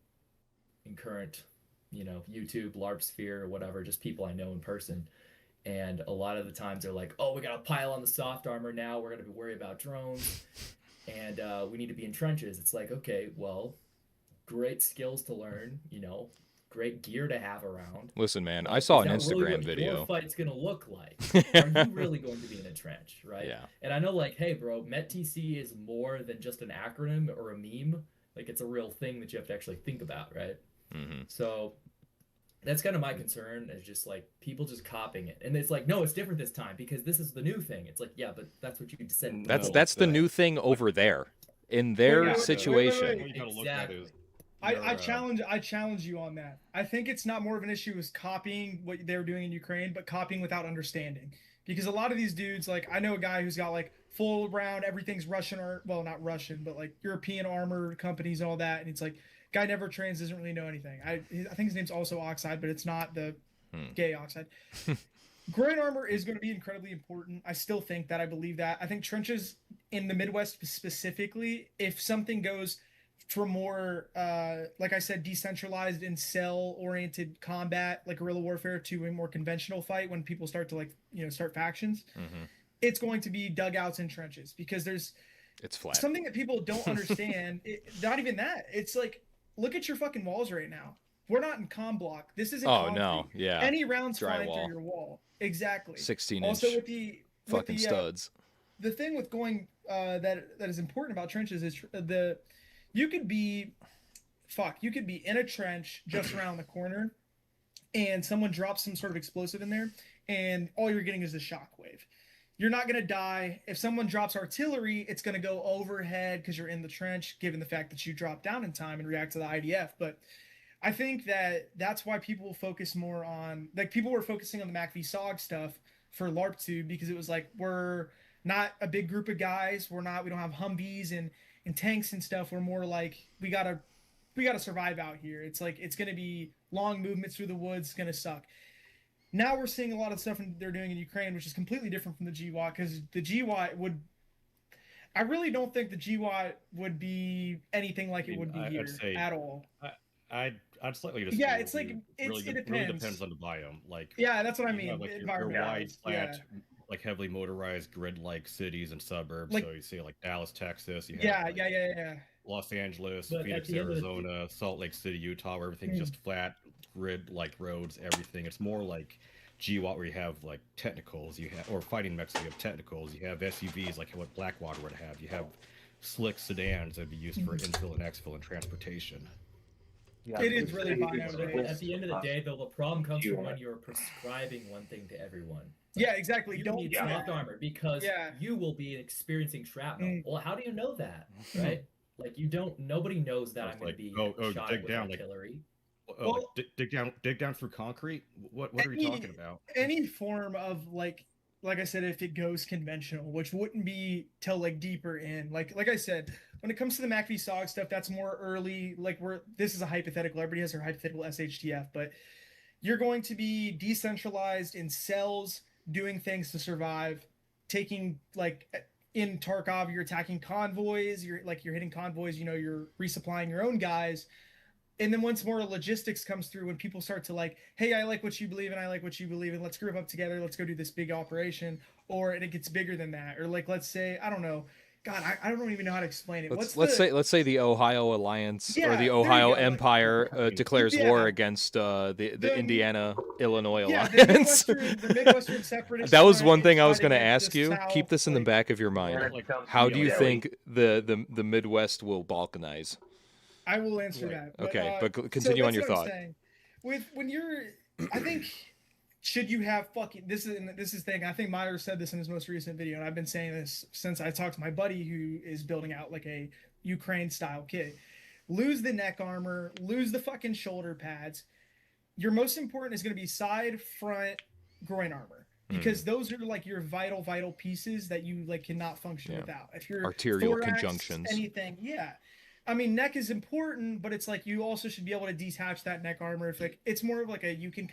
in current, you know, YouTube, LARP sphere, or whatever, just people I know in person. And a lot of the times they're like, oh, we got to pile on the soft armor now. We're going to be worried about drones. And we need to be in trenches. It's like, okay, well, great skills to learn, you know, great gear to have around. Listen, man, I saw an Instagram really what video. Your fight's going to look like. Are you really going to be in a trench, right? Yeah. And I know, like, hey, bro, METTC is more than just an acronym or a meme. Like, it's a real thing that you have to actually think about, right? So that's kind of my concern, is just like people just copying it. And it's like, no, it's different this time because this is the new thing. It's like, yeah, but that's what you said. That's the new thing over there in their situation. Wait. You gotta look at is I challenge you on that. I think it's not more of an issue with copying what they were doing in Ukraine, but copying without understanding. Because a lot of these dudes, like, I know a guy who's got like full round, everything's Russian, or well, not Russian, but like European armor companies and all that, and it's like, guy never trains, doesn't really know anything. I think his name's also Oxide, but it's not the gay Oxide. Groin armor is going to be incredibly important. I still think that. I believe that. I think trenches in the Midwest specifically, if something goes for more, like I said, decentralized and cell-oriented combat, like guerrilla warfare, to a more conventional fight, when people start to, like, you know, start factions, it's going to be dugouts and trenches, because it's flat. Something that people don't understand. Not even that. It's like, look at your fucking walls right now. We're not in comm block. This isn't concrete. No, yeah. Any rounds flying Drywall. through your wall. Exactly. 16-inch Also with the fucking studs. The thing with going that is important about trenches is you could be in a trench just around the corner, and someone drops some sort of explosive in there, and all you're getting is a shockwave. You're not going to die. If someone drops artillery, it's going to go overhead because you're in the trench, given the fact that you drop down in time and react to the IDF. But I think that's why people focus more on, like, people were focusing on the MACV-SOG stuff for LARP 2, because it was like, we're not a big group of guys. We don't have Humvees and tanks and stuff. We're more like, we gotta survive out here. It's like, it's going to be long movements through the woods. It's going to suck. Now we're seeing a lot of stuff they're doing in Ukraine, which is completely different from the GWAT, because the GWAT would... I really don't think the GWAT would be anything like it would be here at all. I'd slightly disagree. Yeah, it's like... It depends. really depends on the biome. Like, yeah, that's what I mean. Like your wide, flat, like heavily motorized grid-like cities and suburbs. Like, so you see like Dallas, Texas. You have, yeah. Los Angeles, But Phoenix, Arizona, Salt Lake City, Utah, where everything's just flat grid, like roads, everything. It's more like GWOT where you have like technicals, you have, or fighting mechs, you have technicals, you have SUVs like what Blackwater would have, you have slick sedans that would be used for infill and exfil and transportation. Yeah, It is really But bio-based. at the end of the day, though, the problem comes from when you're prescribing one thing to everyone. Yeah, exactly. You Don't need soft armor because you will be experiencing shrapnel. Well, how do you know that, right? Like you don't. Nobody knows that I'm going to be shot dig with down, artillery. Well, dig down through concrete. What are we talking about? Any form of like I said, if it goes conventional, which wouldn't be till like deeper in, like I said, when it comes to the MACV SOG stuff, that's more early. Like this is a hypothetical. Everybody has their hypothetical SHTF, but you're going to be decentralized in cells, doing things to survive, taking like in Tarkov, you're attacking convoys. You're hitting convoys. You're resupplying your own guys. And then once more logistics comes through, when people start to like, hey, I like what you believe in, I like what you believe in, let's group up together, let's go do this big operation, and it gets bigger than that, or like let's say, I don't know, God, I don't even know how to explain it. Let's say the Ohio Alliance or the Ohio Empire declares war against the Indiana Illinois Alliance. The Midwestern separatists. That was one thing I was going to ask you. Keep this in the back of your mind. How do you think the Midwest will Balkanize? I will answer that. Okay, but continue on your thought. I think, should you have fucking, this is thing, I think Meyer said this in his most recent video, and I've been saying this since I talked to my buddy who is building out like a Ukraine style kit. Lose the neck armor, lose the fucking shoulder pads. Your most important is going to be side, front, groin armor. Because those are like your vital pieces that you like cannot function without. If you're arterial thorax, conjunctions, anything, I mean, neck is important, but it's like you also should be able to detach that neck armor. If like it's more of like you can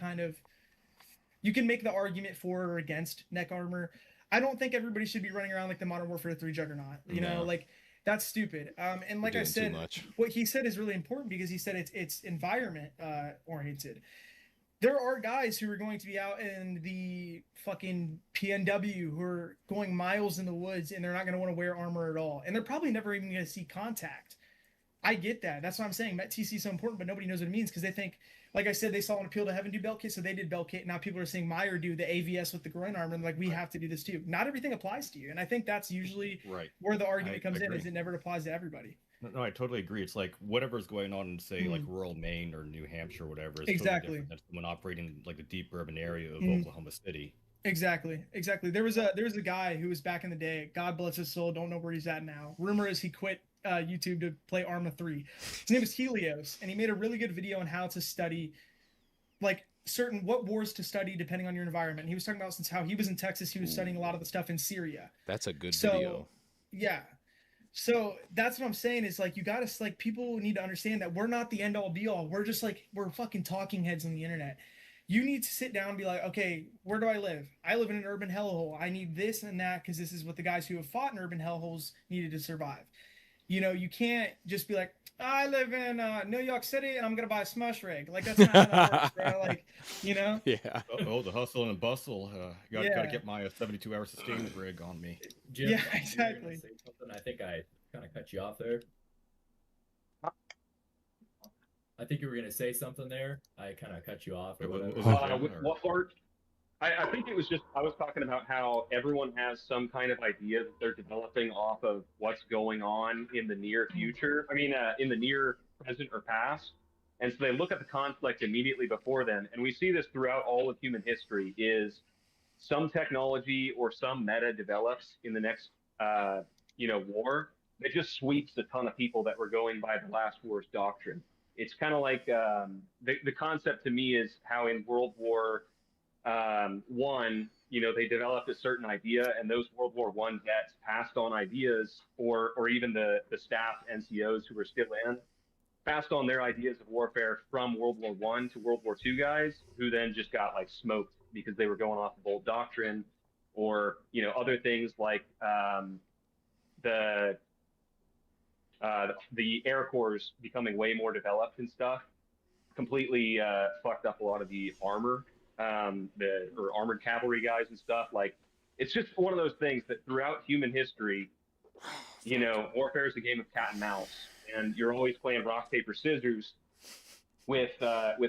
make the argument for or against neck armor. I don't think everybody should be running around like the Modern Warfare 3 Juggernaut. You know, like that's stupid. And like I said, what he said is really important because he said it's environment oriented. There are guys who are going to be out in the fucking PNW who are going miles in the woods and they're not going to want to wear armor at all. And they're probably never even going to see contact. I get that. That's what I'm saying. Met TC is so important, but nobody knows what it means because they think, like I said, they saw an Appeal to Heaven do belt kit, so they did belt kit. Now people are seeing Meyer do the AVS with the groin armor, and like we have to do this too. Not everything applies to you, and I think that's usually where the argument comes in. Is it never applies to everybody? No, I totally agree. It's like whatever's going on in say like rural Maine or New Hampshire or whatever is totally different than someone operating in like the deep urban area of Oklahoma City. Exactly. There was a guy who was back in the day. God bless his soul. Don't know where he's at now. Rumor is he quit YouTube to play Arma 3. His name is Helios, and he made a really good video on how to study like what wars to study depending on your environment. And he was talking about since how he was in Texas, he was studying a lot of the stuff in Syria. That's a good video. Yeah. So that's what I'm saying is like you gotta like people need to understand that we're not the end all be all. We're just like we're fucking talking heads on the internet. You need to sit down and be like, okay, where do I live? I live in an urban hellhole. I need this and that because this is what the guys who have fought in urban hellholes needed to survive. You know, you can't just be like, I live in New York City and I'm gonna buy a smush rig. Like that's not how that works, bro. Like, you know? Yeah. The hustle and bustle. Gotta get my 72-hour sustainment rig on me. Jim, yeah, exactly. Say something. I think I kind of cut you off there. I think you were gonna say something there. I kind of cut you off. Or whatever. What part? I think it was just I was talking about how everyone has some kind of idea that they're developing off of what's going on in the near future. I mean, in the near present or past, and so they look at the conflict immediately before them, and we see this throughout all of human history. Is some technology or some meta develops in the next, war that just sweeps a ton of people that were going by the last war's doctrine. It's kind of like the concept to me is how in World War One, they developed a certain idea, and those World War One vets passed on ideas, or even the staff NCOs who were still in, passed on their ideas of warfare from World War One to World War Two guys, who then just got like smoked because they were going off of old doctrine, or other things like the Air Corps becoming way more developed and stuff, completely fucked up a lot of the armor. Or armored cavalry guys and stuff. Like, it's just one of those things that throughout human history, warfare is a game of cat and mouse, and you're always playing rock, paper, scissors. with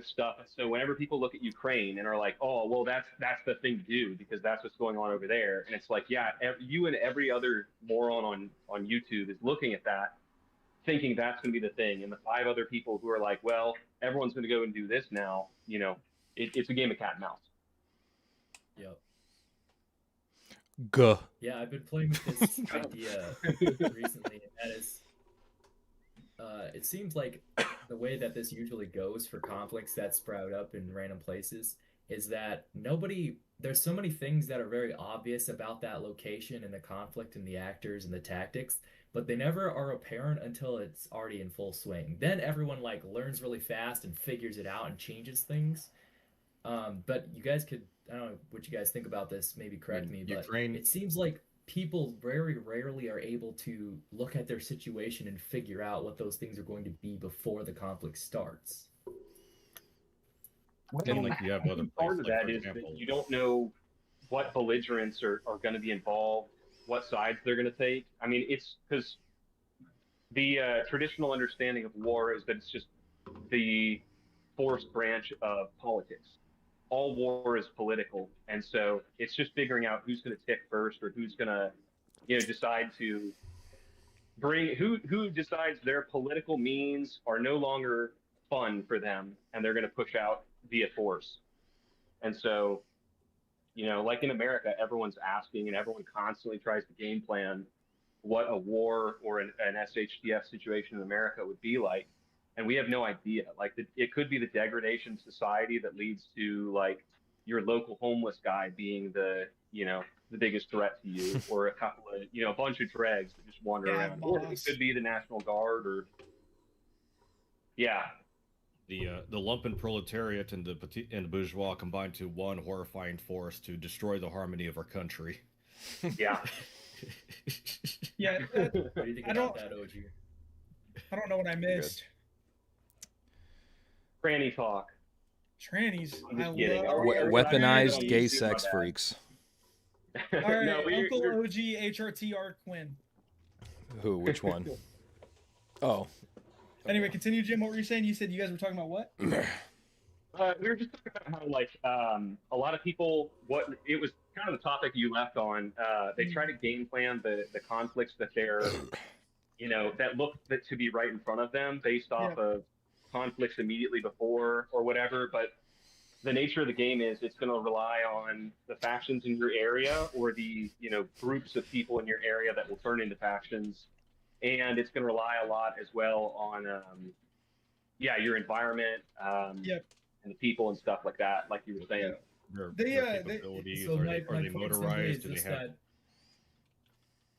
stuff. And so whenever people look at Ukraine and are like, oh, well, that's the thing to do because that's what's going on over there, and it's like, yeah, you and every other moron on YouTube is looking at that, thinking that's going to be the thing, and the 5 other people who are like, well, everyone's going to go and do this now, it's a game of cat and mouse. Yep. Guh. Yeah, I've been playing with this idea recently, and that is, it seems like the way that this usually goes for conflicts that sprout up in random places is that there's so many things that are very obvious about that location and the conflict and the actors and the tactics, but they never are apparent until it's already in full swing. Then everyone like learns really fast and figures it out and changes things. But you guys could, I don't know what you guys think about this, maybe correct me, but it seems like people very rarely are able to look at their situation and figure out what those things are going to be before the conflict starts. And like you have other part of places, that for is example, that you don't know what belligerents are going to be involved, what sides they're going to take. I mean, it's because the traditional understanding of war is that it's just the forced branch of politics. All war is political, and so it's just figuring out who's going to tick first, or who's going to, decide to bring who decides their political means are no longer fun for them, and they're going to push out via force. And so, like in America, everyone's asking, and everyone constantly tries to game plan what a war or an SHTF situation in America would be like. And we have no idea. Like, it could be the degradation of society that leads to like your local homeless guy being the biggest threat to you, or a couple of a bunch of dregs that just wander around, or it could be the National Guard, or the lumpen proletariat and the bourgeois combined to one horrifying force to destroy the harmony of our country. Yeah. Yeah. What do you think about that, OG? I don't know what I missed. Tranny talk. Trannies. Weaponized gay sex freaks. All right, No, Uncle OG HRT R Quinn. Who? Which one? Oh. Anyway, continue, Jim. What were you saying? You said you guys were talking about what? We were just talking about how, like, a lot of people, it was kind of the topic you left on. They try to game plan the conflicts that they're, that look to be right in front of them based off of conflicts immediately before or whatever. But the nature of the game is it's going to rely on the factions in your area, or the, groups of people in your area that will turn into factions. And it's going to rely a lot as well on, your environment, and the people and stuff like that, like you were saying. Their capabilities, so are my they point motorized? Do simply they is have? that-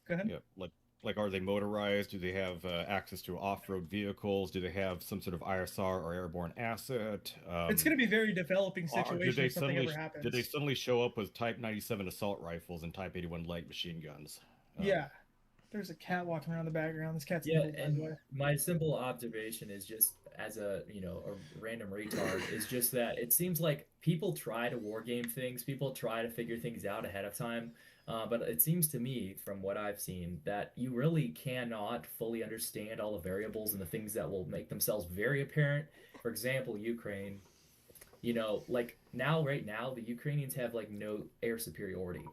Go ahead. Yeah, like are they motorized? Do they have access to off-road vehicles? Do they have some sort of ISR or airborne asset? It's going to be a very developing situation if something ever happens. Did they suddenly show up with Type 97 assault rifles and Type 81 light machine guns? Yeah. There's a cat walking around in the background. This cat's evil, by the and way. my simple observation is just as a random retard is just that it seems like people try to wargame things, people try to figure things out ahead of time, but it seems to me from what I've seen that you really cannot fully understand all the variables and the things that will make themselves very apparent. For example, Ukraine, like right now the Ukrainians have like no air superiority.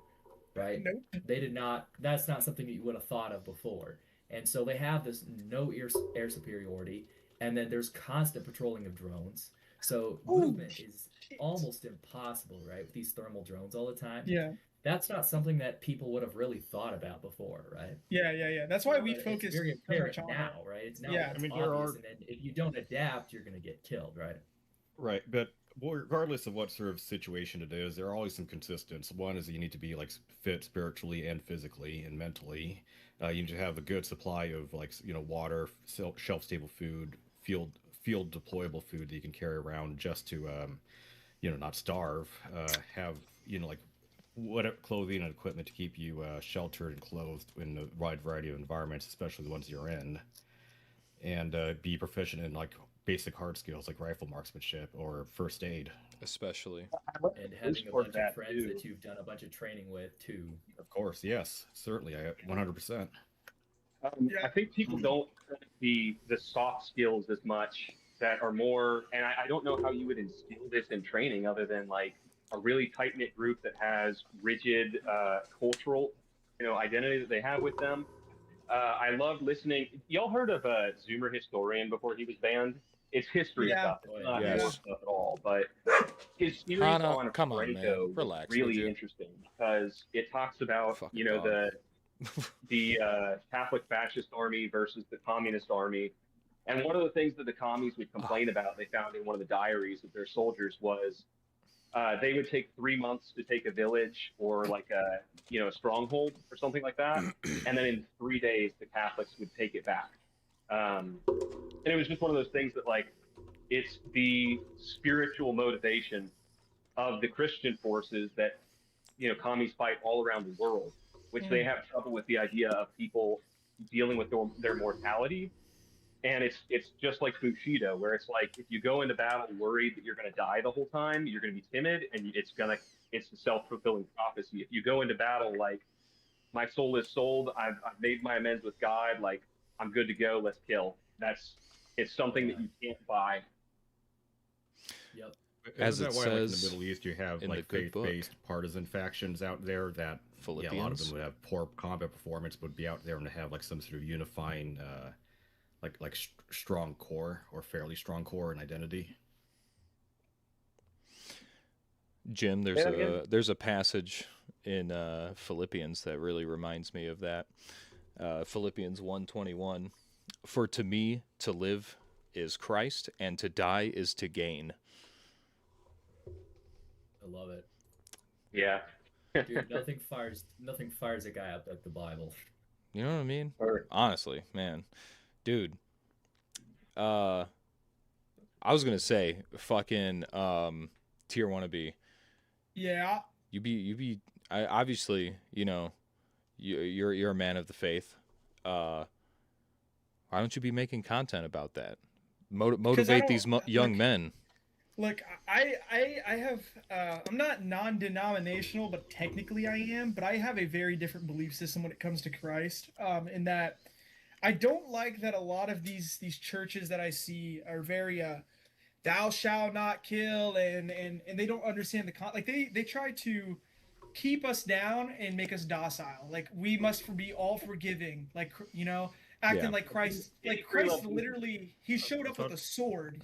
Right? Nope. They did not. That's not something that you would have thought of before. And so they have this no air superiority, and then there's constant patrolling of drones. So movement is almost impossible, right? With these thermal drones all the time. Yeah. That's not something that people would have really thought about before, right? Yeah. That's why we focus It's very so apparent much on now, it. right? It's now Yeah. it's obvious, and then if you don't adapt, you're going to get killed, right? Right, but regardless of what sort of situation it is, there are always some consistents. One is that you need to be like fit spiritually and physically and mentally. You need to have a good supply of water, shelf-stable food, field deployable food that you can carry around just to not starve. Have what clothing and equipment to keep you sheltered and clothed in a wide variety of environments, especially the ones you're in, and be proficient in like basic hard skills like rifle marksmanship or first aid. Especially. And having a bunch of friends that you've done a bunch of training with too. Of course, yes, certainly, 100%. I think people don't the soft skills as much that are more, and I don't know how you would instill this in training other than like a really tight knit group that has rigid cultural, identity that they have with them. I love listening. Y'all heard of Zoomer Historian before he was banned? It's history Yeah. stuff. It's not Yes. war stuff at all. But his series Hana, on come on, man. Franco was Relax, would really you? interesting because it talks about Fucking dog. the Catholic fascist army versus the communist army. And one of the things that the commies would complain about, they found in one of the diaries of their soldiers, was they would take 3 months to take a village or like a stronghold or something like that, and then in 3 days the Catholics would take it back. And it was just one of those things that like it's the spiritual motivation of the Christian forces that commies fight all around the world, which they have trouble with the idea of people dealing with their mortality. And it's just like Bushido, where it's like if you go into battle worried that you're going to die the whole time, you're going to be timid, and it's a self-fulfilling prophecy. If you go into battle like my soul is sold, I've made my amends with God, like I'm good to go, let's kill. It's something that you can't buy. Yep. As Isn't it that why, like, in says the Middle East, you have in the like good book. faith-based partisan factions out there that a lot of Philippians. them would have poor combat performance, but would be out there and have like some sort of unifying, strong core or fairly strong core and identity. Jim, Yeah, there's a passage in Philippians that really reminds me of that. Philippians 1:21. For to me to live is Christ, and to die is to gain. I love it. Yeah. Dude, nothing fires a guy up like the Bible. You know what I mean? Or- Honestly, man, dude. I was gonna say, fucking tier wannabe. Yeah. You be. I obviously, you're a man of the faith. Why don't you be making content about that? Motivate these young men. Look, I have I'm not non-denominational, but technically I am. But I have a very different belief system when it comes to Christ. In that I don't like that a lot of these churches that I see are very thou shalt not kill, and they don't understand they try to keep us down and make us docile. Like we must be all forgiving, acting Yeah. like Christ. Like Christ literally, he showed up with a sword.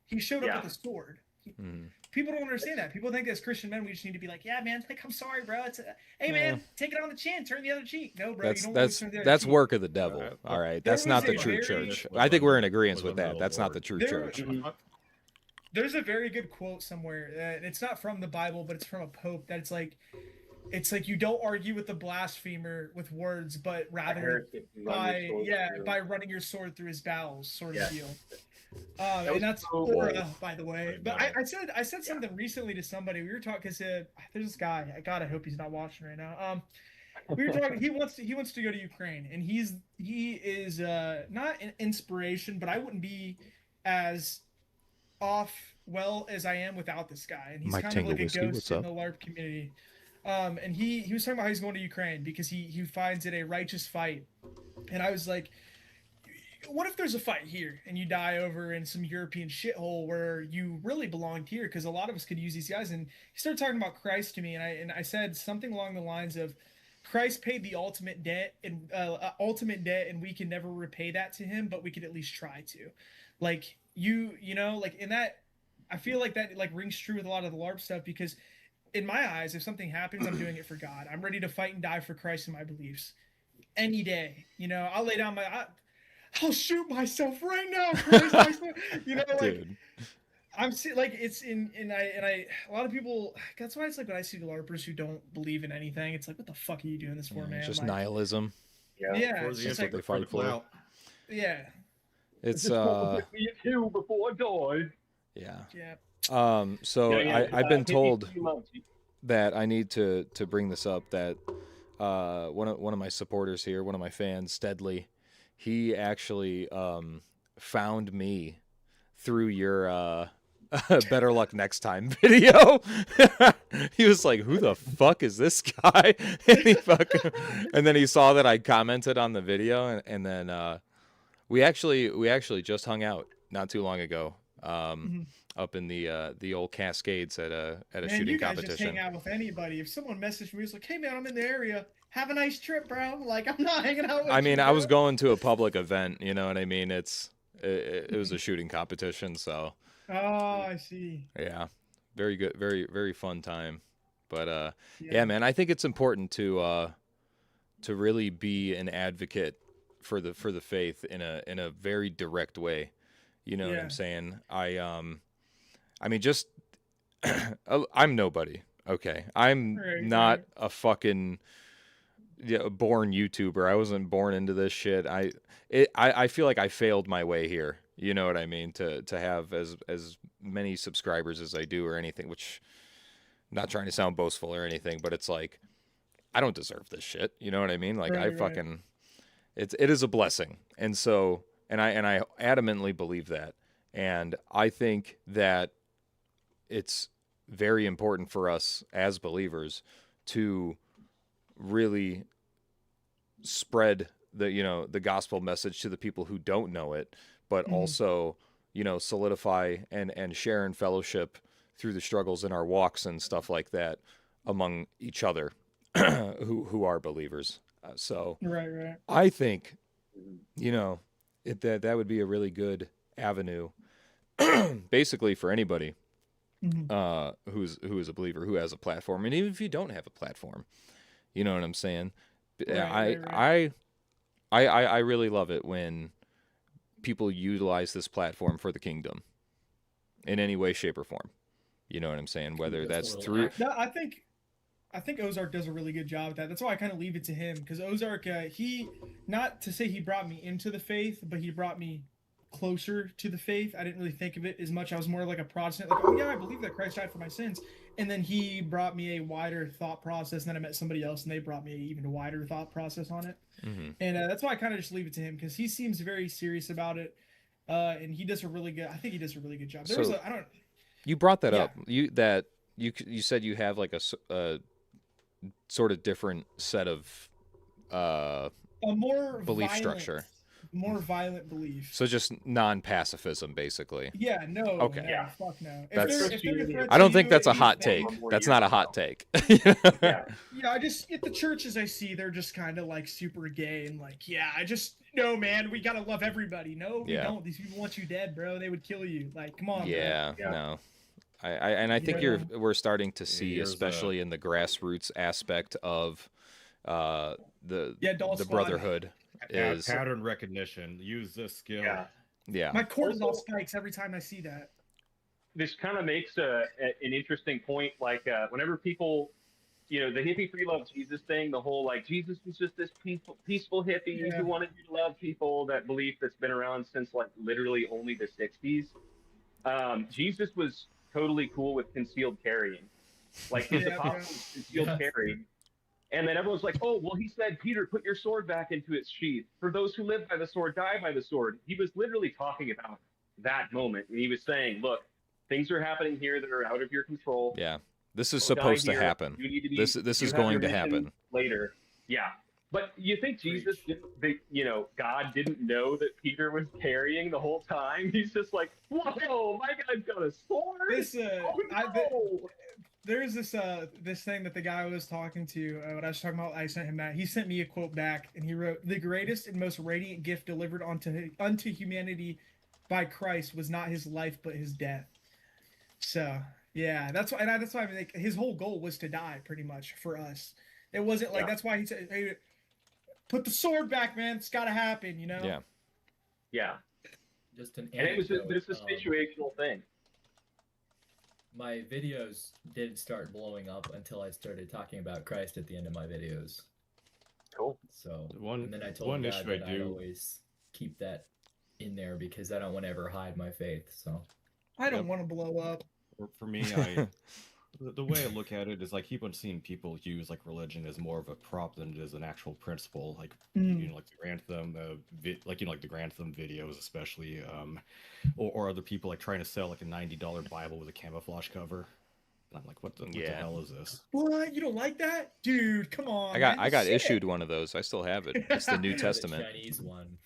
He showed up Yeah. with a sword. Mhm. People don't understand that. People think as Christian men we just need to be like, yeah, man, like I'm sorry, bro. It's hey, man, take it on the chin, turn the other cheek. No, bro, you don't always turn the other That's cheek. work of the devil. All right, that's was not the a true very- church. I think we're in agreement with that. That's not the true There- church. There's a very good quote somewhere. It's not from the Bible, but it's from a pope. That it's like you don't argue with the blasphemer with words, but rather by running your sword through his bowels, sort of Yeah. deal. was And that's so aura, by the way. I But know. I said something recently to somebody. We were talking because there's this guy. God, I hope he's not watching right now. We were talking. He wants to go to Ukraine, and he is not an inspiration, but I wouldn't be as off well as I am without this guy. And he's Mike kind Tango of like Whiskey, a what's ghost in up? the LARP community. And he was talking about how he's going to Ukraine because he finds it a righteous fight. And I was like, what if there's a fight here and you die over in some European shithole where you really belonged here? Because a lot of us could use these guys. And he started talking about Christ to me, and I said something along the lines of, Christ paid the ultimate debt, and we can never repay that to him, but we could at least try to. Like in that, I feel like that rings true with a lot of the LARP stuff, because in my eyes, if something happens, I'm doing it for God. I'm ready to fight and die for Christ and my beliefs any day. I'll lay down I'll shoot myself right now, Christ. Dude. I'm it's a lot of people. That's why it's like when I see LARPers who don't believe in anything, it's like, what the fuck are you doing this for, Yeah, man? just Like, nihilism. yeah, For it's the just what like, they fight for. yeah, It's Me too before I died. yeah. So I've been told that I need to bring this up, that one of my supporters here, one of my fans, Steadley, he actually found me through your better luck next time video. He was like, who the fuck is this guy? And then he saw that I commented on the video, and then we actually just hung out not too long ago, up in the old Cascades at a Man, shooting you guys just competition. hang out with anybody. If someone messaged me, it's like, "Hey man, I'm in the area. Have a nice trip, bro." Like, I'm not hanging out with I you. mean, I bro. was going to a public event, you know what I mean? It was a shooting competition, so Oh, I see. yeah, very good, very fun time. But Yeah. yeah, man, I think it's important to really be an advocate for the faith in a very direct way. You know what Yeah. I'm saying? I mean, just I'm nobody. Okay, I'm Right, not right. a fucking born YouTuber. I wasn't born into this shit. I feel like I failed my way here. You know what I mean? To have as many subscribers as I do or anything, which I'm not trying to sound boastful or anything, but it's like I don't deserve this shit. You know what I mean? Like I Right, right. fucking it is a blessing. And so and I adamantly believe that. And I think that it's very important for us as believers to really spread the gospel message to the people who don't know it, but also solidify and share in fellowship through the struggles in our walks and stuff like that among each other who are believers. So Right. I think that would be a really good avenue basically for anybody who is a believer, who has a platform, and even if you don't have a platform, you know what I'm saying? Right. I really love it when people utilize this platform for the kingdom in any way, shape, or form. You know what I'm saying? Whether that's through No, I think Ozark does a really good job at that. That's why I kind of leave it to him, because Ozark, he, not to say he brought me into the faith, but he brought me closer to the faith. I didn't really think of it as much. I was more like a Protestant, like, oh yeah, I believe that Christ died for my sins. And then he brought me a wider thought process, and then I met somebody else, and they brought me an even wider thought process on it. And that's why I kind of just leave it to him, because he seems very serious about it, and he does a really good. I think he does a really good job. You brought that Yeah. up. You said you have like a sort of different set of a more belief violent, structure. more violent belief. So just non-pacifism, basically. Yeah, no. Okay. No, Yeah. fuck no. That's- If they're a threat I to don't think you, that's a and hot you take. think- That's not a hot take. Yeah. Yeah, I just at the churches I see, they're just kind of like super gay and like, yeah, I just no, man, we gotta love everybody. No, we Yeah. don't. These people want you dead, bro. They would kill you. Like, come on. Yeah, Yeah. no. I think Yeah. we're starting to see, Here's especially in the grassroots aspect of Doll the Squad. brotherhood is pattern recognition. Use this skill. Yeah. yeah. My cortisol spikes every time I see that. This kind of makes an interesting point. Like whenever people, the hippie free love Jesus thing, the whole like Jesus was just this peaceful hippie Yeah. who wanted you to love people. That belief that's been around since like literally only the 60s. Jesus was totally cool with concealed carrying. Like his Yeah, apostles concealed Yes. carried. And then everyone's like, oh, well, he said, Peter, put your sword back into its sheath. For those who live by the sword, die by the sword. He was literally talking about that moment. And he was saying, look, things are happening here that are out of your control. Yeah. This is Don't die supposed to here. happen. You need to be, This you is have going your to mission happen. later. Yeah. But you think Jesus, God didn't know that Peter was carrying the whole time? He's just like, whoa, my guy's got a sword? This Oh, no. there's this thing that the guy I was talking to, when I was talking about, I sent him that. He sent me a quote back, and he wrote, "The greatest and most radiant gift delivered unto humanity by Christ was not his life, but his death." So yeah, that's why. That's why like his whole goal was to die, pretty much, for us. It wasn't like that's why he said, "Hey, put the sword back, man. It's got to happen," you know. Yeah. Yeah. Just an And it was anecdote, a situational thing. my videos didn't start blowing up until I started talking about Christ at the end of my videos. Cool. So One- and then I told one God issue I that I'd do- always keep that in there because I don't want to ever hide my faith. So I don't want to blow up. For me, the way I look at it is like keep on seeing people use like religion as more of a prop than it is an actual principle. Like like the Grantham, like the Grantham videos, especially, or other people like trying to sell like a $90 Bible with a camouflage cover. And I'm like, what the hell is this? What? You don't like that, dude? Come on. I got man. Shit. issued one of those. I still have it. It's the New the Testament. Chinese one.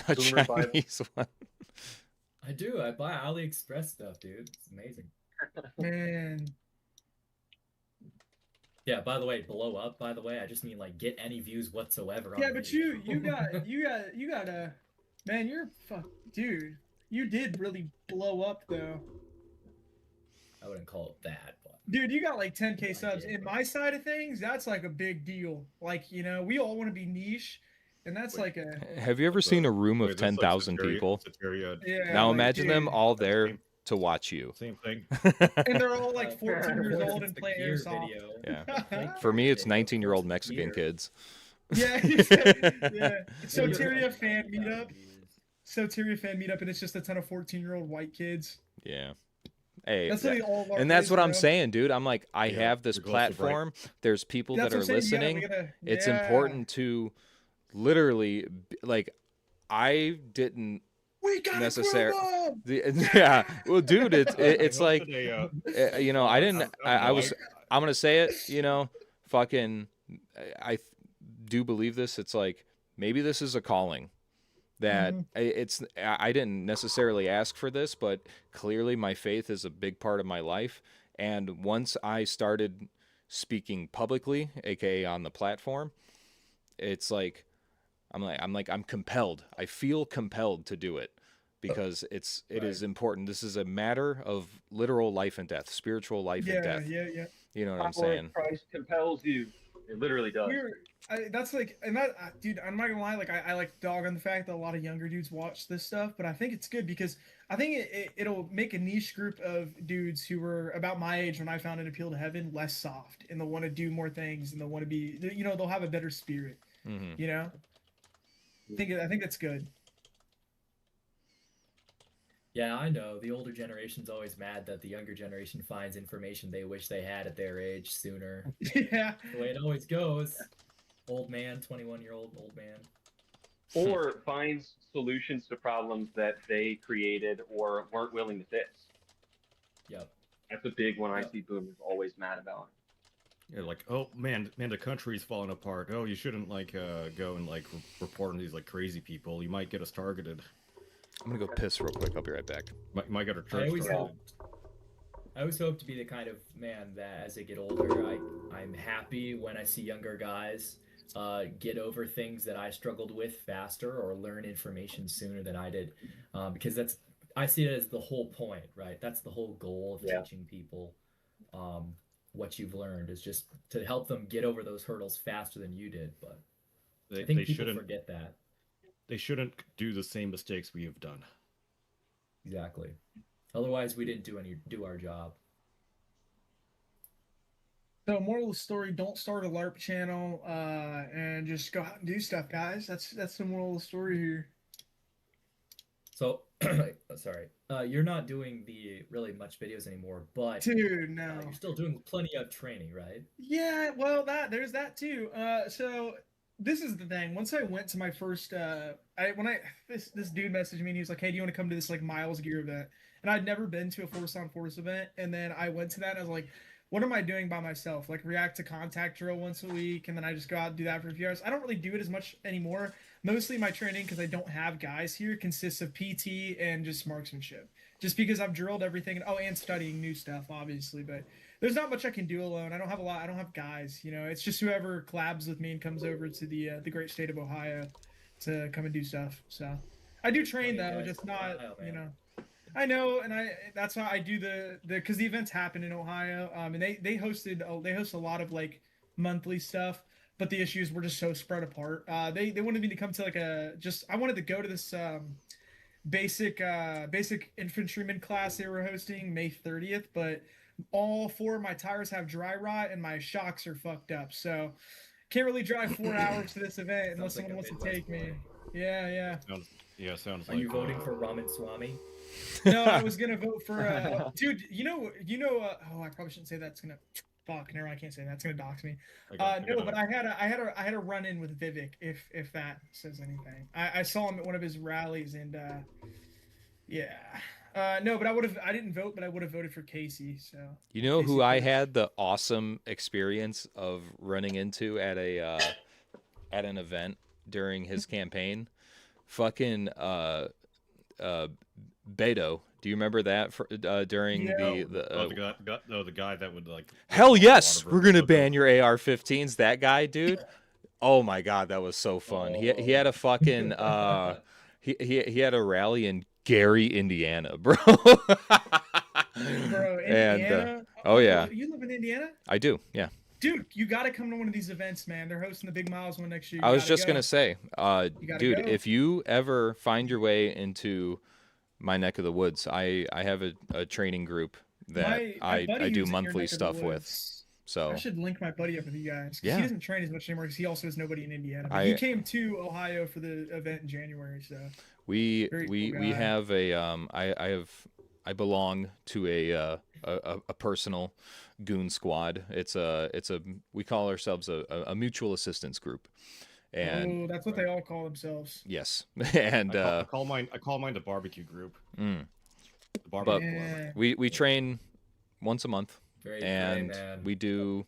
A Boomer buy- Chinese one. I do. I buy AliExpress stuff, dude. It's amazing. Man. Yeah, by the way, blow up, by the way, I just mean like get any views whatsoever on Yeah, the but video. you got a man, you're fuck dude. You did really blow up though. I wouldn't call it that, but Dude, you got like 10K I subs. did, In bro. my side of things, that's like a big deal. Like, you know, we all want to be niche, and that's like a Have you ever seen a room of Wait, that's like 10,000 Soteria- people? Soteria- yeah. Now like, imagine them dude. all That's there same- to watch you. Same thing. And they're all like 14 years Of course, old it's and the play gear airsoft. video. Yeah. Like, For me, it's video, of 19-year-old course, it's Mexican gear. kids. Yeah, yeah. Video Soteria like fan 20,000 meetup. views. Soteria fan meetup, and it's just a ton of 14-year-old white kids. Yeah. Hey, That's that- literally all of our and that's plays, what I'm bro. saying, dude. I'm like, I Yeah, have this regardless of right. platform. There's people That's that what are I'm saying, listening. we gotta- It's yeah. important to literally, like, I didn't We gotta necessar- grow up! yeah. Well, dude, it's I like, hosted a, you know, I didn't. I was. like, I'm gonna say it. You know, fucking. I do believe this. It's like maybe this is a calling. That it's. I didn't necessarily ask for this, but clearly my faith is a big part of my life. And once I started speaking publicly, aka on the platform, it's like I'm compelled. I feel compelled to do it because it is important. This is a matter of literal life and death, spiritual life and death. Yeah. You know what I'm Power of saying? Christ compels you. It literally does. That's like, and that, dude, I'm not gonna lie, like, I like dog on the fact that a lot of younger dudes watch this stuff, but I think it's good because I think it'll make a niche group of dudes who were about my age when I found an appeal to heaven less soft, and they'll want to do more things, and they'll want to be, you know, they'll have a better spirit, Mm-hmm. you know? I think that's good. Yeah, I know. The older generation's always mad that the younger generation finds information they wish they had at their age sooner. Yeah. The way it always goes. Old man, 21-year-old old man. Or finds solutions to problems that they created or weren't willing to fix. Yep. That's a big one I Yep. see boomers always mad about. Yeah, like, oh man, the country's falling apart. Oh, you shouldn't like go and like report on these like crazy people. You might get us targeted. I'm gonna go piss real quick. I'll be right back. Might get our I church always targeted. hope to be the kind of man that as I get older, I'm happy when I see younger guys get over things that I struggled with faster or learn information sooner than I did, because I see it as the whole point, right? That's the whole goal of teaching people what you've learned is just to help them get over those hurdles faster than you did. But I think people forget that. They shouldn't do the same mistakes we have done. Exactly. Otherwise, we didn't do our job. So, moral of the story: don't start a LARP channel, and just go out and do stuff, guys. That's the moral of the story here. So, sorry, you're not doing the really much videos anymore, but Dude, no. you're still doing plenty of training, right? Yeah, well, there's that too. So this is the thing. Once I went to my first, this dude messaged me and he was like, "Hey, do you want to come to this like Miles Gear event?" And I'd never been to a Force on Force event, and then I went to that and I was like, "What am I doing by myself? Like react to contact drill once a week, and then I just go out and do that for a few hours." I don't really do it as much anymore. Mostly my training, because I don't have guys here, consists of PT and just marksmanship. Just because I've drilled everything, and studying new stuff, obviously. But there's not much I can do alone. I don't have guys. You know, it's just whoever collabs with me and comes over to the great state of Ohio to come and do stuff. So I do train though, just not, you know. I know, and that's why I do because the events happen in Ohio, and they host a lot of like monthly stuff. But the issues were just so spread apart. They wanted me to come to like I wanted to go to this basic infantryman class they were hosting May 30th, but all 4 of my tires have dry rot and my shocks are fucked up. So can't really drive 4 hours to this event unless someone wants to take me. Yeah. Sounds Are like. you voting for Raman Swami? No, I was gonna vote for dude. You know. Oh, I probably shouldn't say that. It's gonna. Fuck, never mind, I can't say that. It's gonna dox me. No, but I had a run in with Vivek, if that says anything. I saw him at one of his rallies, and yeah. No, but I didn't vote, but I would have voted for Casey. So You know Casey who I Fish. had the awesome experience of running into at an event during his campaign? fucking Beto. Do you remember that during Yeah. the guy that would like. Hell walk yes, water we're gonna look ban over- your AR-15s. That guy, dude. Oh my god, that was so fun. He had a fucking he had a rally in Gary, Indiana, bro. Bro, And, Indiana. oh yeah, You live in Indiana? I do. Yeah, Dude, you got to come to one of these events, man. They're hosting the Big Miles one next year. I You was gotta just go. gonna say, gotta dude, go. if you ever find your way into my neck of the woods, I have a training group that My buddy I do who's in your monthly neck of the stuff with. woods, So I should link my buddy up with you guys. 'Cause Yeah. He doesn't train as much anymore because he also has nobody in Indiana. But I- he came to Ohio for the event in January, so. we Very we cool we guy. have I belong to a personal goon squad. It's a we call ourselves a mutual assistance group, and Oh, that's what they all call themselves. yes, and I call mine the barbecue group. mm, The barbecue club. Yeah. we train once a month, Very and great, man. we do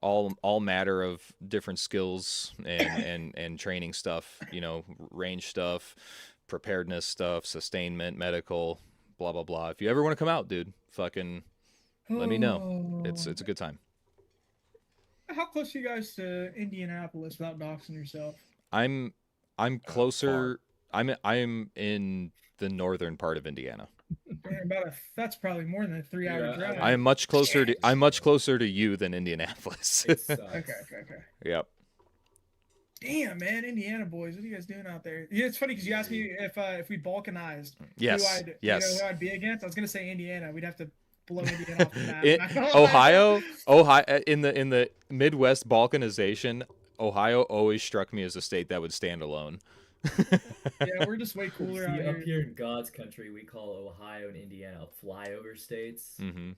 all matter of different skills and training stuff, you know, range stuff, preparedness stuff, sustainment, medical, blah blah blah. If you ever want to come out, dude, fucking let me know. It's a good time. How close are you guys to Indianapolis without doxing yourself? I'm closer. I'm in the northern part of Indiana. That's probably more than a 3-hour Yeah, drive. I am much closer to you than Indianapolis. It sucks. Okay. Yep. Damn, man, Indiana boys, what are you guys doing out there? Yeah, it's funny because you asked me if we Balkanized. Yes. You know Yes. who I'd be against? I was gonna say Indiana. We'd have to blow Indiana off the map. It, I'm not gonna lie. Ohio, in the Midwest Balkanization, Ohio always struck me as a state that would stand alone. Yeah, we're just way cooler out See, up here. here in God's country, we call Ohio and Indiana flyover states. Hmm.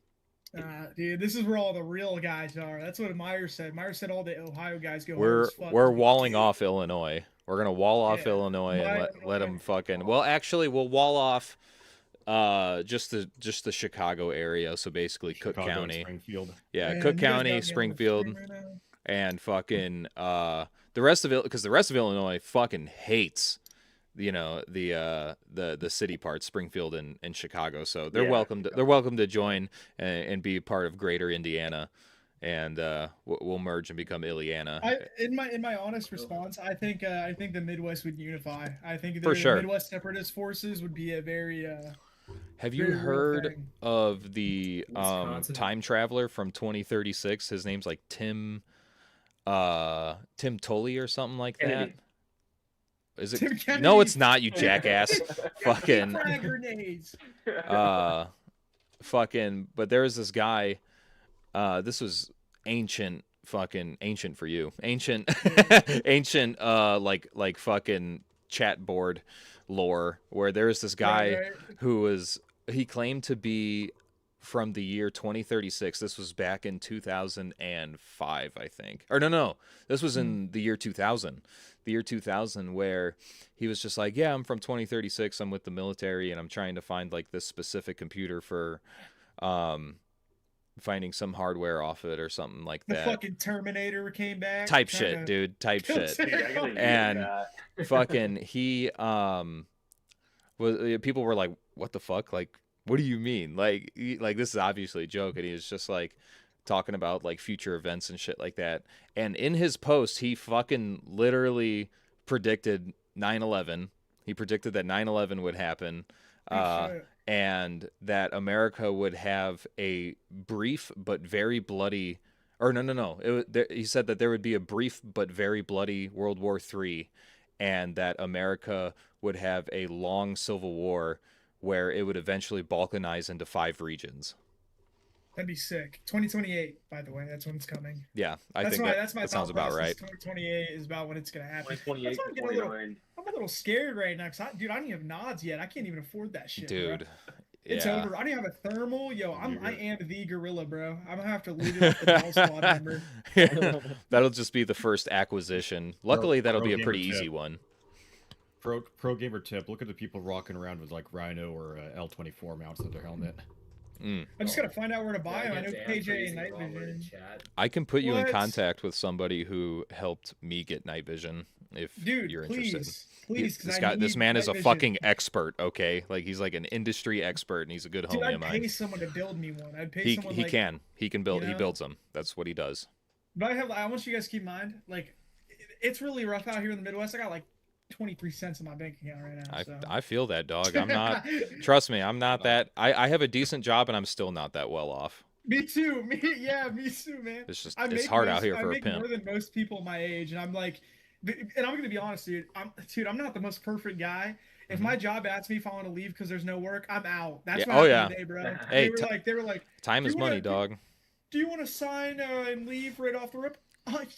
Dude, this is where all the real guys are. That's what Meyer said. Meyer said all the Ohio guys go. hard We're as fuck. walling off Illinois. We're gonna wall off Yeah. Illinois and Why let Illinois? them fucking. Well, actually, we'll wall off just the Chicago area. So basically, Cook Chicago and County. Springfield. Yeah, Man, Cook you guys got me County, on the Springfield, screen right now. and fucking the rest of it, because the rest of Illinois fucking hates, you know, the city parts, Springfield and Chicago. So they're Yeah. welcome to join and be part of Greater Indiana, and we'll merge and become Illiana. In my honest response, I think the Midwest would unify. I think For sure. the Midwest separatist forces would be a very Have you very real heard thing. of the Wisconsin. time traveler from 2036? His name's like Tim Tully or something like that. Kennedy. Is it? Tim Kennedy. No, it's not, you jackass. Fucking frag grenades. fucking. But there was this guy. This was ancient for you. Ancient like fucking chat board lore, where there's this guy Right. who he claimed to be from the year 2036. This was back in 2005, I think. Or no, this was in the year 2000. The year 2000, where he was just like, yeah, I'm from 2036. I'm with the military, and I'm trying to find like this specific computer for finding some hardware off it or something like The that. fucking Terminator came back. Type trying shit, to dude. Type kill shit. Dude, I gotta use And that. Fucking he was, people were like, what the fuck, like, what do you mean, like this is obviously a joke, and he was just like talking about like future events and shit like that. And in his post, he fucking literally predicted 9/11. He predicted that 9/11 would happen, shit. and that America would have a brief but very bloody, or no. He said that there would be a brief but very bloody World War III, and that America would have a long civil war where it would eventually balkanize into 5 regions. That'd be sick. 2028, by the way, that's when it's coming. Yeah, I That's think my that thought sounds about process. right. 2028 is about when it's gonna happen. 2028 That's why to I'm getting a little, 29. I'm a little scared right now, cause dude, I don't even have nods yet. I can't even afford that shit, bro. Dude, It's yeah. over. I don't even have a thermal. Yo, I You're am the gorilla, bro. I'm gonna have to loot it off the Ball Squad member. That'll just be the first acquisition. Luckily, that'll be a pro pretty gamer easy tip. one. Pro gamer tip: look at the people rocking around with like Rhino or L24 mounts on their helmet. Mm. I just gotta find out where to buy them. I know get banned for KJ and using Night the wrong word in Vision. chat. I can put you in What? contact with somebody who helped me get night vision if Dude, you're please, interested. please, because This need man is night a vision. fucking expert, okay? Like he's like an industry expert and he's a good Dude, homie I'd of pay mine. someone to build me one. I'd pay He someone he like. can. He can build you he know? builds them. That's what he does. But I want you guys to keep in mind, like, it's really rough out here in the Midwest. I got like 23 cents in my bank account right now. So. I feel that, dog. I'm not trust me, I'm not that I have a decent job and I'm still not that well off. Me too. Me too, man. It's I it's make hard out most- here I for a make pimp. more than most people my age, and I'm like, and I'm gonna be honest, dude. I'm not the most perfect guy. If my job asks me if I want to leave because there's no work, I'm out. That's Yeah, what oh, happened yeah. today, bro. Hey, they were like, Time "Do is you money, wanna- dog. do you want to sign and leave right off the rip?"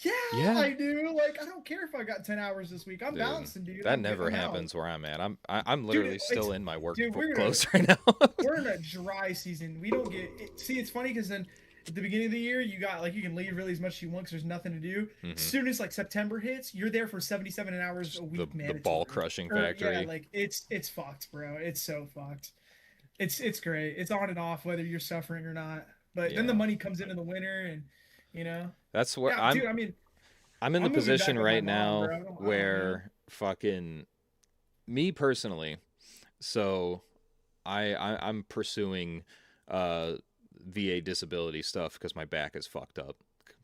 Yeah, Yeah. I do. Like, I don't care if I got 10 hours this week. I'm Dude, balancing, dude. That I'm never out. happens where I'm at. I'm literally still it's- in my work dude, we're gonna- clothes right now. We're in a dry season. We don't get. See, it's funny because then at the beginning of the year, you got like you can leave really as much as you want because there's nothing to do. Mhm. As soon as like September hits, you're there for 77 hours a week, man. the ball crushing factory. Yeah, like it's fucked, bro. It's so fucked. It's great. It's on and off whether you're suffering or not. But then the Yeah. money comes in the winter, and you know. That's where Yeah, dude. I mean, I'm in the I'm moving position back with my right mom, now bro. I don't where fucking me personally, so I'm pursuing VA disability stuff because my back is fucked up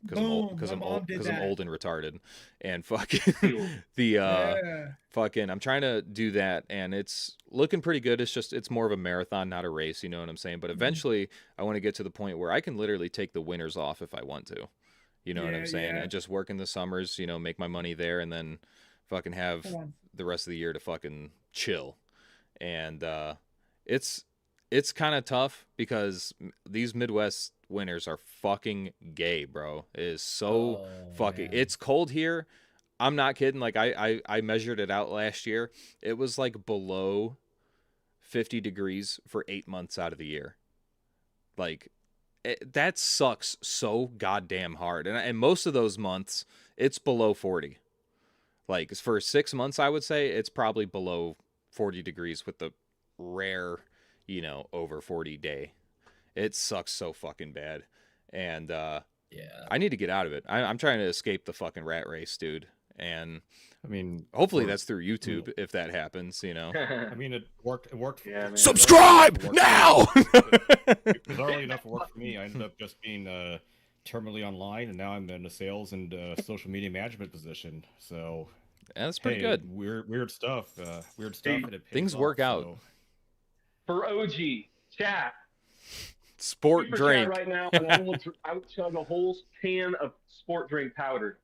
because I'm old Boom, because my I'm mom old did because I'm that. old and retarded and fucking yeah. fucking I'm trying to do that and it's looking pretty good. It's more of a marathon, not a race, you know what I'm saying? But eventually I want to get to the point where I can literally take the winters off if I want to. You know what I'm Yeah, saying? yeah. And just work in the summers, you know, make my money there and then fucking have Hold on. the rest of the year to fucking chill. And it's kind of tough because these Midwest winters are fucking gay, bro. It is so fucking. man. It's cold here. I'm not kidding. Like I measured it out last year. It was like below 50 degrees for 8 months out of the year. Like that sucks so goddamn hard. And most of those months, it's below 40. Like for 6 months, I would say it's probably below 40 degrees with the rare, you know, over 40 day. It sucks so fucking bad. And Yeah. I need to get out of it. I'm trying to escape the fucking rat race, dude. And I mean, hopefully that's through YouTube if that happens, you know. I mean, it worked. Yeah, man. Subscribe now! Bizarrely enough, it worked for me. I ended up just being terminally online, and now I'm in a sales and social media management position. So Yeah, that's pretty hey, good. Weird stuff. Weird stuff. And it pays Things off, work out. so- For OG chat, Sport super drink. chat right now, and I will chug a whole can of sport drink powder.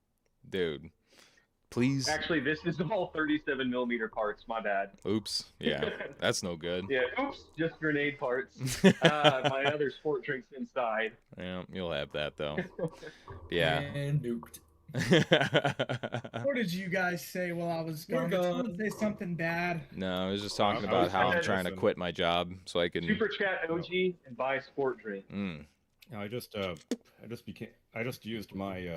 Dude. Please. Actually, this is all 37 millimeter parts. My bad. Oops. Yeah. That's no good. Yeah, oops, just grenade parts. My other sport drinks inside. Yeah, you'll have that though. Yeah. And nuked. What did you guys say while I was We're gone? Did someone gone. say something bad? No, I was just talking I about was how I'm trying to trying to listen. quit my job so I can. Super chat OG and buy sport drink. No, I just used my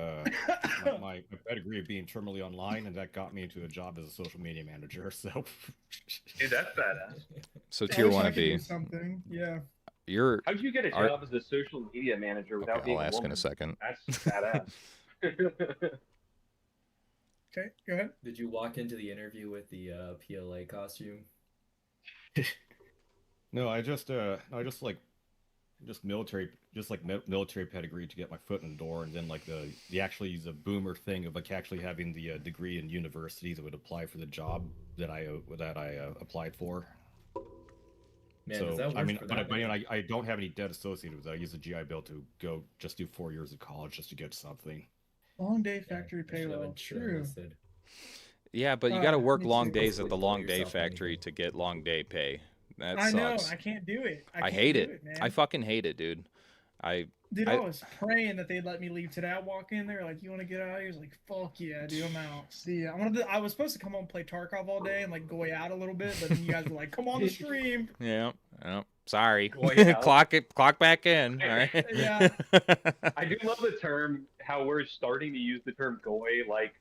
my pedigree of being terminally online, and that got me into a job as a social media manager. So, Dude, that's badass. So I tier wish I one could to be. do something. Yeah. You're. How'd you get a Are- job as a social media manager without Okay, being I'll a ask in woman? a second. That's badass. Okay, go ahead. Did you walk into the interview with the PLA costume? no, I just military pedigree to get my foot in the door, and then like the actually the boomer thing of like actually having the degree in university that would apply for the job that I applied for. Man, So does that work I mean, for but that many? I don't have any debt associated with it. I use the GI Bill to go just do 4 years of college just to get something. Long day Yeah, factory I should have payroll. been True. shortlisted. Yeah, but you got to work me long too. days at the long Hopefully day yourself anything. factory to get long day pay. That I know. sucks. I can't do it. I can't hate do it. man. I fucking hate it, dude. Dude, I- I was praying that they'd let me leave today. I walk in there like, "You want to get out of here?" He's like, "Fuck yeah, dude, I'm out." See, I was supposed to come home and play Tarkov all day and like go out a little bit, but then you guys were like, "Come on the stream." Yeah. Oh, sorry. Going out. Clock back in. All right. Yeah. I do love the term, how we're starting to use the term goy, like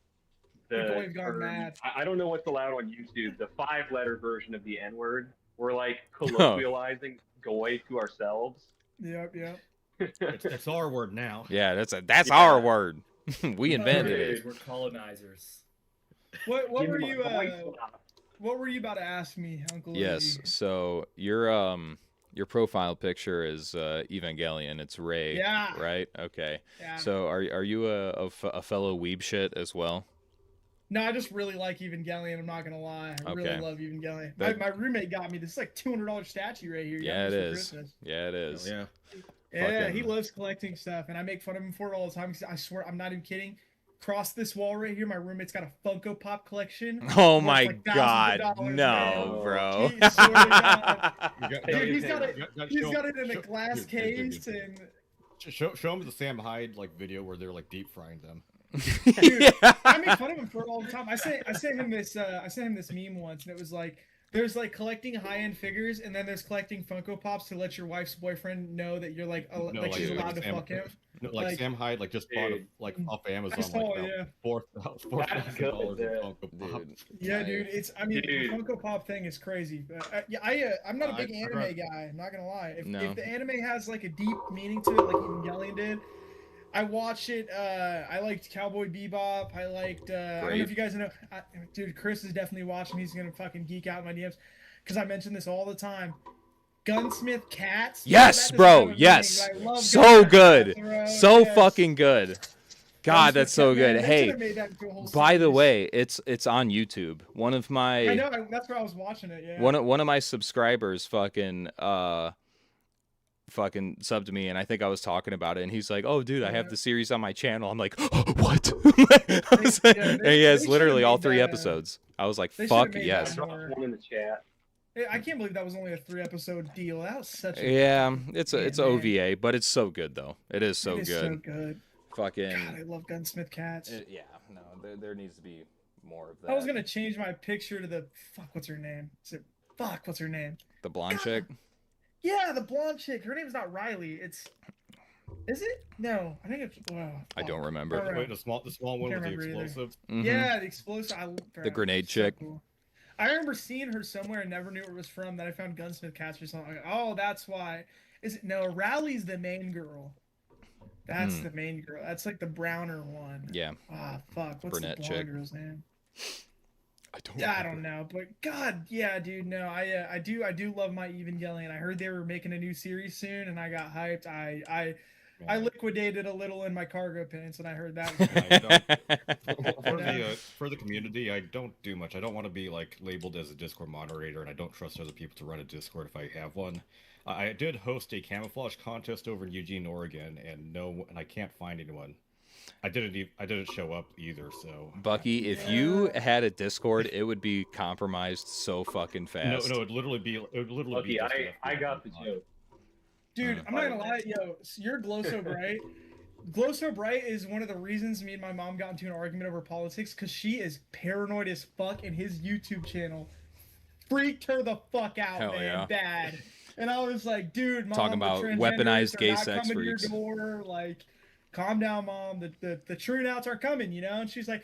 the Goy's gone term, mad. I don't know what's allowed on YouTube, the 5-letter version of the N-word. We're like colloquializing goy to ourselves. Yep. It's our word now. Yeah, that's Yeah. our word. We invented Hey, it. we're colonizers. What Give were me you my voice slap. what were you about to ask me, Uncle Yes. Luigi? So your profile picture is Evangelion. It's Ray. Yeah. Right. Okay. Yeah. So are you a fellow weeb shit as well? No, I just really like Evangelion. I'm not gonna lie. I really Okay. love Evangelion. That- My roommate got me this like $200 statue right here. He got Yeah, me it this for is. Christmas. Yeah, it Hell is. yeah. Yeah, he Fucking- loves collecting stuff, and I make fun of him for it all the time. 'Cause I swear, I'm not even kidding. Across this wall right here, my roommate's got a Funko Pop collection. Oh worth, my like, thousands God! of dollars, No, man. bro. He- swear to God. You Dude, he's got it. He's got it in a glass case, and Show him the Sam Hyde like video where they're like deep frying them. dude, I make fun of him for it all the time. I sent him this meme once, and it was like, there's like collecting high-end figures, and then there's collecting Funko Pops to let your wife's boyfriend know that you're like like she's allowed to Sam, fuck him. No, like Sam Hyde like just bought Dude. like off Amazon I saw, like yeah. $4,000 good, in Funko Dude. Pops. Yeah, dude. I mean, Dude. the Funko Pop thing is crazy. I'm not a big anime guy. I'm not gonna lie. No. If the anime has like a deep meaning to it, like Evangelion did, I watch it. I liked Cowboy Bebop. I liked. I don't know if you guys know. Dude, Chris is definitely watching. He's gonna fucking geek out in my DMs because I mention this all the time. Gunsmith Cats. Yes, That bro. doesn't have a Yes. meaning, but I love So Gunsmith good. Cats, bro. So Yes. fucking good. God, Gunsmith that's so Cats, man, good. they Hey, should've made that into a whole by the series. way, it's on YouTube. One of I my know. That's where I was watching it. Yeah. one of my subscribers fucking subbed to me, and I think I was talking about it, and he's like, "Oh, dude, I have Yeah. the series on my channel." I'm like, "Oh, what?" I was like- and he has they literally should've all made 3 that, episodes. I was like, they should've "Fuck made yes." that Drop one in the chat. I can't believe that was only a 3-episode deal. That was such a Yeah, it's Man, it's man. OVA, but it's so good though. It is so it is good. so good. Fucking God, I love Gunsmith Cats. yeah, no, there needs to be more of that. I was gonna change my picture to the what's her name? What's her name? The blonde God. chick. Yeah, the blonde chick. Her name's not Riley. Is it? No, I think it's. I don't remember. Alright. Wait, the small one Can't with the remember either. explosive. Mhm. Yeah, the explosive. The grenade so chick. cool. I remember seeing her somewhere and never knew where it was from. Then I found Gunsmith Cats or something. Like, oh, that's why. Is it? No, Riley's the main girl. That's Hmm. the main girl. That's like the browner one. Yeah, Ah, fuck. What's Brunette the blonde chick. girl's name? I don't. Yeah, I don't know, but God, yeah, dude, no, I do love my Evangelion. I heard they were making a new series soon, and I got hyped. I liquidated a little in my cargo pants, and I heard that. For the community, I don't do much. I don't want to be like labeled as a Discord moderator, and I don't trust other people to run a Discord if I have one. I did host a camouflage contest over in Eugene, Oregon, and I can't find anyone. I didn't show up either. So Bucky, if you had a Discord, it would be compromised so fucking fast. no, it'd literally be Lucky, just I an got the FBI joke. Dude, I'm not gonna lie, yo, your Glow So Bright. Glow So Bright is one of the reasons me and my mom got into an argument over politics, because she is paranoid as fuck, and his YouTube channel freaked her the fuck out, Hell man, yeah. bad. And I was like, dude, mom, Talking the about transgenders weaponized are gay not sex coming to freaks. your door. Like, calm down, mom. The true outs are coming, you know? And she's like,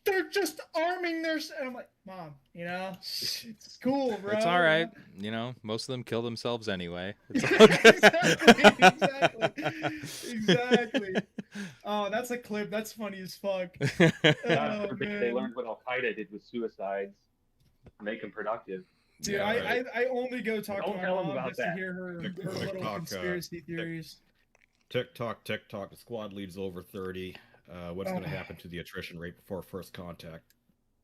they're just arming their. And I'm like, mom, you know, it's cool, bro. It's all right. You know, most of them kill themselves anyway. It's all exactly. Oh, that's a clip. That's funny as fuck. God Oh, forbid they man. learned what Al Qaeda did with suicides. Make them productive. Dude, Yeah, right. I only go talk Don't to my tell 'em mom about just to that. hear her TikTok, little conspiracy theories. TikTok. The squad leads over 30. What's Oh. going to happen to the attrition rate before first contact?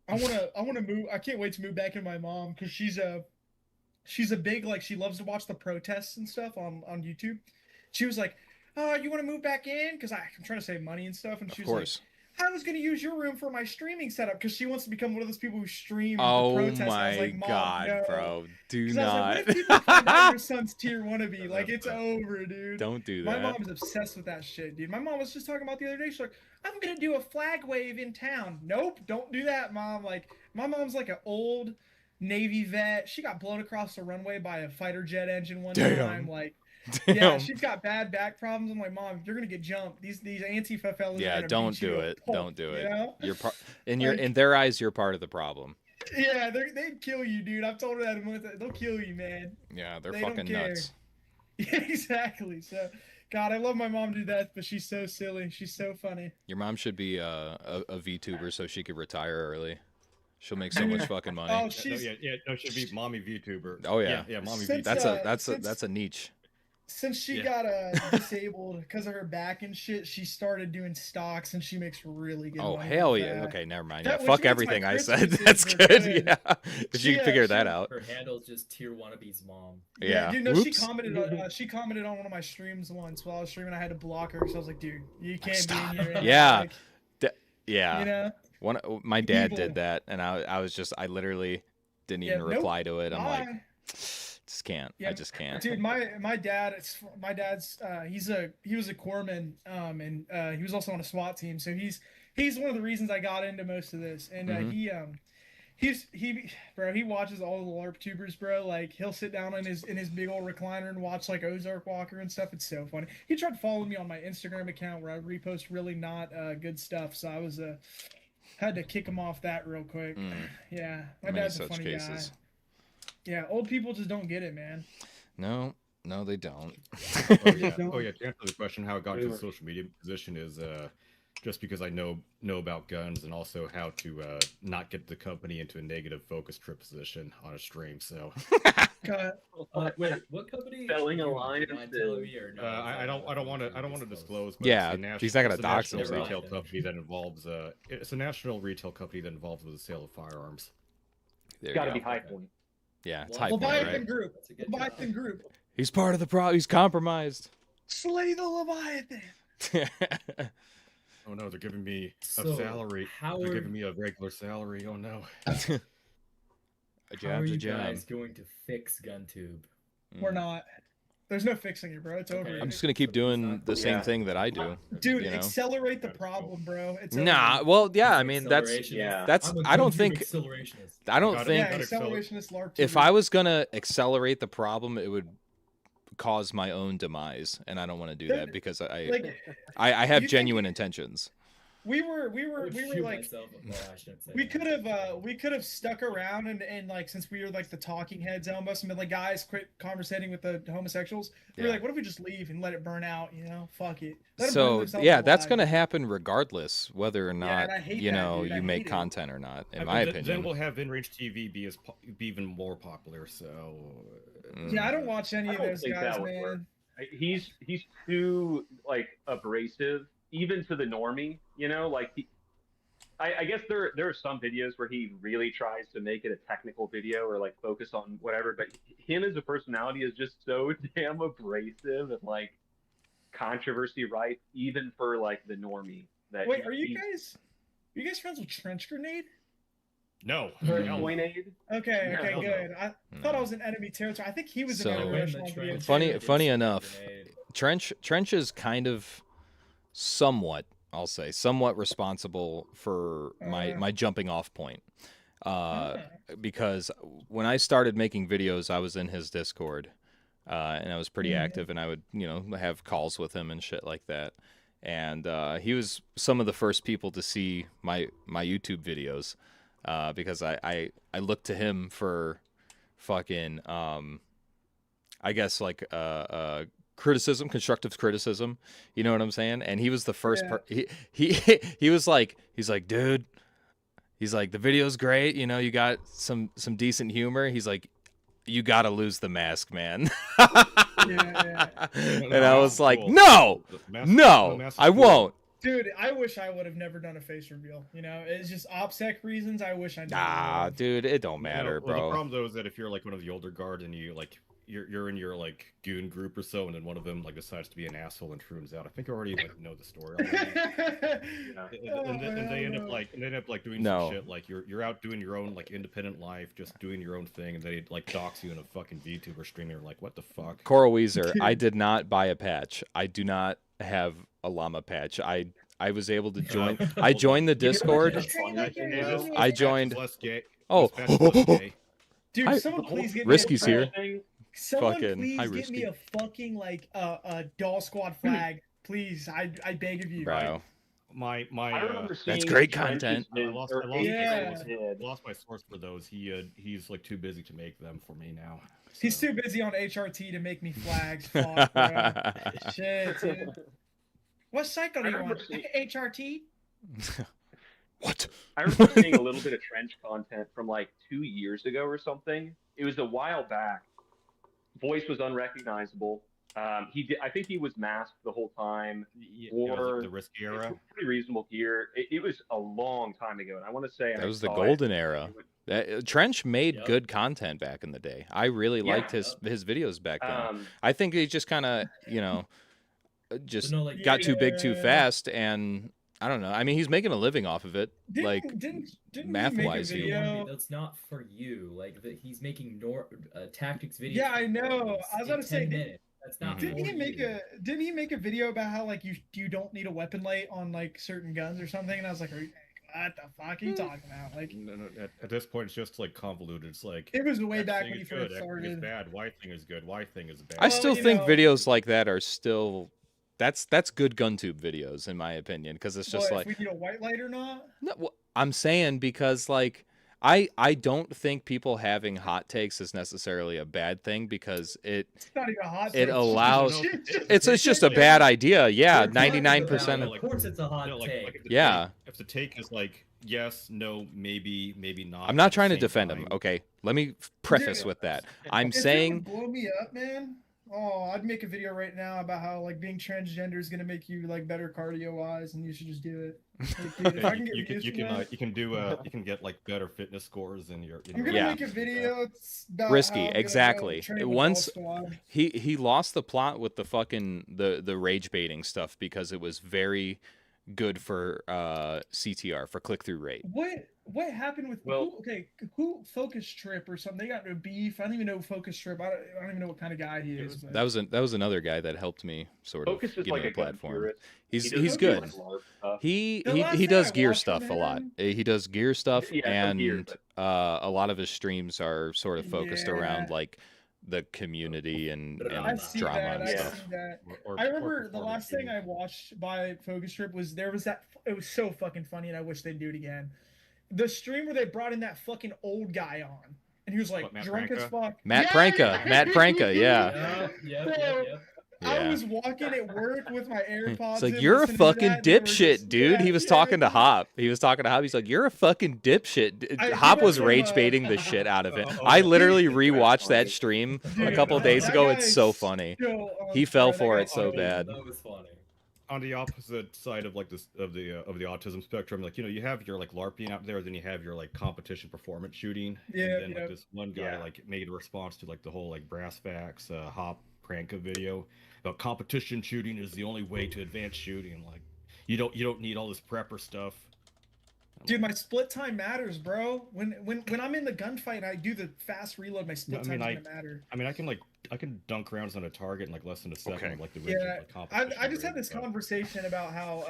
I wanna move. I can't wait to move back in my mom, because she's a big, like, she loves to watch the protests and stuff on YouTube. She was like, "Oh, you want to move back in?" Because I'm trying to save money and stuff. And she Of was course. like, "I was gonna use your room for my streaming setup," because she wants to become one of those people who stream the Oh protests. And I was my like, "Mom, god, no." bro. Do 'Cause I was like, not. what if people find out your son's tier wannabe? Like, it's over, dude. Don't do My that. mom is obsessed with that shit, dude. My mom was just talking about the other day. She's like, "I'm gonna do a flag wave in town." Nope, don't do that, mom. Like, my mom's like an old Navy vet. She got blown across the runway by a fighter jet engine one Damn. time. Like, Damn. yeah, she's got bad back problems. I'm like, "Mom, you're gonna get jumped. These Antifa fellas." are Yeah, gonna don't beat you do to a it. pulp," Don't do it. You know? You're Like- in their eyes, you're part of the problem. Yeah, they'd kill you, dude. I've told her that. They'll kill you, man. Yeah, they're They don't fucking care. nuts. Yeah, exactly. So, God, I love my mom to death, but she's so silly. She's so funny. Your mom should be a VTuber so she could retire early. She'll make so much fucking money. Oh, No, she's no, it should be mommy VTuber. Oh, yeah. yeah, mommy Since, VTuber. That's a niche. since she Yeah. got disabled because of her back and shit, she started doing stocks and she makes really good Oh money hell with yeah. that. Okay, never mind. That- Yeah, which fuck means my everything I said. Christmases That's were good. good. Yeah. If you She, can figure she- that out. Her handle's just Tier Wannabe's mom. Yeah. Dude, no, she Whoops. commented on one of my streams once while I was streaming. I had to block her because I was like, dude, you can't Stop. be in here. Yeah. Like, Yeah. you know? My dad Evil. did that, and I literally didn't even nope, reply to it. I'm like, bye. just can't. Yeah, I just can't. Dude, my dad's he was a corpsman, and he was also on a SWAT team. So he's one of the reasons I got into most of this. And Mhm. he watches all the LARP tubers, bro. Like he'll sit down in his big old recliner and watch like Ozark Walker and stuff. It's so funny. He tried following me on my Instagram account where I repost really not good stuff. So I was had to kick him off that real quick. Yeah, my Many dad's a such funny cases. guy. Yeah, old people just don't get it, man. No, they don't. Oh yeah. No. Oh yeah. To answer the question, how I got to the social media position is just because I know about guns and also how to not get the company into a negative focus trip position on a stream. So God. Wait, what company? Selling You alliances. mind telling me or no? I don't want to disclose. But Yeah, it's he's not gonna it's a dox national himself. Retail company that involves it's a national retail company that involves with the sale of firearms. There you Got to go. be High Point. Yeah, it's Well, high point, Leviathan right? Group. That's a good Leviathan job. Group. He's part of the problem. He's compromised. Slay the Leviathan. Oh no, they're giving me a So, salary. how They're are- giving me a regular salary. Oh no. A How are jab's a you jab. guys going to fix Guntube? We're not. There's no fixing it, bro. It's Okay. over. I'm just gonna keep doing the same Yeah. thing that I do. Dude, you know? accelerate the problem, bro. It's Nah, over. well, yeah. I mean, that's Accelerationist. yeah. that's. I'm a I don't Guntube think. accelerationist. I don't Gotta- think. Yeah, gotta accelerationist LARP. If tuber. I was gonna accelerate the problem, it would cause my own demise, and I don't want to do that Dude, because I like have you genuine intentions. we were I would shoot like myself. No, I shouldn't say we that. could have stuck around and like since we were like the talking heads almost and been like guys quit conversating with the homosexuals. We were Yeah. like, what if we just leave and let it burn out? You know, fuck it. Let 'em burn So themselves yeah, that's alive. gonna happen regardless whether or and not I hate you that, know dude. I you make hate it. content or not. In I my mean, opinion. then we'll have in-range TV be be even more popular. So Yeah, I don't watch any I of don't those think guys, that would work. man. He's too like abrasive, even to the normie. You know, like I guess there are some videos where he really tries to make it a technical video or like focus on whatever, but him as a personality is just so damn abrasive and like controversy rife, even for like the normie. That Wait, are you guys friends with Trench Grenade? no. Or hell no. Poinade? Okay, No, okay, no. good. I thought I was in enemy territory. I think he was So- in When enemy the territory. trench Funny- gets funny a enough, grenade. Trench is kind of somewhat, I'll say, somewhat responsible for my jumping off point. Because when I started making videos, I was in his Discord, and I was pretty active, and I would, have calls with him and shit like that. And he was some of the first people to see my YouTube videos, because I looked to him for fucking, I guess like criticism, constructive criticism. You know what I'm saying? And he was the first. Yeah. He was like, he's like, dude. He's like, the video's great. You got some decent humor. He's like, you got to lose the mask, man. Yeah. And I was like, Cool. no, The mask- no, the mask is I cool. won't. Dude, I wish I would have never done a face reveal. It's just OPSEC reasons. I wish I never Nah, would've. dude, it don't matter, Well, bro. the problem though is that if you're like one of the older guard and you like you're in your like goon group or so, and then one of them like decides to be an asshole and turns out. I think I already like know the story. And they end up like doing No. some shit like you're out doing your own like independent life, just doing your own thing, and they like dox you in a fucking VTuber stream. You're like, what the fuck? Coral Weezer, I did not buy a patch. I do not have a llama patch. I was able to join. I joined the Discord. I joined. Less gay. Oh, This patch is less gay. Dude, I- someone please get Risky's me a, here. Someone Fucking please hi, get me Risky. a fucking like a doll squad flag, please. I beg of you. bro. my I remember seeing great trenches content. vid- I lost- or I lost- April Yeah. did. lost my source for those. He's like too busy to make them for me now. He's so. too busy on HRT to make me flags. Fuck, bro. Shit, dude. What cycle do you remember want? seeing- HRT? What? I remember seeing a little bit of trench content from like 2 years ago or something. It was a while back. Voice was unrecognizable. He did. I think he was masked the whole time. Yeah, Or the risky era. pretty reasonable gear. It was a long time ago, and I want to say That I was the saw golden it, era. it Trench made Yep. good content back in the day. I really Yeah. liked his videos back then. would- I think he just kind of, just no, like, got too big too Yeah. fast, and I don't know. I mean, he's making a living off of it. Like, didn't math-wise, he he- make a video? That's not for you. Like that, he's making tactics videos. Yeah, I for know. boys I was in about to say, 10 did- minutes. That's not. Didn't for he make you. a video about how like you don't need a weapon light on like certain guns or something? And I was like, what the fuck are you talking about? Like, No, at this point, it's just like convoluted. It's like it was way X back thing when you is first good, X thing is started. bad. Y thing is good. Y thing is bad. I Well, still you think know- videos like that are still that's good Guntube videos in my opinion, because it's just What, like if we need a white light or not? no, I'm saying because like I don't think people having hot takes is necessarily a bad thing, because It's not even a hot. It take. allows- It's it's just a bad idea. Yeah, We're talking 99% about- of Of course, it's a hot No, take. if the Yeah. take- if the take is like yes, no, maybe not. I'm not at the trying to same defend him. time, Okay, let me preface Dude, with that. I'm If it saying would blow me up, man. Oh, I'd make a video right now about how like being transgender is gonna make you like better cardio wise, and you should just do it. Like, dude, if I can get you can views you from can that, you can do you can get like better fitness scores in your. I'm gonna Yeah. make a video. It's about Risky, how I'm gonna go exactly. train with Once- All Squad. he lost the plot with the fucking the rage baiting stuff, because it was very good for CTR, for click through rate. What happened with Well- who Focus Trip or something? They got no beef. I don't even know Focus Trip. I don't even know what kind of guy he is. but- That was another guy that helped me sort of Focus is get like on a the platform. purist. He's doesn't do, good. like, LARP stuff. He The last he thing does I gear watched from stuff a lot. him- He does gear stuff, Yeah, some and gear, a lot of his streams are sort of focused around Yeah. like the community and I I see drama that. and I stuff. see that. or I remember the performance last thing games. I watched by Focus Trip was there was that. It was so fucking funny, and I wish they'd do it again. The stream where they brought in that fucking old guy on, and he was like What, Matt drunk as Pranka? fuck. Matt Yeah! Pranka, Matt Pranka, yeah. Yep. I Yeah. was walking at work with my AirPods. It's like, in, you're a listening to fucking that, and they were dipshit, just- dude. yeah, He was yeah, talking to yeah. Hop. He's like, you're a fucking dipshit. I- Hop he was went from, rage baiting the shit out of it. oh, I oh, literally that's rewatched funny. that stream a Dude, couple that- days that ago. guy It's so is funny. still on He fell fire. That for guy's it so funny. bad. That was funny. On the opposite side of like this of the autism spectrum, like you have your like LARPing out there, then you have your like competition performance shooting. Yeah, And then yeah. like this one guy Yeah. like made a response to like the whole like brass facts Hop Pranka video about competition shooting is the only way to advance shooting. Like you don't need all this prepper stuff. Dude, my split time matters, bro. When I'm in the gunfight and I do the fast reload, my split I mean, time's gonna matter. I mean, I can dunk rounds on a target in like less than a second. Okay. Like the Yeah, rigid, like, competition I just had grade, this but conversation about how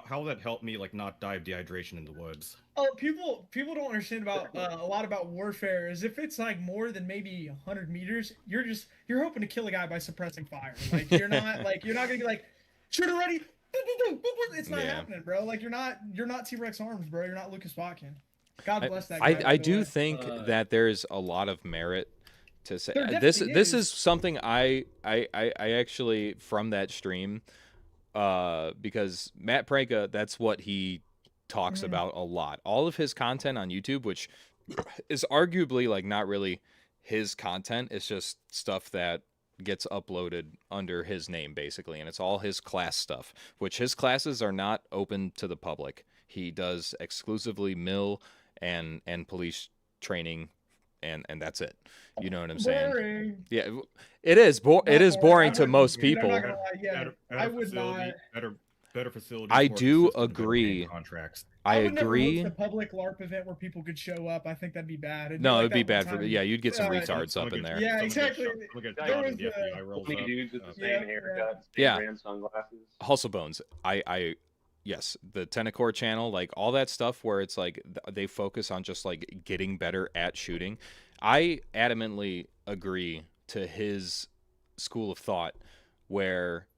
how that helped me like not die of dehydration in the woods. oh people don't understand about a lot about warfare is if it's like more than maybe 100 meters, you're hoping to kill a guy by suppressing fire. Like you're not gonna be like shoot already. It's not Yeah. happening, bro. Like you're not T-Rex Arms, bro. You're not Lucas Watkin. God bless that guy. I by the do way. think that there's a lot of merit to say There this. definitely This is. is something I actually from that stream, because Matt Pranka, that's what he talks Mhm. about a lot. All of his content on YouTube, which is arguably like not really his content, it's just stuff that gets uploaded under his name basically, and it's all his class stuff, which his classes are not open to the public. He does exclusively mill and police training, and that's it. You know what I'm saying? Boring. Yeah, it is. It is boring to most Dude, I'm people. not gonna lie, yeah, I would facility, not. better facilities. I more do consistent, better agree. paying contracts. I would never agree. host a public LARP event where people could show up. I think that'd be bad. It'd No, like it'd be that one bad for time- yeah. You'd get some uh, retards up in there. Yeah, exactly. There was, Only dudes with the same yeah, haircut, same Yeah. brand sunglasses. Hustle Bones. Yes, the Tenecore channel, like all that stuff where it's like they focus on just like getting better at shooting. I adamantly agree to his school of thought where,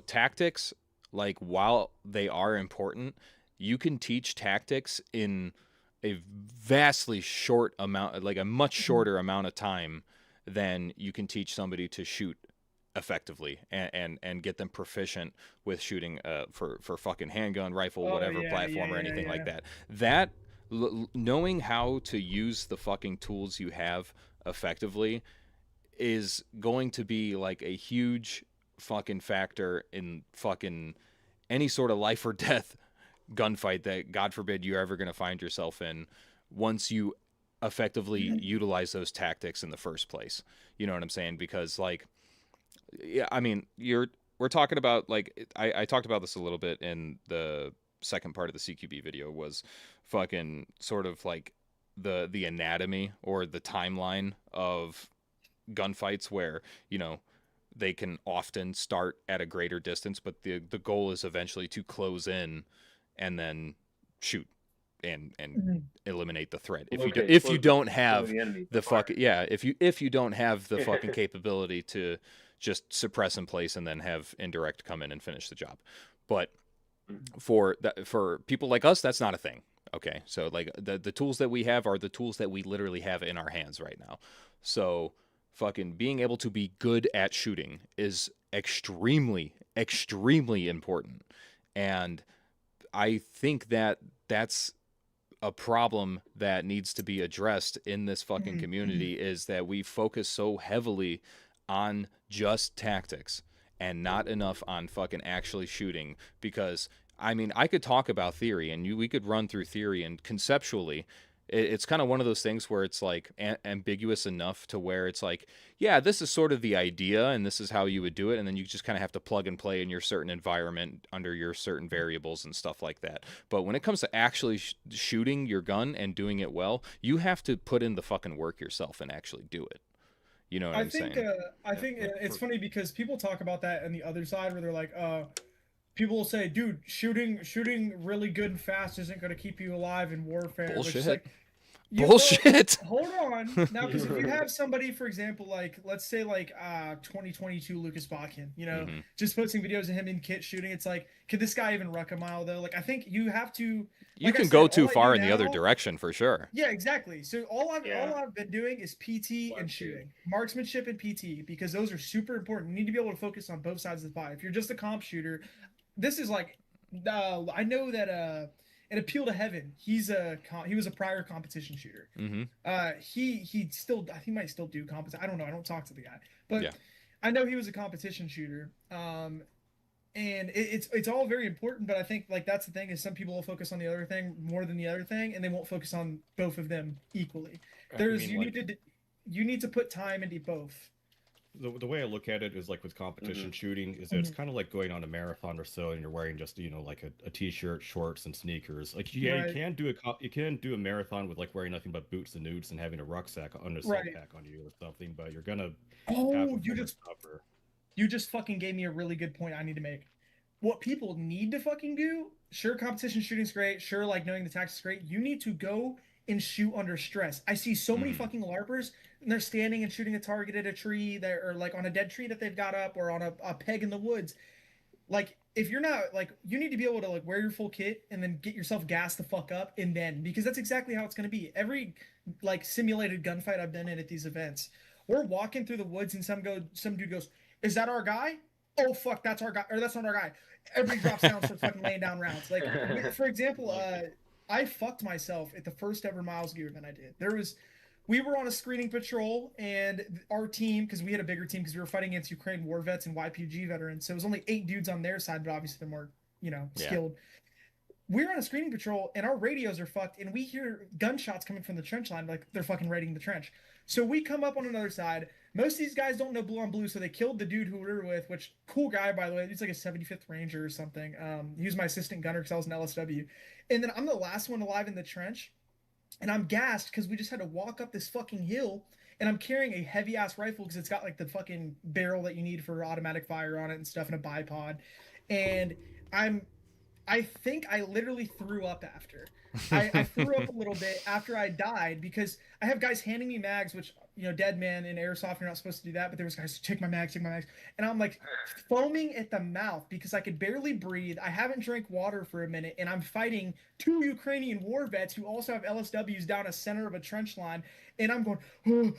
tactics like while they are important, you can teach tactics in a vastly short amount, like a much shorter amount of time than you can teach somebody to shoot effectively and get them proficient with shooting for fucking handgun, rifle, whatever platform or anything like that. That knowing how to use the fucking tools you have effectively is going to be like a huge fucking factor in fucking any sort of life or death gunfight that God forbid you're ever going to find yourself in once you effectively utilize those tactics in the first place. You know what I'm saying? Because like, yeah, I mean, we're talking about like, I talked about this a little bit in the second part of the CQB video, was fucking sort of like the anatomy or the timeline of gunfights where, you know, they can often start at a greater distance, but the goal is eventually to close in and then shoot and eliminate the threat. If you don't have the fucking if you don't have the fucking capability to just suppress in place and then have indirect come in and finish the job. But for people like us, that's not a thing. Okay, so like the tools that we have are the tools that we literally have in our hands right now. So fucking being able to be good at shooting is extremely, extremely important. And I think that that's a problem that needs to be addressed in this fucking community, is that we focus so heavily on just tactics and not enough on fucking actually shooting. Because I mean, I could talk about theory and we could run through theory, and conceptually it's kind of one of those things where it's like ambiguous enough to where it's like, yeah, this is sort of the idea and this is how you would do it. And then you just kind of have to plug and play in your certain environment under your certain variables and stuff like that. But when it comes to actually shooting your gun and doing it well, you have to put in the fucking work yourself and actually do it. You know what I'm saying? I think it's funny because people talk about that on the other side where they're like, people will say, dude, shooting really good and fast isn't going to keep you alive in warfare. Bullshit. Like, Bullshit. Hold on. Now, because if you have somebody, for example, like, let's say like 2022 Lucas Botkin, you know, just posting videos of him in kit shooting, it's like, could this guy even ruck a mile though? Like, I think you have to... You can go too far in the other direction for sure. Yeah, exactly. So all I've been doing is PT and shooting, marksmanship and PT, because those are super important. You need to be able to focus on both sides of the pie. If you're just a comp shooter, this is like, I know that in Appeal to Heaven, he was a prior competition shooter. He still, I think he might still do competition. I don't know. I don't talk to the guy, but I know he was a competition shooter. And it's all very important, but I think like that's the thing, is some people will focus on the other thing more than the other thing, and they won't focus on both of them equally. You need to put time into both. The way I look at it is like with competition shooting is that it's kind of like going on a marathon or so, and you're wearing just, you know, like a t-shirt, shorts, and sneakers. Like you can do a marathon with like wearing nothing but boots and newts and having a rucksack on a pack on you or something, but you're gonna you just fucking gave me a really good point I need to make. What people need to fucking do, sure, competition shooting's great, sure, like knowing the tactics is great. You need to go and shoot under stress. I see so many fucking LARPers, and they're standing and shooting a target at a tree that, or like on a dead tree that they've got up, or on a peg in the woods. Like, if you're not, like, you need to be able to like wear your full kit and then get yourself gassed the fuck up, and then, because that's exactly how it's going to be. Every like simulated gunfight I've been in at these events, we're walking through the woods and some dude goes, "Is that our guy? Oh fuck, that's our guy," or "That's not our guy." Everybody drops down and starts fucking laying down rounds. Like, for example, I fucked myself at the first ever Miles Gear event I did. We were on a screening patrol, and our team, because we had a bigger team because we were fighting against Ukraine war vets and YPG veterans, so it was only 8 dudes on their side, but obviously they're more, you know, skilled. We're on a screening patrol, and our radios are fucked, and we hear gunshots coming from the trench line, like they're fucking raiding the trench. So we come up on another side. Most of these guys don't know blue on blue, so they killed the dude who we were with, which, cool guy, by the way. He's like a 75th Ranger or something. He was my assistant gunner because I was an LSW. And then I'm the last one alive in the trench, and I'm gassed because we just had to walk up this fucking hill, and I'm carrying a heavy-ass rifle because it's got, like, the fucking barrel that you need for automatic fire on it and stuff, and a bipod. And I think I literally threw up after. I threw up a little bit after I died because I have guys handing me mags, which dead man in airsoft, you're not supposed to do that, but there was guys, take my mags, and I'm like foaming at the mouth because I could barely breathe. I haven't drank water for a minute, and I'm fighting 2 Ukrainian war vets who also have LSWs down a center of a trench line, and I'm going, and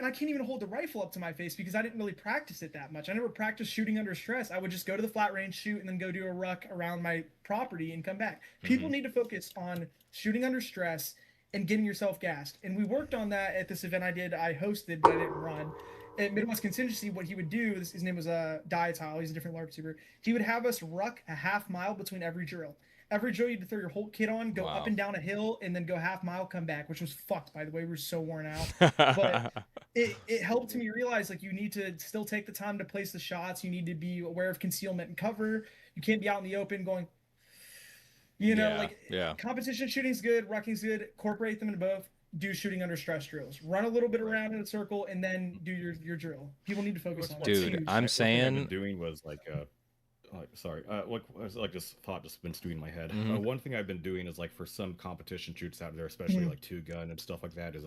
I can't even hold the rifle up to my face because I didn't really practice it that much. I never practiced shooting under stress. I would just go to the flat range, shoot, and then go do a ruck around my property and come back. People need to focus on shooting under stress and getting yourself gassed. And we worked on that at this event I hosted, but I didn't run. At Midwest Contingency, what he would do, his name was Dietile, he's a different LARP super, he would have us ruck a half mile between every drill. Every drill, you had to throw your whole kit on, go up and down a hill, and then go half mile, come back, which was fucked, by the way. We were so worn out. But it helped me realize, like, you need to still take the time to place the shots. You need to be aware of concealment and cover. You can't be out in the open going, competition shooting's good, rucking's good. Incorporate them in both. Do shooting under stress drills. Run a little bit around in a circle, and then do your drill. People need to focus on that. Dude, I'm saying... What I've been doing was, like... this thought just been stewing in my head. One thing I've been doing is, like, for some competition shoots out there, especially like 2-gun and stuff like that, is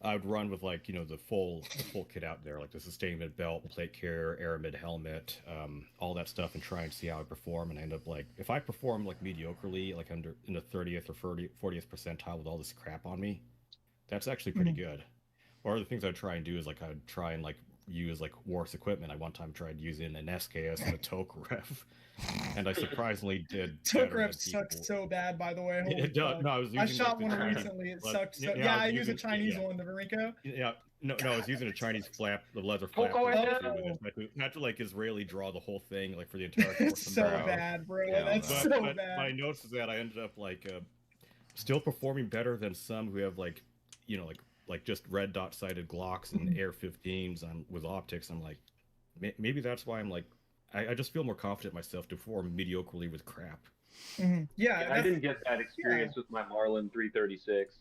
I'd run with, like, the full kit out there, like the sustainment belt, plate carrier, aramid helmet, all that stuff, and try and see how I perform. And I end up, like, if I perform, like, mediocrely, like in the 30th or 40th percentile with all this crap on me, that's actually pretty good. Or other things I'd try and do is, like, I'd try and, like, use, like, War's equipment. I one time tried using an SKS and a Toke ref, and I surprisingly did. Toke ref sucks so bad, by the way. It does. No, I shot one recently. It sucks. I use a Chinese one, the Varenko. Yeah. No, I was using a Chinese flap, the leather flap. I had to, like, Israeli draw the whole thing, like, for the entire course. It's so bad, bro. That's so bad. My notes is that I ended up, like, still performing better than some who have, like, like just red dot sighted Glocks and Air 15s with optics. I'm like, maybe that's why I'm like, I just feel more confident myself to perform mediocrely with crap. Yeah, I didn't get that experience with my Marlin 336.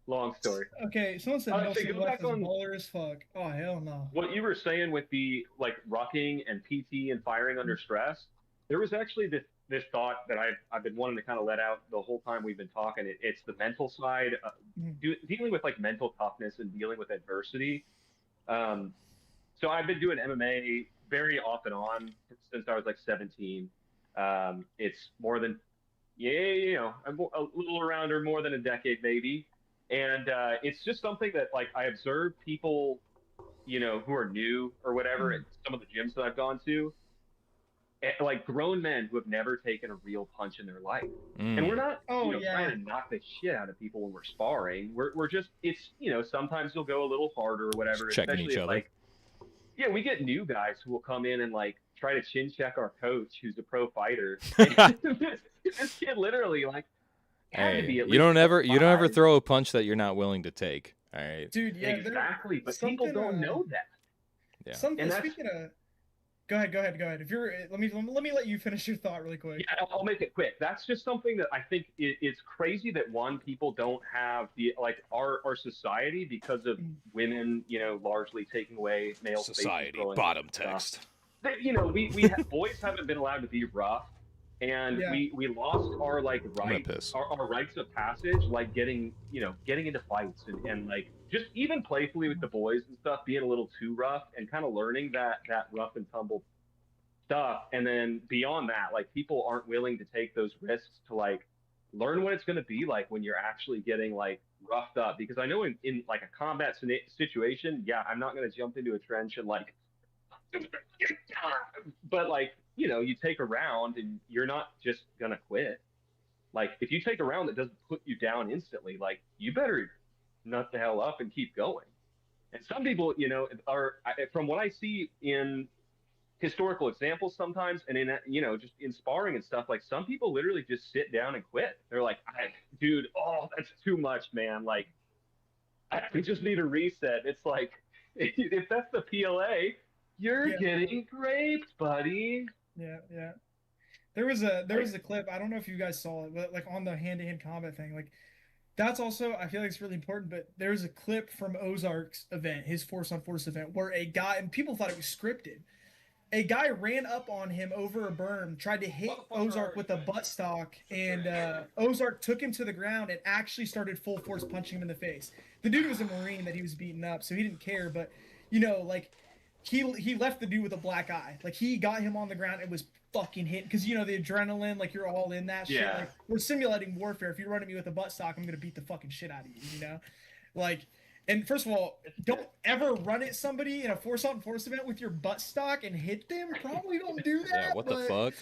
Long story. Okay, someone said Nelson West is baller as fuck. Oh, hell no. What you were saying with the, like, rucking and PT and firing under stress, there was actually this thought that I've been wanting to kind of let out the whole time we've been talking. It's the mental side, dealing with, like, mental toughness and dealing with adversity. So I've been doing MMA very off and on since I was, like, 17. It's more than, a little around or more than a decade maybe. And it's just something that, like, I observe people, who are new or whatever at some of the gyms that I've gone to, like grown men who have never taken a real punch in their life. And we're not trying to knock the shit out of people when we're sparring. We're just, it's, sometimes you'll go a little harder or whatever. Just checking each other. Like, we get new guys who will come in and, like, try to chin check our coach who's a pro fighter. This kid literally, like, hey, you don't ever throw a punch that you're not willing to take. All right, dude. Yeah, exactly. But people don't know that. Yeah. Speaking of, go ahead. If you're, let me let you finish your thought really quick. Yeah, I'll make it quick. That's just something that I think it's crazy that people don't have the, like, our society, because of women, largely taking away male society bottom text. We boys haven't been allowed to be rough. And we lost our, like, rights, our rights of passage, like getting into fights and like just even playfully with the boys and stuff, being a little too rough and kind of learning that rough and tumble stuff. And then beyond that, like, people aren't willing to take those risks to, like, learn what it's going to be like when you're actually getting, like, roughed up. Because I know in like a combat situation, I'm not going to jump into a trench and, like, but, like, you take a round and you're not just gonna quit. Like, if you take a round that doesn't put you down instantly, like, you better nut the hell up and keep going. And some people, are, from what I see in historical examples sometimes, and in, just in sparring and stuff, like, some people literally just sit down and quit. They're like, dude, that's too much, man. Like, I just need a reset. It's like, if that's the PLA, you're getting raped, buddy. Yeah. There was a clip, I don't know if you guys saw it, but, like, on the hand-to-hand combat thing, like, that's also, I feel like it's really important, but there's a clip from Ozark's event, his Force on Force event, where a guy, and people thought it was scripted, a guy ran up on him over a berm, tried to hit Ozark with a buttstock, and Ozark took him to the ground and actually started full force punching him in the face. The dude was a Marine that he was beating up, so he didn't care. But you know, like he left the dude with a black eye. Like he got him on the ground and was fucking hit because you know the adrenaline, like you're all in that shit. Yeah. Like we're simulating warfare. If you run at me with a buttstock, I'm gonna beat the fucking shit out of you. You know, like. And first of all, don't ever run at somebody in a force-on-force event with your buttstock and hit them. Probably don't do that. Yeah, what the fuck?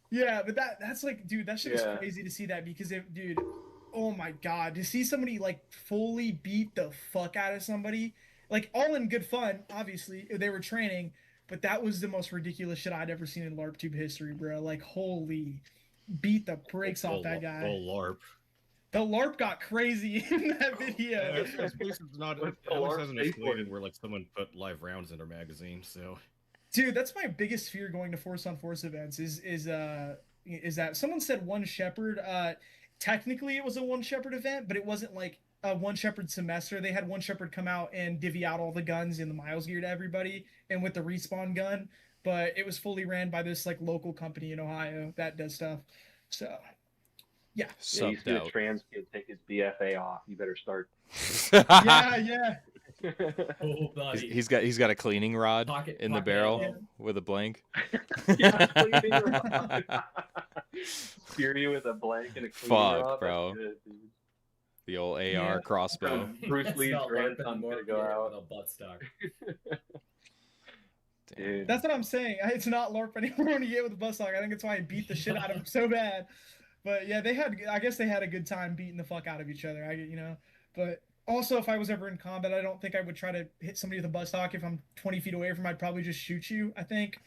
Yeah, but that's like, dude, that shit is crazy to see that because dude, oh my god, to see somebody like fully beat the fuck out of somebody, like all in good fun, obviously they were training, but that was the most ridiculous shit I'd ever seen in LARP tube history, bro. Like, holy, beat the brakes off that guy. Oh, LARP. The LARP got crazy in that video. Yeah, it's not. It hasn't escalated where like someone put live rounds in their magazine. So, dude, that's my biggest fear going to force-on-force events. Is that someone said one shepherd? Technically, it was a one shepherd event, but it wasn't like a one shepherd semester. They had one shepherd come out and divvy out all the guns in the miles gear to everybody, and with the respawn gun. But it was fully ran by this like local company in Ohio that does stuff. So. Yeah. Yeah, you see a trans kid take his BFA off. You better start. Yeah. Oh, buddy. He's got a cleaning rod in the barrel with a blank. Yeah, cleaning rod. Spear you with a blank and a cleaning rod. Fuck, bro. Good, the old AR crossbow. Bruce Lee's grandson's gonna go out. With a buttstock. Dude. That's what I'm saying. It's not LARP anymore when you get with the buttstock. I think that's why I beat the shit out of him so bad. But yeah, I guess they had a good time beating the fuck out of each other. But also if I was ever in combat, I don't think I would try to hit somebody with a buttstock. If I'm 20 feet away from him, I'd probably just shoot you. I think.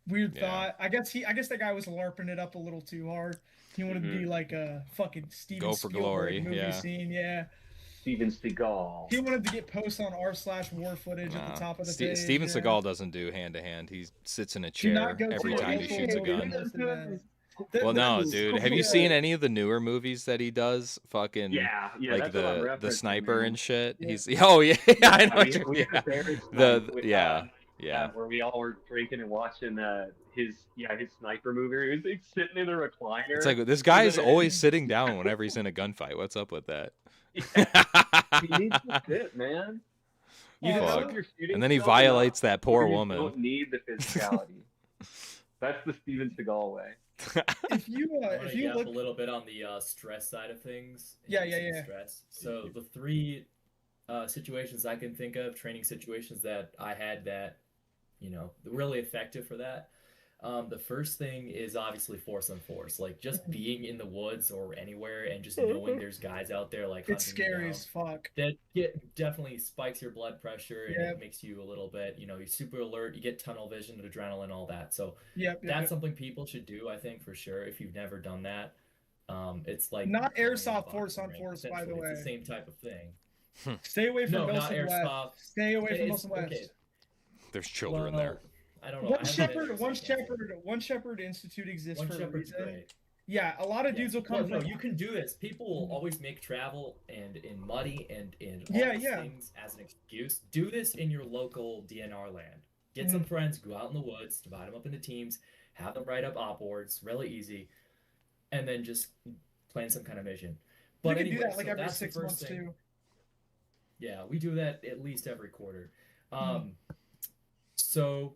Weird thought. I guess that guy was LARPing it up a little too hard. He wanted to be like a fucking Steven Go for Spielberg glory, movie scene. Yeah. Steven Seagal. He wanted to get posts on r/war footage at the top of the page. Steven Seagal doesn't do hand-to-hand. He sits in a chair every time he shoots a gun. Well, no, dude. Have you seen any of the newer movies that he does? Fucking like the sniper and shit. He's I know. Where we all were drinking and watching his sniper movie. He was like, sitting in a recliner. It's like this guy is always sitting down whenever he's in a gunfight. What's up with that? He needs to sit, man. You know, if you're shooting and then he violates that poor you woman. Don't need the physicality. That's the Steven Seagal way. If you look a little bit on the stress side of things. Yeah. Stress. So the three situations I can think of, training situations that I had that, really effective for that. The first thing is obviously force on force, like just being in the woods or anywhere and just knowing there's guys out there like it's scary as fuck. That definitely spikes your blood pressure and it makes you a little bit, you're super alert, you get tunnel vision, adrenaline, all that. So that's something people should do, I think, for sure. If you've never done that, it's like not airsoft force on force, by the way. It's the same type of thing. Stay away from not airsoft. West. Stay away from Wilson West. Okay. There's children there. I don't know. One Shepherd Institute exists for a reason. Great. Yeah, a lot of dudes will come. No, you can do this. People will always make travel and in muddy and in all these things as an excuse. Do this in your local DNR land. Get some friends, go out in the woods, divide them up into teams, have them write up op boards, really easy, and then just plan some kind of mission. But you can anyway, do that like every 6 months too. Yeah, we do that at least every quarter. So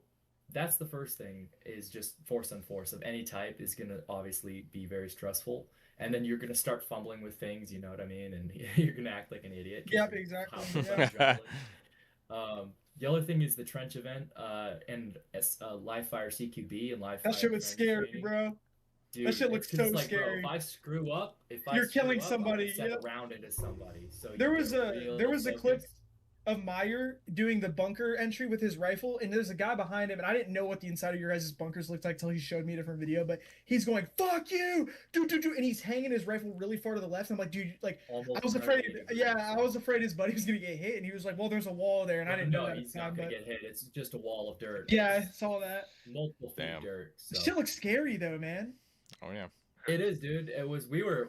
that's the first thing, is just force on force of any type is going to obviously be very stressful. And then you're going to start fumbling with things, you know what I mean? And you're going to act like an idiot. Yep, exactly. The other thing is the trench event and live fire CQB and live fire. That shit was scary, training. bro. Dude, that shit looks so scary. Bro, if I screw up, you're killing somebody. Set a round into somebody. So there was a clip of Meyer doing the bunker entry with his rifle, and there's a guy behind him, and I didn't know what the inside of your guys' bunkers looked like till he showed me a different video, but he's going, "Fuck you, do," and he's hanging his rifle really far to the left. And I'm like, dude, like, I was afraid his buddy was gonna get hit, and he was like, well, there's a wall there, and I didn't know that. He's not gonna get hit. It's just a wall of dirt. Yeah, I saw that. Multiple feet of dirt. So. Shit looks scary though, man. Oh yeah. It is, dude.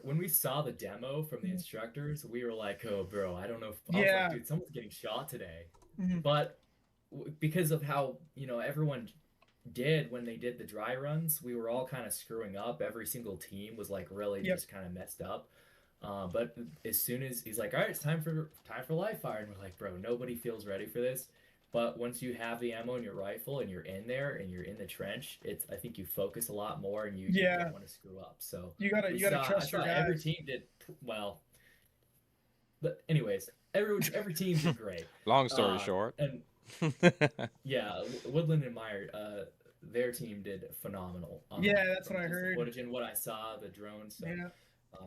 When we saw the demo from the instructors, we were like, oh, bro, I don't know if, I was like, dude, someone's getting shot today. But because of how, everyone did when they did the dry runs, we were all kind of screwing up. Every single team was like really just kind of messed up. But as soon as he's like, all right, it's time for live fire, and we're like, bro, nobody feels ready for this. But once you have the ammo in your rifle and you're in there and you're in the trench, I think you focus a lot more and you don't want to screw up. So you gotta trust your guys. Every team did well. But anyways, every team did great. Long story short. And yeah, Woodland and Meyer, their team did phenomenal. Yeah, that's what I heard. Footage and what I saw, the drones. So, yeah.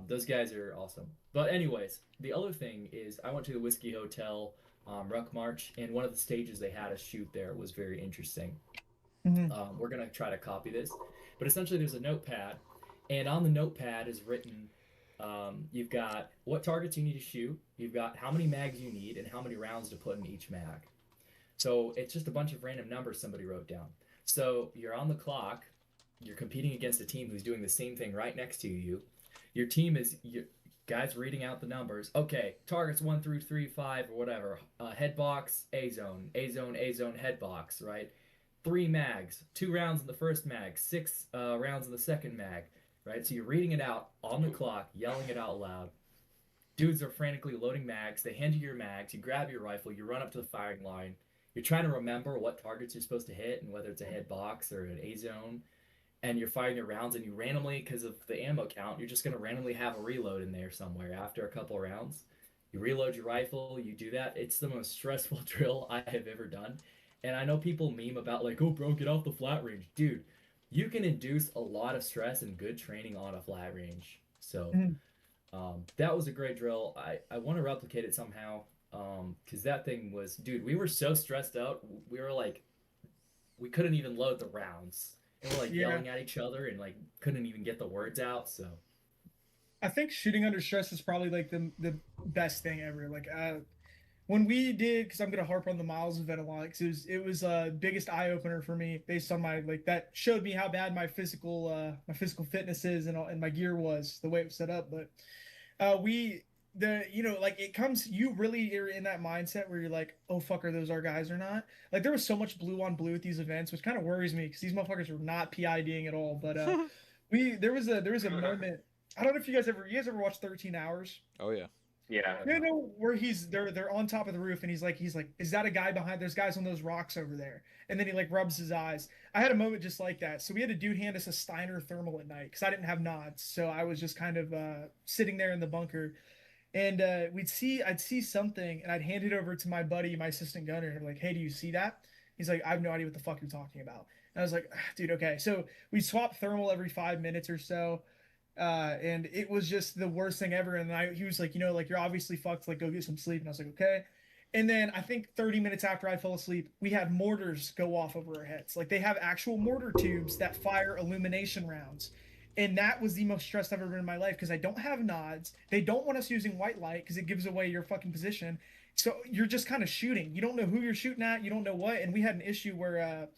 Those guys are awesome. But anyways, the other thing is I went to the Whiskey Hotel, Ruck March, and one of the stages they had us shoot there was very interesting. Mm-hmm. We're going to try to copy this. But essentially there's a notepad, and on the notepad is written, you've got what targets you need to shoot, you've got how many mags you need, and how many rounds to put in each mag. So it's just a bunch of random numbers somebody wrote down. So you're on the clock, you're competing against a team who's doing the same thing right next to you. Your team is, guys reading out the numbers. Okay, targets 1 through 3, 5, or whatever. Head box, A zone, A zone, A zone, head box, right? 3 mags, 2 rounds in the first mag, 6 rounds in the second mag, right? So you're reading it out on the clock, yelling it out loud. Dudes are frantically loading mags. They hand you your mags. You grab your rifle. You run up to the firing line. You're trying to remember what targets you're supposed to hit and whether it's a head box or an A zone. And you're firing your rounds, and you randomly, because of the ammo count, you're just going to randomly have a reload in there somewhere after a couple of rounds. You reload your rifle, you do that. It's the most stressful drill I have ever done. And I know people meme about like, oh, bro, get off the flat range. Dude, you can induce a lot of stress and good training on a flat range. So that was a great drill. I want to replicate it somehow because that thing was, dude, we were so stressed out. We were like, we couldn't even load the rounds. And we're like yelling at each other and like couldn't even get the words out. So I think shooting under stress is probably like the best thing ever. Like when we did, because I'm gonna harp on the Miles event a lot, because it was biggest eye opener for me based on my that showed me how bad my physical fitness is and my gear was, the way it was set up. But it comes, you really are in that mindset where you're like, oh fuck, are those our guys or not? Like there was so much blue on blue at these events, which kind of worries me because these motherfuckers were not PIDing at all. But there was a moment. I don't know if you guys ever watched 13 Hours. Oh yeah. Yeah. You know where they're on top of the roof and he's like, is that a guy behind? There's guys on those rocks over there. And then he like rubs his eyes. I had a moment just like that. So we had a dude hand us a Steiner thermal at night because I didn't have nods. So I was just kind of sitting there in the bunker. And I'd see something, and I'd hand it over to my buddy, my assistant gunner, and I'm like, hey, do you see that? He's like, I have no idea what the fuck you're talking about. And I was like, dude, okay. So we swap thermal every 5 minutes or so, and it was just the worst thing ever. And he was like, you're obviously fucked, like, go get some sleep. And I was like, okay. And then I think 30 minutes after I fell asleep, we had mortars go off over our heads. Like, they have actual mortar tubes that fire illumination rounds. And that was the most stressed I've ever been in my life because I don't have nods. They don't want us using white light because it gives away your fucking position. So you're just kind of shooting. You don't know who you're shooting at. You don't know what. And we had an issue where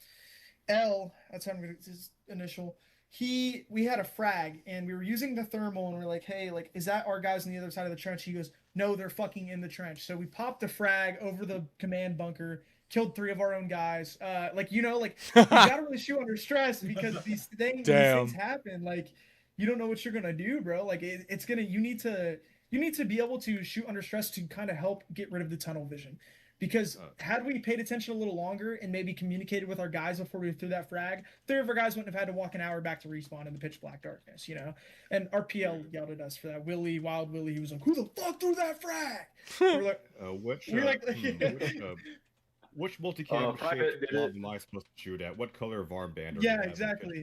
L, that's how I'm going to his initial. We had a frag and we were using the thermal and we're like, hey, like, is that our guys on the other side of the trench? He goes, no, they're fucking in the trench. So we popped the frag over the command bunker, killed 3 of our own guys. You gotta really shoot under stress because these things happen. Like, you don't know what you're gonna do, bro. Like you need to be able to shoot under stress to kind of help get rid of the tunnel vision. Because had we paid attention a little longer and maybe communicated with our guys before we threw that frag, 3 of our guys wouldn't have had to walk an hour back to respawn in the pitch black darkness, And our PL yelled at us for that. Wild Willie, he was like, "Who the fuck threw that frag?" We're like, which multicam shape mob am I supposed to shoot at? What color of armband? Yeah, exactly.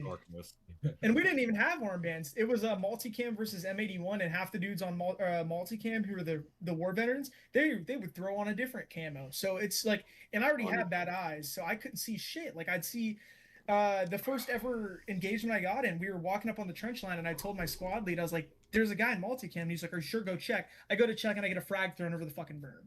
And we didn't even have armbands. It was a multicam versus M81, and half the dudes on multicam who were the war veterans, they would throw on a different camo. So it's like, and I already had bad eyes, so I couldn't see shit. Like I'd see the first ever engagement I got in, we were walking up on the trench line, and I told my squad lead, I was like, "There's a guy in multicam." And he's like, "Are you sure? Go check." I go to check, and I get a frag thrown over the fucking berm.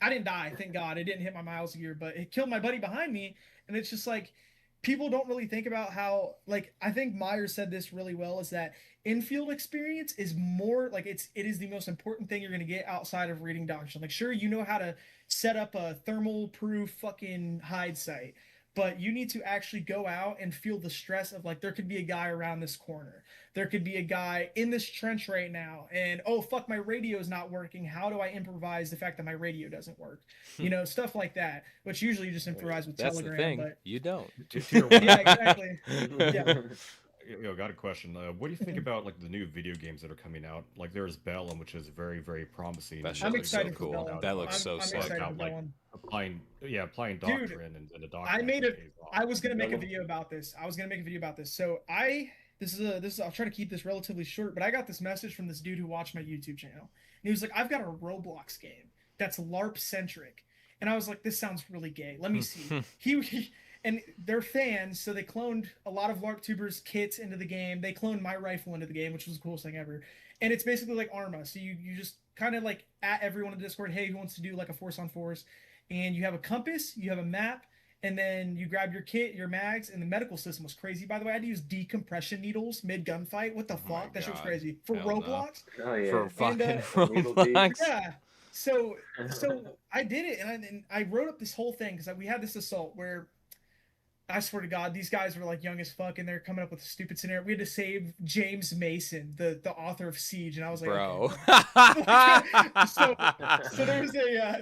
I didn't die, thank God. It didn't hit my Miles gear, but it killed my buddy behind me. And it's just like, people don't really think about how, like, I think Myers said this really well, is that infield experience is more, like, it is the most important thing you're going to get outside of reading Doctrine. Like, sure, you know how to set up a thermal proof fucking hide site, but you need to actually go out and feel the stress of like, there could be a guy around this corner. There could be a guy in this trench right now. And, oh, fuck, my radio is not working. How do I improvise the fact that my radio doesn't work? You know, stuff like that, which usually you just improvise with That's Telegram. the thing. But You don't. yeah, exactly. Yeah. Got a question. What do you think about like the new video games that are coming out? Like there's Bellum, which is very, very promising. That and shit I'm looks so excited for cool. Bellum. That looks so I'm sick. excited for Like, Bellum. applying Dude, Doctrine and the Doctrine. I made a. pays off. I was gonna make a video about this. So I'll try to keep this relatively short, but I got this message from this dude who watched my YouTube channel. And he was like, I've got a Roblox game that's LARP centric. And I was like, this sounds really gay. Let me see. he and they're fans, so they cloned a lot of LARP tubers kits into the game. They cloned my rifle into the game, which was the coolest thing ever. And it's basically like Arma. So you just kind of like at everyone in Discord, hey, who wants to do like a force on force? And you have a compass, you have a map, and then you grab your kit, your mags, and the medical system was crazy. By the way, I had to use decompression needles mid gunfight. What the fuck? That shit was God. crazy. For Hell no. Roblox? Oh yeah. For fucking Needle Roblox. Yeah. So I did it, and I wrote up this whole thing because we had this assault where I swear to God, these guys were like young as fuck, and they're coming up with a stupid scenario. We had to save James Mason, the author of Siege, and I was like, Bro. okay. So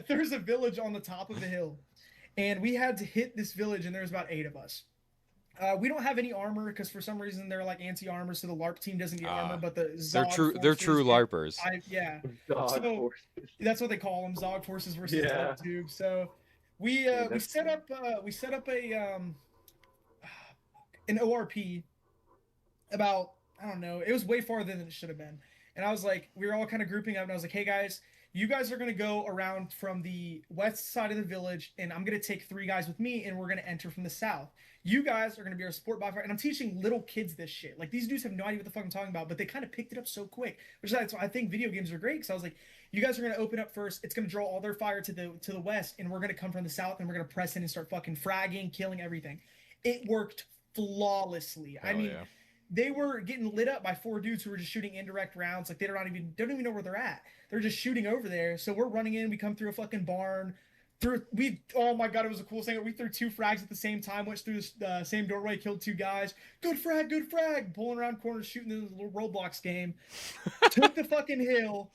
there was a village on the top of the hill, and we had to hit this village, and there was about 8 of us. We don't have any armor because for some reason they're like anti-armor, so the LARP team doesn't get armor, but the Zog They're true forces LARPers. yeah. Dog So, forces. That's what they call them, Zog forces versus Yeah. Guntube. So we set up an ORP about, I don't know, it was way farther than it should have been. And I was like, we were all kind of grouping up, and I was like, hey guys, you guys are going to go around from the west side of the village, and I'm going to take 3 guys with me, and we're going to enter from the south. You guys are going to be our support by fire. And I'm teaching little kids this shit. Like, these dudes have no idea what the fuck I'm talking about, but they kind of picked it up so quick. Which is why I think video games are great, because I was like, you guys are going to open up first. It's going to draw all their fire to the west, and we're going to come from the south, and we're going to press in and start fucking fragging, killing everything. It worked flawlessly. Hell I mean, yeah. they were getting lit up by 4 dudes who were just shooting indirect rounds. Like, they don't even know where they're at. They're just shooting over there. So we're running in. We come through a fucking barn. Oh my god, it was the coolest thing. We threw 2 frags at the same time. Went through the same doorway, killed 2 guys. Good frag. Pulling around corners, shooting this little Roblox game. Took the fucking hill.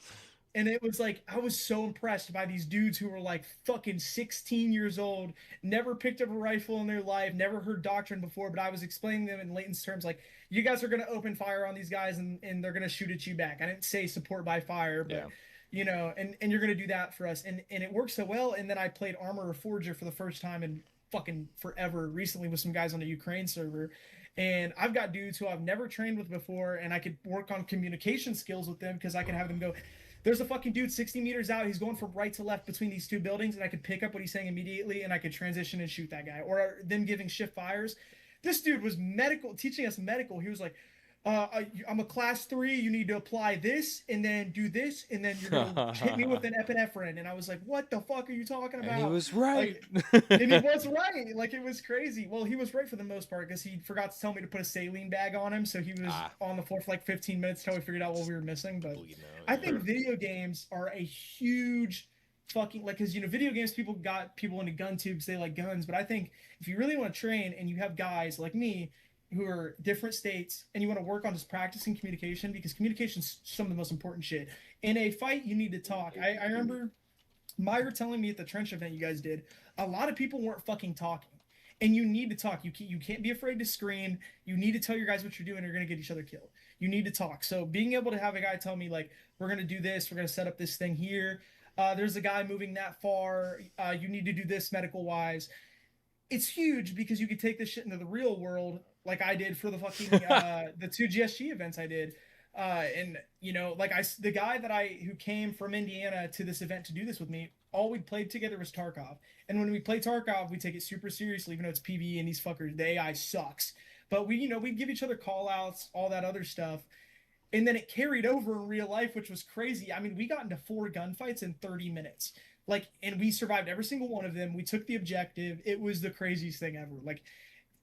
And it was like, I was so impressed by these dudes who were like fucking 16 years old, never picked up a rifle in their life, never heard Doctrine before, but I was explaining them in layman's terms, like, you guys are going to open fire on these guys and they're going to shoot at you back. I didn't say support by fire, but, Yeah. you know, and you're going to do that for us. And it worked so well. And then I played Armor Forger for the first time in fucking forever recently with some guys on the Ukraine server. And I've got dudes who I've never trained with before, and I could work on communication skills with them because I can have them go, there's a fucking dude 60 meters out. He's going from right to left between these 2 buildings, and I could pick up what he's saying immediately, and I could transition and shoot that guy. Or them giving shift fires. This dude was teaching us medical. He was like, I'm a class 3. You need to apply this, and then do this, and then you're going to hit me with an epinephrine. And I was like, what the fuck are you talking about? And he was right. And he was right. Like, it was crazy. Well, he was right for the most part because he forgot to tell me to put a saline bag on him. So he was on the floor for like 15 minutes till we figured out what we were missing. But I think video games are a huge fucking, like, because, you know, video games, people got people into gun tubes. They like guns. But I think if you really want to train and you have guys like me who are different states and you want to work on just practicing communication, because communication's some of the most important shit. In a fight, you need to talk. I remember Myra telling me at the trench event you guys did, a lot of people weren't fucking talking. And you need to talk. You can't be afraid to scream. You need to tell your guys what you're doing or you're going to get each other killed. You need to talk. So being able to have a guy tell me, like, we're going to do this, we're going to set up this thing here. There's a guy moving that far. You need to do this medical-wise. It's huge because you could take this shit into the real world like I did for the fucking the 2 GSG events I did. And, you know, like the guy who came from Indiana to this event to do this with me, all we played together was Tarkov. And when we play Tarkov, we take it super seriously, even though it's PvE and these fuckers, the AI sucks. But we'd give each other call outs, all that other stuff. And then it carried over in real life, which was crazy. I mean, we got into 4 gunfights in 30 minutes. Like, and we survived every single one of them. We took the objective. It was the craziest thing ever. Like,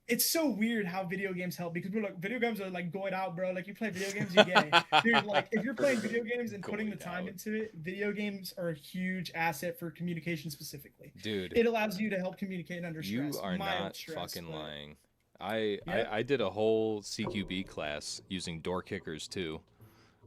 it's so weird how video games help, because we're like, video games are like going out, bro. Like, you play video games, you're gay. Dude, like, if you're playing video games and putting the time into it, video games are a huge asset for communication specifically. Dude, It allows you to help communicate under stress. you are mild not stress, fucking but- lying. Yep. I did a whole CQB class using door kickers too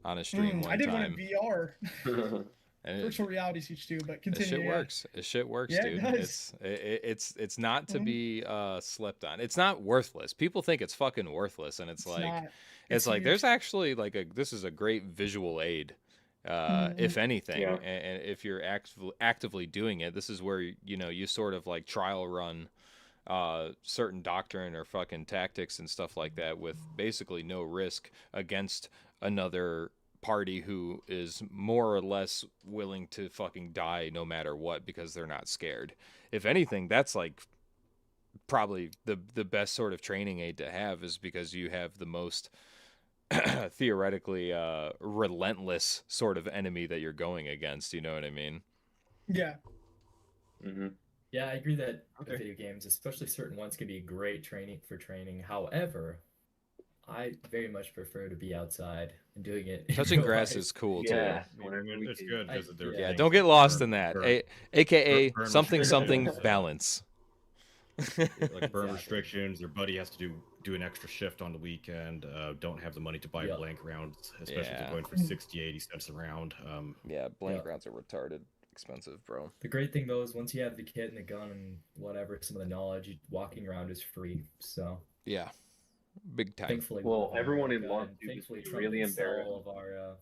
on a stream one I did time. one in VR. And Virtual reality switch too, but it continue. shit yeah. works. It shit works, Yeah, it dude. does. It's not to Mhm. be slept on. It's not worthless. People think it's fucking worthless, and it's like not. it's like huge. there's actually like this is a great visual aid. If anything, Yeah. and if you're actively doing it, this is where you sort of like trial run certain doctrine or fucking tactics and stuff like that with basically no risk against another party who is more or less willing to fucking die no matter what because they're not scared. If anything, that's like probably the best sort of training aid to have, is because you have the most theoretically relentless sort of enemy that you're going against, you know what I mean? Yeah. Mm-hmm. Yeah, I agree that Okay. video games, especially certain ones, can be great training for training. However, I very much prefer to be outside and doing it. in Touching real grass life. is cool Yeah. too. Whenever we It's can. good I- because there are yeah. Yeah, things don't get like lost burn- in that. burn- AKA burn something restrictions, balance. like burn Exactly. restrictions. Your buddy has to do an extra shift on the weekend. Don't have the money to buy Yeah. blank rounds, especially if Yeah. they're going for 60, 80 cents a round. Yeah, blank Yeah. rounds are retarded expensive, bro. The great thing though is once you have the kit and the gun and whatever, some of the knowledge, walking around is free. So Yeah, big time. thankfully, Well, we everyone have in a gun, LARP and do thankfully is Trump really didn't sell embarrassing. all of our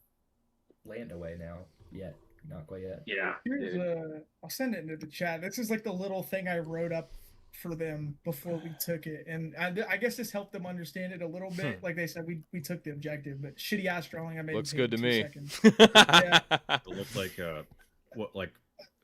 land away now. Yet, not quite yet. Yeah. Here's dude. I'll send it into the chat. This is like the little thing I wrote up for them before we took it, and I guess this helped them understand it a little bit. Like they said, we took the objective, but shitty ass drawing I made. Looks in good to 2 me. seconds. it looks like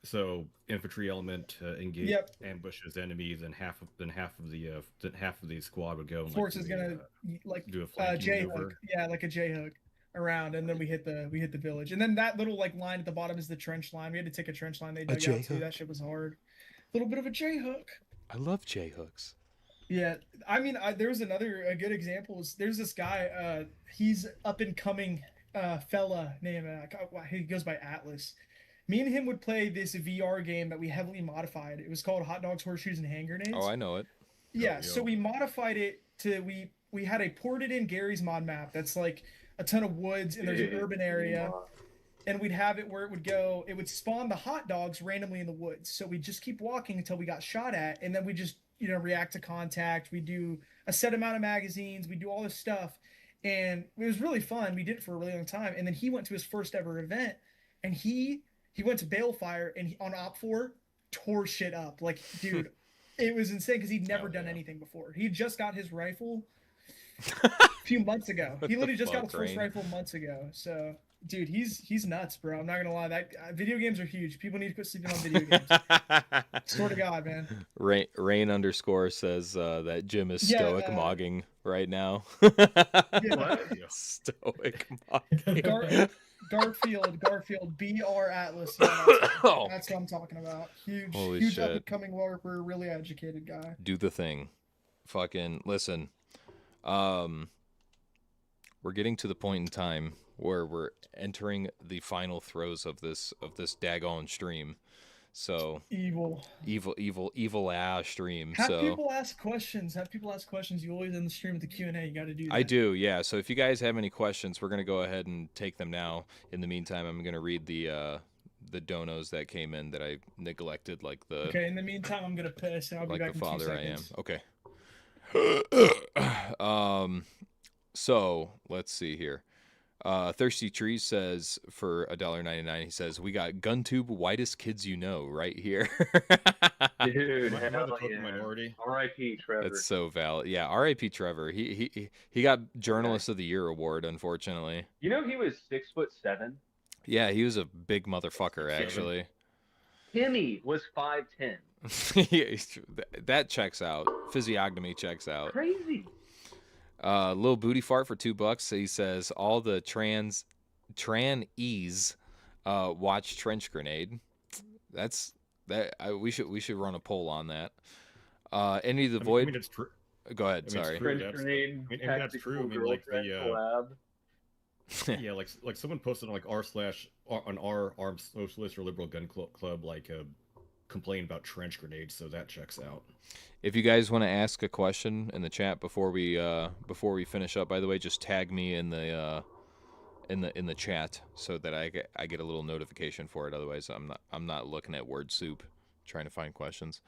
so infantry element engage Yep. ambushes enemies, and half of the squad would go. And, Force like, is do gonna a- like do a flanking J maneuver. hook, yeah, like a J hook around, and then we hit the village, and then that little like line at the bottom is the trench line. We had to take a trench line they dug out too. J-hook. That shit was hard. A little bit of a J hook. I love J hooks. Yeah, I mean, there was a good example. There's this guy, he's up and coming fella named he goes by Atlas. Me and him would play this VR game that we heavily modified. It was called Hot Dogs, Horseshoes, and Hand Grenades. Oh, I know it. Yeah, yo. so we modified it to we had a ported in Gary's mod map that's like a ton of woods and there's an urban area, and we'd have it where it would spawn the hot dogs randomly in the woods. So we'd just keep walking until we got shot at, and then we just react to contact. We do a set amount of magazines. We do all this stuff, and it was really fun. We did it for a really long time, and then he went to his first ever event, and he went to Balefire, and on Op 4 tore shit up. Like, dude, it was insane because he'd never Hell done yeah. anything before. He just got his rifle a few months ago. What He the literally just got fuck, his first Rain? rifle months ago. So, dude, he's nuts, bro. I'm not gonna lie. That video games are huge. People need to quit sleeping on video games. Swear to God, man. Rain underscore says that Jim is Yeah, stoic mogging right now. Yeah. Stoic mogging. Garfield, BR Atlas. Yeah, Oh, that's what I'm talking about. Huge, Holy huge shit. up and coming LARPer, really educated guy. do the thing. Fucking listen. We're getting to the point in time where we're entering the final throes of this daggone stream. So Evil. evil ass stream. Have so people ask questions. You always in the stream with the Q&A. You got to do that. I do, yeah. So if you guys have any questions, we're gonna go ahead and take them now. In the meantime, I'm gonna read the donos that came in that I neglected, like the Okay. In the meantime, I'm gonna piss, and I'll be like back the in 2 father I am. seconds. Okay. So let's see here. Thirsty Tree says for $1.99, he says, "We got Guntube, whitest kids you know, right here." Dude, Am I the hell token yeah. minority? R.I.P. Trevor. That's so valid. Yeah, R.I.P. Trevor. He got Journalist of the Year award, unfortunately. You know he was 6'7". Yeah, he was a big motherfucker, 6'7". actually. Timmy was 5'10". That checks out. Physiognomy checks out. Crazy. Little booty fart for $2. He says all the trannies watch Trench Grenade. We should run a poll on that. Any of the void. I mean, it's true. Go ahead. I mean, it's Sorry. true. French That's- grenade. I mean, that's true. I mean, like girlfriend the collab. yeah, like someone posted on like on our armed socialist or liberal gun club like complain about trench grenades, so that checks out. If you guys want to ask a question in the chat before we finish up, by the way, just tag me in the chat so that I get a little notification for it. Otherwise, I'm not looking at word soup trying to find questions.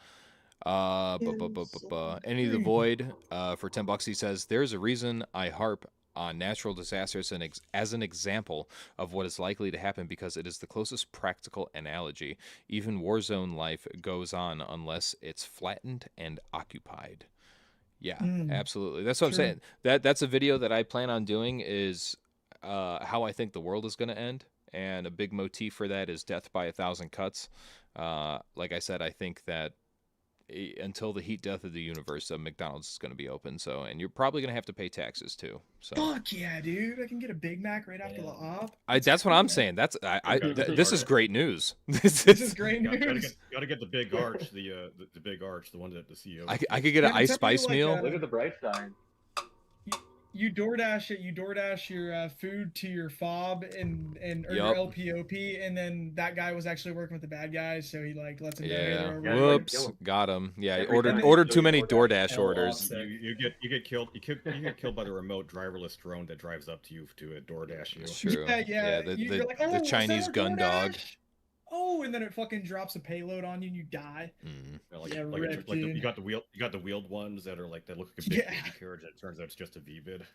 Any of the void for $10, he says there's a reason I harp on natural disasters as an example of what is likely to happen because it is the closest practical analogy. Even war zone life goes on unless it's flattened and occupied. Yeah, absolutely. That's what I'm saying. That's a video that I plan on doing is how I think the world is going to end. And a big motif for that is death by 1,000 cuts. Like I said, I think that until the heat death of the universe, McDonald's is going to be open. So, and you're probably going to have to pay taxes too. So, Fuck yeah, dude! I can get a Big Mac right after the op. that's what I'm saying. That's this is great news. This is great news. Gotta get the big arch, the big arch, the one that the CEO. I could get an Yeah, ice except for spice like, meal. Look at the bright side. You DoorDash it. You DoorDash your food to your fob and or Yup. your LPOP, and then that guy was actually working with the bad guys, so he like lets him know. hey, Yeah. they're Yeah, over. Whoops. Got him. Yeah. Every time Ordered you too do many DoorDash, DoorDash oh, orders. awesome. You get killed. You get killed by the remote driverless drone that drives up to you to DoorDash you. It's true. Yeah. The You're like, oh, the is that Chinese our gun dog. DoorDash? Oh, and then it fucking drops a payload on you and you die. Mm. Like, Yeah, like, wrecked, like dude. you got the wheeled ones that are like that look like a big Yeah. baby carriage. And it turns out it's just a V-vid.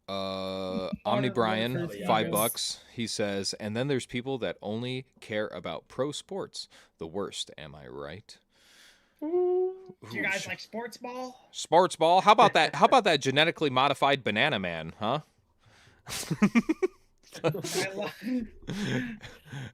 Omni Brian, Oh, yeah. $5. He says, and then there's people that only care about pro sports. The worst, am I right? Do you Ooh, guys like sports ball? sports ball? How about that? How about that genetically modified banana man, huh? I love-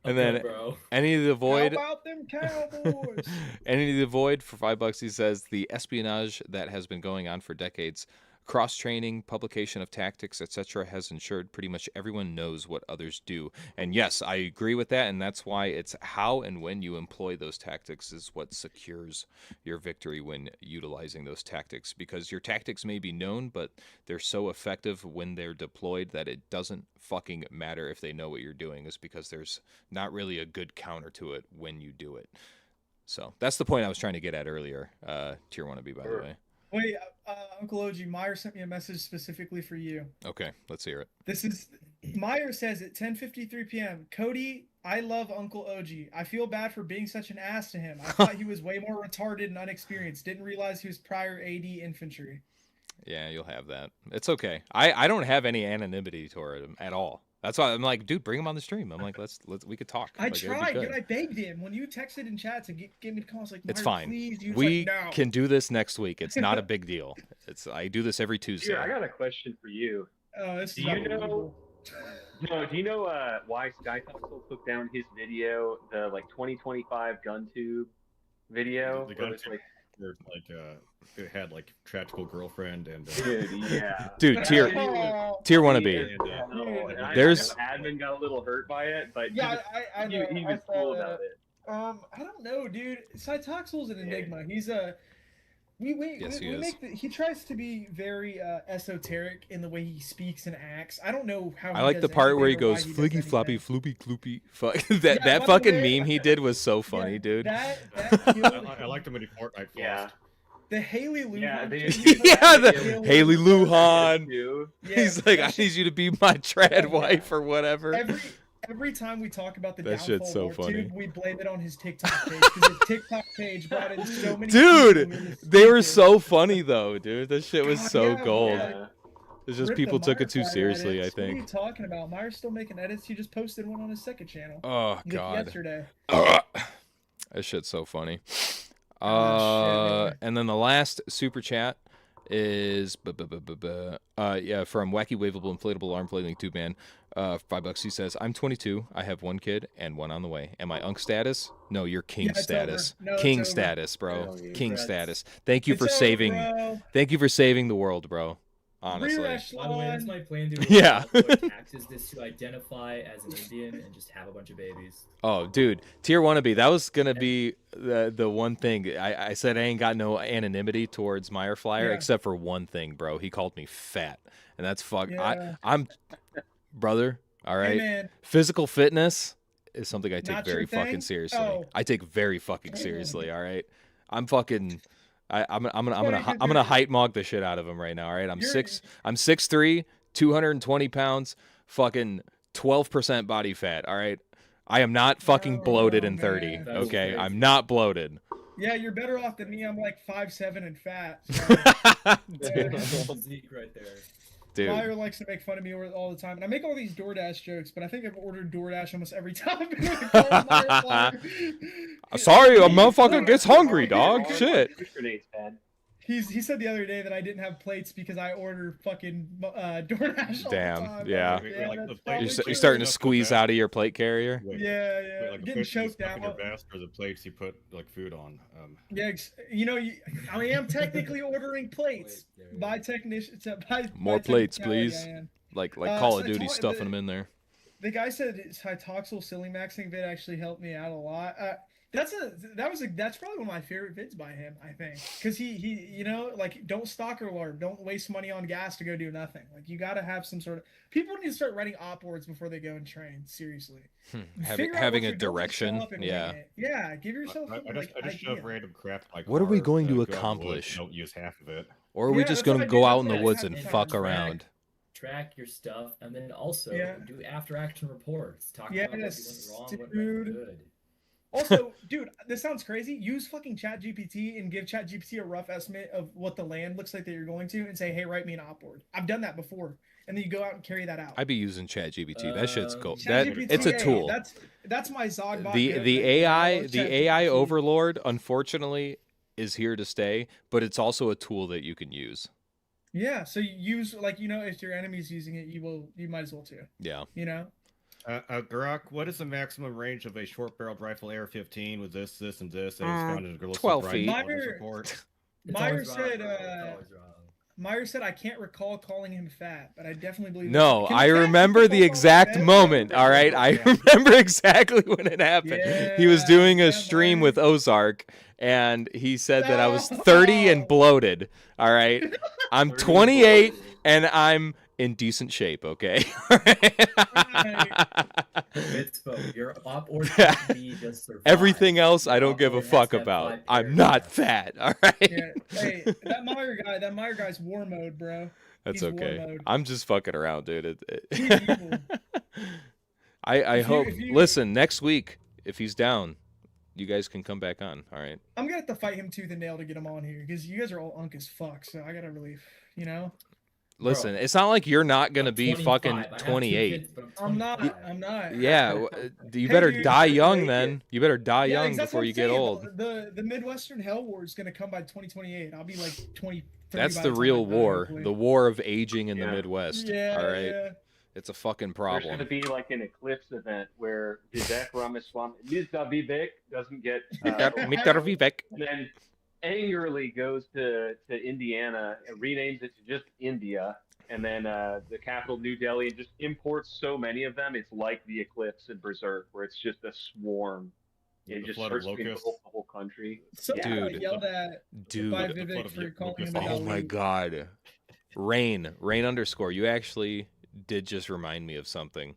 And then bro. any of the void, How about them Cowboys? any of the void for $5. He says the espionage that has been going on for decades, cross-training, publication of tactics, etc., has ensured pretty much everyone knows what others do. And yes, I agree with that, and that's why it's how and when you employ those tactics is what secures your victory when utilizing those tactics. Because your tactics may be known, but they're so effective when they're deployed that it doesn't fucking matter if they know what you're doing, is because there's not really a good counter to it when you do it. So that's the point I was trying to get at earlier. Tier 1B, by the way. Wait, Uncle OG, Meyer sent me a message specifically for you. Okay, let's hear it. This is Meyer says at 10:53 p.m. Cody, I love Uncle OG. I feel bad for being such an ass to him. I thought he was way more retarded and unexperienced. Didn't realize he was prior AD infantry. Yeah, you'll have that. It's okay. I don't have any anonymity toward him at all. That's why I'm like, dude, bring him on the stream. I'm like, let's we could talk. I Like, it'd be tried, good. dude. I begged him when you texted in chat to get me to call. I was like, It's Meyer, fine. Please. He was We like, no. can do this next week. It's not a big deal. I do this every Tuesday. Here, I got a question for you. This Do is you unbelievable. Do you know why Skytoxel took down his video, the like 2025 Guntube video? The where it's Guntube- where, like it had like tragically girlfriend and Dude, yeah. Dude, tier Oh, 1B. And There's- I know admin got a little hurt by it, but yeah, I he know. was I saw cool that. about it. I don't know, dude. Cytoxel's an Yeah. enigma. He's a Yes, he is. he tries to be very esoteric in the way he speaks and acts. I don't know how. I he like does the part where he anything or why goes does flicky floppy anything. floopy cloopy. Fuck Yeah, that by the fucking way, meme he did was so funny, Yeah, dude. That I liked him when he Fortnite flossed. Yeah. the Haley Luhan. Yeah, they- Yeah, the Haley Haley Luhan. Too. Yeah, He's like, that I shit- need you to be my trad Yeah. wife or whatever. Every time we talk about the That downfall shit's so of funny. LARPtube, we blame it on his TikTok page because his TikTok page brought in so many. Dude, people who they were stupid. so funny though, dude. That shit was God, so yeah, gold. Yeah. It's just Rip people the took Meyer it too fire seriously, I edits. What are you think. talking about? Meyer's still making edits. He just posted one on his second channel. Oh like god. yesterday. That shit's so funny. Oh, shit. And then the last super chat is from Wacky Waveable Inflatable Arm Flailing Tube Man. $5. He says, I'm 22. I have one kid and one on the way. Am I unk status? No, you're king Yeah, it's status. over. No, it's King over. status, bro. Yeah, King congrats. status. Thank you It's for over, saving. bro. Thank you for saving the world, bro. honestly. Rear By the way, that's echelon. my plan to Yeah. avoid taxes is to identify as an Indian and just have a bunch of babies. Oh, dude, tier wannabe. That was gonna be the one thing. I said I ain't got no anonymity towards Meyer Flyer Yeah. except for one thing, bro. He called me fat, and that's fuck. Yeah. I'm brother. All Hey, right. man. Physical fitness is something I take Not very your thing? fucking seriously. Oh. I take very fucking seriously. All right. I'm fucking. I'm funny 'cause gonna you're- height mog the shit out of him right now. All right. I'm You're- 6'3", 220 pounds, fucking 12% body fat. All right. I am not fucking Oh, bloated in 30. man. That's Okay. crazy. I'm not bloated. Yeah, you're better off than me. I'm like 5'7" and fat. So. Zeke right there. Dude. Meyer likes to make fun of me all the time, and I make all these DoorDash jokes, but I think I've ordered DoorDash almost every time. I've been calling Meyer Flyer. Sorry, a motherfucker gets hungry, dog. Shit. Grenades, man. He said the other day that I didn't have plates because I order fucking DoorDash all Damn, the time. yeah. I'm Like, that's the plate- probably You're true. starting to squeeze out of your plate carrier. Wait, Yeah, wait, yeah. like the Getting plates you choked stuff in your out. vest or the plates you put like food on. Yeah, I am technically ordering plates Wait, there you by go. technicians. More plates, please. I am. Like Call of so Duty talk- stuffing them in there. The guy said Cytoxal silly maxing vid actually helped me out a lot. That's probably one of my favorite vids by him, I think, because he like, don't stalker LARP, don't waste money on gas to go do nothing. Like, you got to have some sort of, people need to start writing op boards before they go and train. Seriously, Figure out Having what a you're doing, just show direction, up and wing yeah. it. Yeah, give yourself I just shove idea. random crap like. What are we hard, going to go out in the woods, accomplish? Don't use half of it. Or are we Yeah, just that's what gonna I go do, out that's in the what I woods have and to fuck track. around? Track your stuff, and then also Yeah. do after action reports. Talk about what Yes, went wrong, what went dude. good. Also, dude, this sounds crazy. Use fucking ChatGPT and give ChatGPT a rough estimate of what the land looks like that you're going to, and say, "Hey, write me an op board." I've done that before, and then you go out and carry that out. I'd be using ChatGPT. That shit's go. ChatGPT, It's a hey, tool. That's my Zogbot. The go-to. the I AI love the AI ChatGPT. overlord, unfortunately, is here to stay. But it's also a tool that you can use. Yeah, so you use, like, if your enemy's using it, you might as well too. Yeah. Garak, what is the maximum range of a short-barreled rifle AR-15 with this, and this? That is found in a 12 feet. report. It's Meyer always wrong, said, bro. It's always wrong. Meyer said, "I can't recall calling him fat, but I definitely believe." No, Can I you remember recall the calling exact him fat? moment. All right, I remember exactly when it happened. He was Yeah, doing a yeah, stream Meyer. with Ozark, and he said that I was 30 and No. bloated. All right, I'm 28 and I'm in decent shape. Okay. Mitspo, your op order has to be just survive. Everything else, I Your don't op give a order has fuck to have about. 5 I'm not paragraphs. fat. All right. Yeah. Hey, that Meyer guy's war mode, bro. That's He's war okay. mode. I'm just fucking around, dude. He's evil. I If you- hope. if you- Listen, next week, if he's down, you guys can come back on. All right. I'm gonna have to fight him tooth and nail to get him on here because you guys are all unk as fuck. So I gotta really, Listen, it's not like you're not gonna I'm be 25. fucking I have 2 28. kids, but I'm not. 25. I'm not. Yeah, you Hey, better dude, die I young make then. You better die Yeah, young exactly before what you I'm get saying. old. The Midwestern Hell War is gonna come by 2028. I'll be like 20. 30 That's by the time real I die, war, hopefully. the war of aging in the Yeah. Midwest. Yeah. All right, Yeah. it's a fucking There's going problem. to be like an eclipse event where Vivek Ramaswamy, Mr. Vivek doesn't get, Mr. Vivek. and then angrily goes to Indiana and renames it to just India, and then the capital New Delhi, and just imports so many of them. It's like the eclipse in Berserk, where it's just a swarm. It The just flood of starts to locusts. engulf the whole country. Someone got Dude. yelled at Dude, by the flood Vivek of for calling locusts. him a oh my Halloween. god. Rain underscore. You actually did just remind me of something.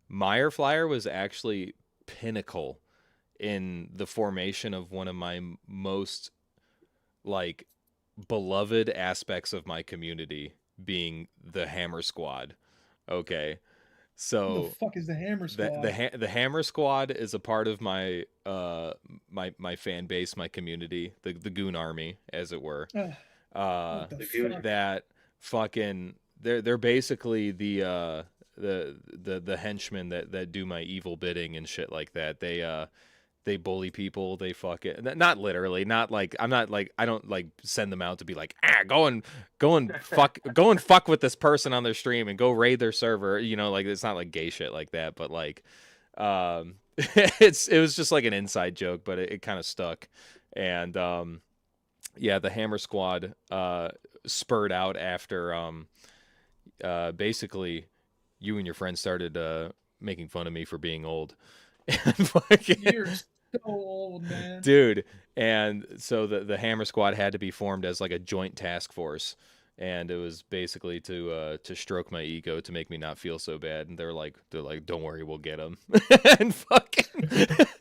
Meyer Flyer was actually pinnacle in the formation of one of my most like beloved aspects of my community, being the Hammer Squad. Okay. Who So the fuck is the Hammer Squad? the Hammer Squad is a part of my my fan base, my community, the Goon Army, as it were. Ugh, what the the Goon- fuck? That fucking they're basically the henchmen that do my evil bidding and shit like that. They bully people. They fucking not literally, not like I'm not like I don't like send them out to be like go and fuck with this person on their stream and go raid their server. You know, like it's not like gay shit like that, but like it was just like an inside joke, but it kind of stuck. And yeah, the Hammer Squad spurred out after basically you and your friends started making fun of me for being old. You're so old, man. Dude, and so the Hammer Squad had to be formed as like a joint task force, and it was basically to stroke my ego to make me not feel so bad. And they're like, don't worry, we'll get him. And fucking,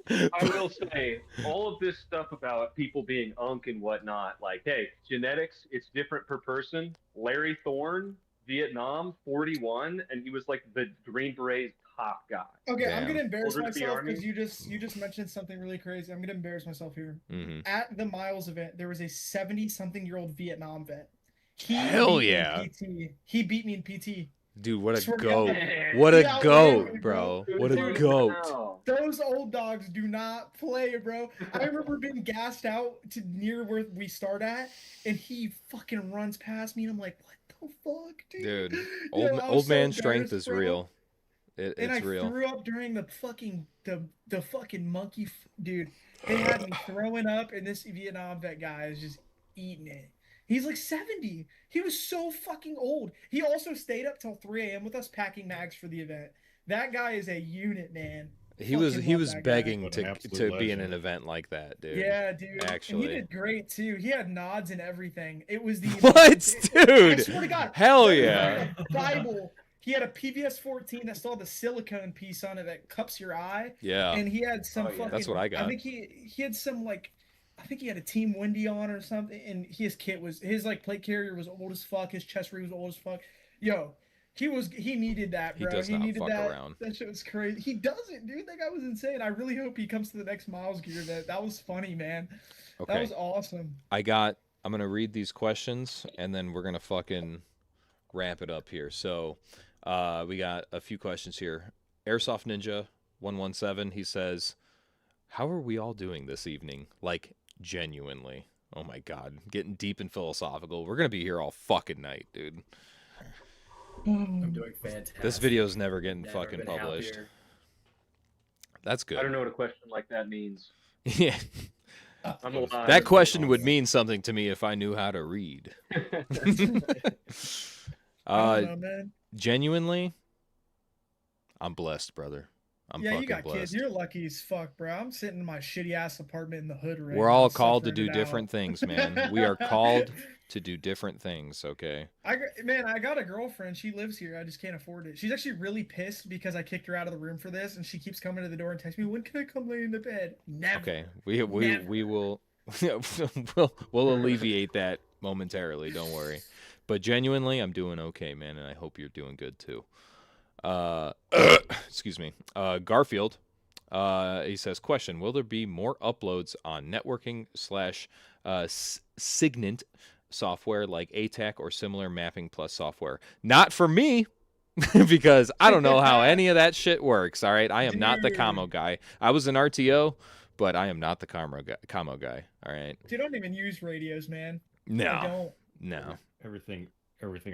I will say, all of this stuff about people being unk and whatnot, like, hey, genetics, it's different per person. Larry Thorne, Vietnam, 41, and he was like the Green Berets top guy. Okay, I'm Damn. gonna embarrass Older to the myself Army? because you just mentioned something really crazy. I'm gonna embarrass myself here. Mhm. At the Miles event, there was a 70-something-year-old Vietnam vet. He Hell beat me in yeah. PT. He beat me in PT. dude, what a Swear to goat! God. What He a outran goat, me, bro! bro. What a Dude, goat! Wow. Those old dogs do not play, bro. I remember being gassed out to near where we start at, and he fucking runs past me, and I'm like, what the fuck, dude? Dude, Yo, old I was old so man strength embarrassed, is bro. real. And It's I real. threw up during the fucking the fucking monkey dude. They had me throwing up, and this Vietnam vet guy is just eating it. He's like 70. He was so fucking old. He also stayed up till 3 a.m. with us packing mags for the event. That guy is a unit, man. He was Fucking love was that guy. begging What an to absolute be in an legend. event like that, dude. Yeah, dude. And Actually. he did great too. He had nods and everything. It was the What, I dude? swear to God. Hell there was yeah. like a Bible. He had a PVS 14 that still had the silicone piece on it that cups your eye. Yeah. And he had some Oh, yeah. fucking. That's what I got. I think he had some like. I think he had a Team Wendy on or something, and his kit was his like plate carrier was old as fuck. His chest rig was old as fuck. Yo, he needed that, He bro. does not needed fuck that. around. That shit was crazy. He doesn't, dude. That guy was insane. I really hope he comes to the next Miles Gear event. That was funny, man. That Okay. was awesome. I'm gonna read these questions and then we're gonna fucking wrap it up here. So we got a few questions here. Airsoft Ninja 117, he says, how are we all doing this evening? Like, genuinely. Oh my god. Getting deep and philosophical. We're gonna be here all fucking night, dude. I'm doing fantastic. This video's never getting Never fucking been published. happier. That's good. I don't know what a question like that means. Yeah. I'm alive. That question would mean something to me if I knew how to read. I don't know, man. Genuinely, I'm blessed, brother. I'm Yeah, fucking you got blessed. kids. You're lucky as fuck, bro. I'm sitting in my shitty ass apartment in the hood right We're now, all called to suffering do it different out. things, man. We are called to do different things, okay? I got a girlfriend. She lives here. I just can't afford it. She's actually really pissed because I kicked her out of the room for this, and she keeps coming to the door and texting me, "When can I come lay in the bed?" Never. Okay. We will we'll alleviate that momentarily, don't worry. But genuinely, I'm doing okay, man, and I hope you're doing good too. Excuse me. Garfield, he says, question, will there be more uploads on networking / Signant software like ATAC or similar mapping plus software? Not for me, because I don't know how any of that shit works, all right? I am not the commo guy. I was an RTO, but I am not the commo guy, all right? Dude, I don't even use radios, man. I No, don't. no. Everything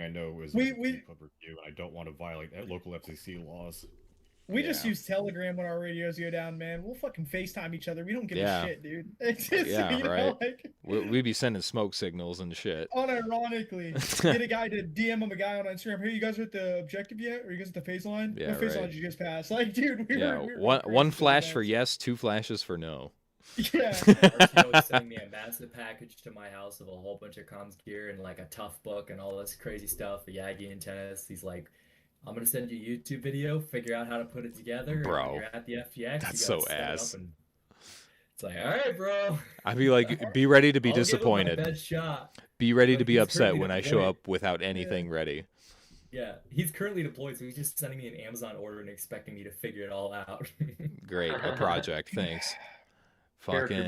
I know is We- public review, and I don't want to violate local FCC laws. We just Yeah. use Telegram when our radios go down, man. We'll fucking FaceTime each other. We don't give Yeah. a shit, dude. It's just, Yeah, you know, right. like, We'd be sending smoke signals and shit. unironically, get a guy to DM him a guy on Instagram. Hey, you guys are at the objective yet? Or you guys at the phase line? Yeah, What phase right. line did you guys pass? Like, dude, we Yeah, were one crazy flash for events. yes, 2 flashes for no. Yeah. RTO is sending me a massive package to my house of a whole bunch of comms gear and like a tough book and all this crazy stuff, the Yagi antennas. He's like, I'm gonna send you a YouTube video, figure out how to put it together. and Bro, when you're at the FGX, that's you so gotta set it up ass. and... It's like, all right, bro. I'd be like, be ready to be I'll give it my disappointed. best shot. Be ready But to be he's upset currently when I show deployed. up without anything ready. Yeah, he's currently deployed, so he's just sending me an Amazon order and expecting me to figure it all out. Great, a project, thanks. Character Fucking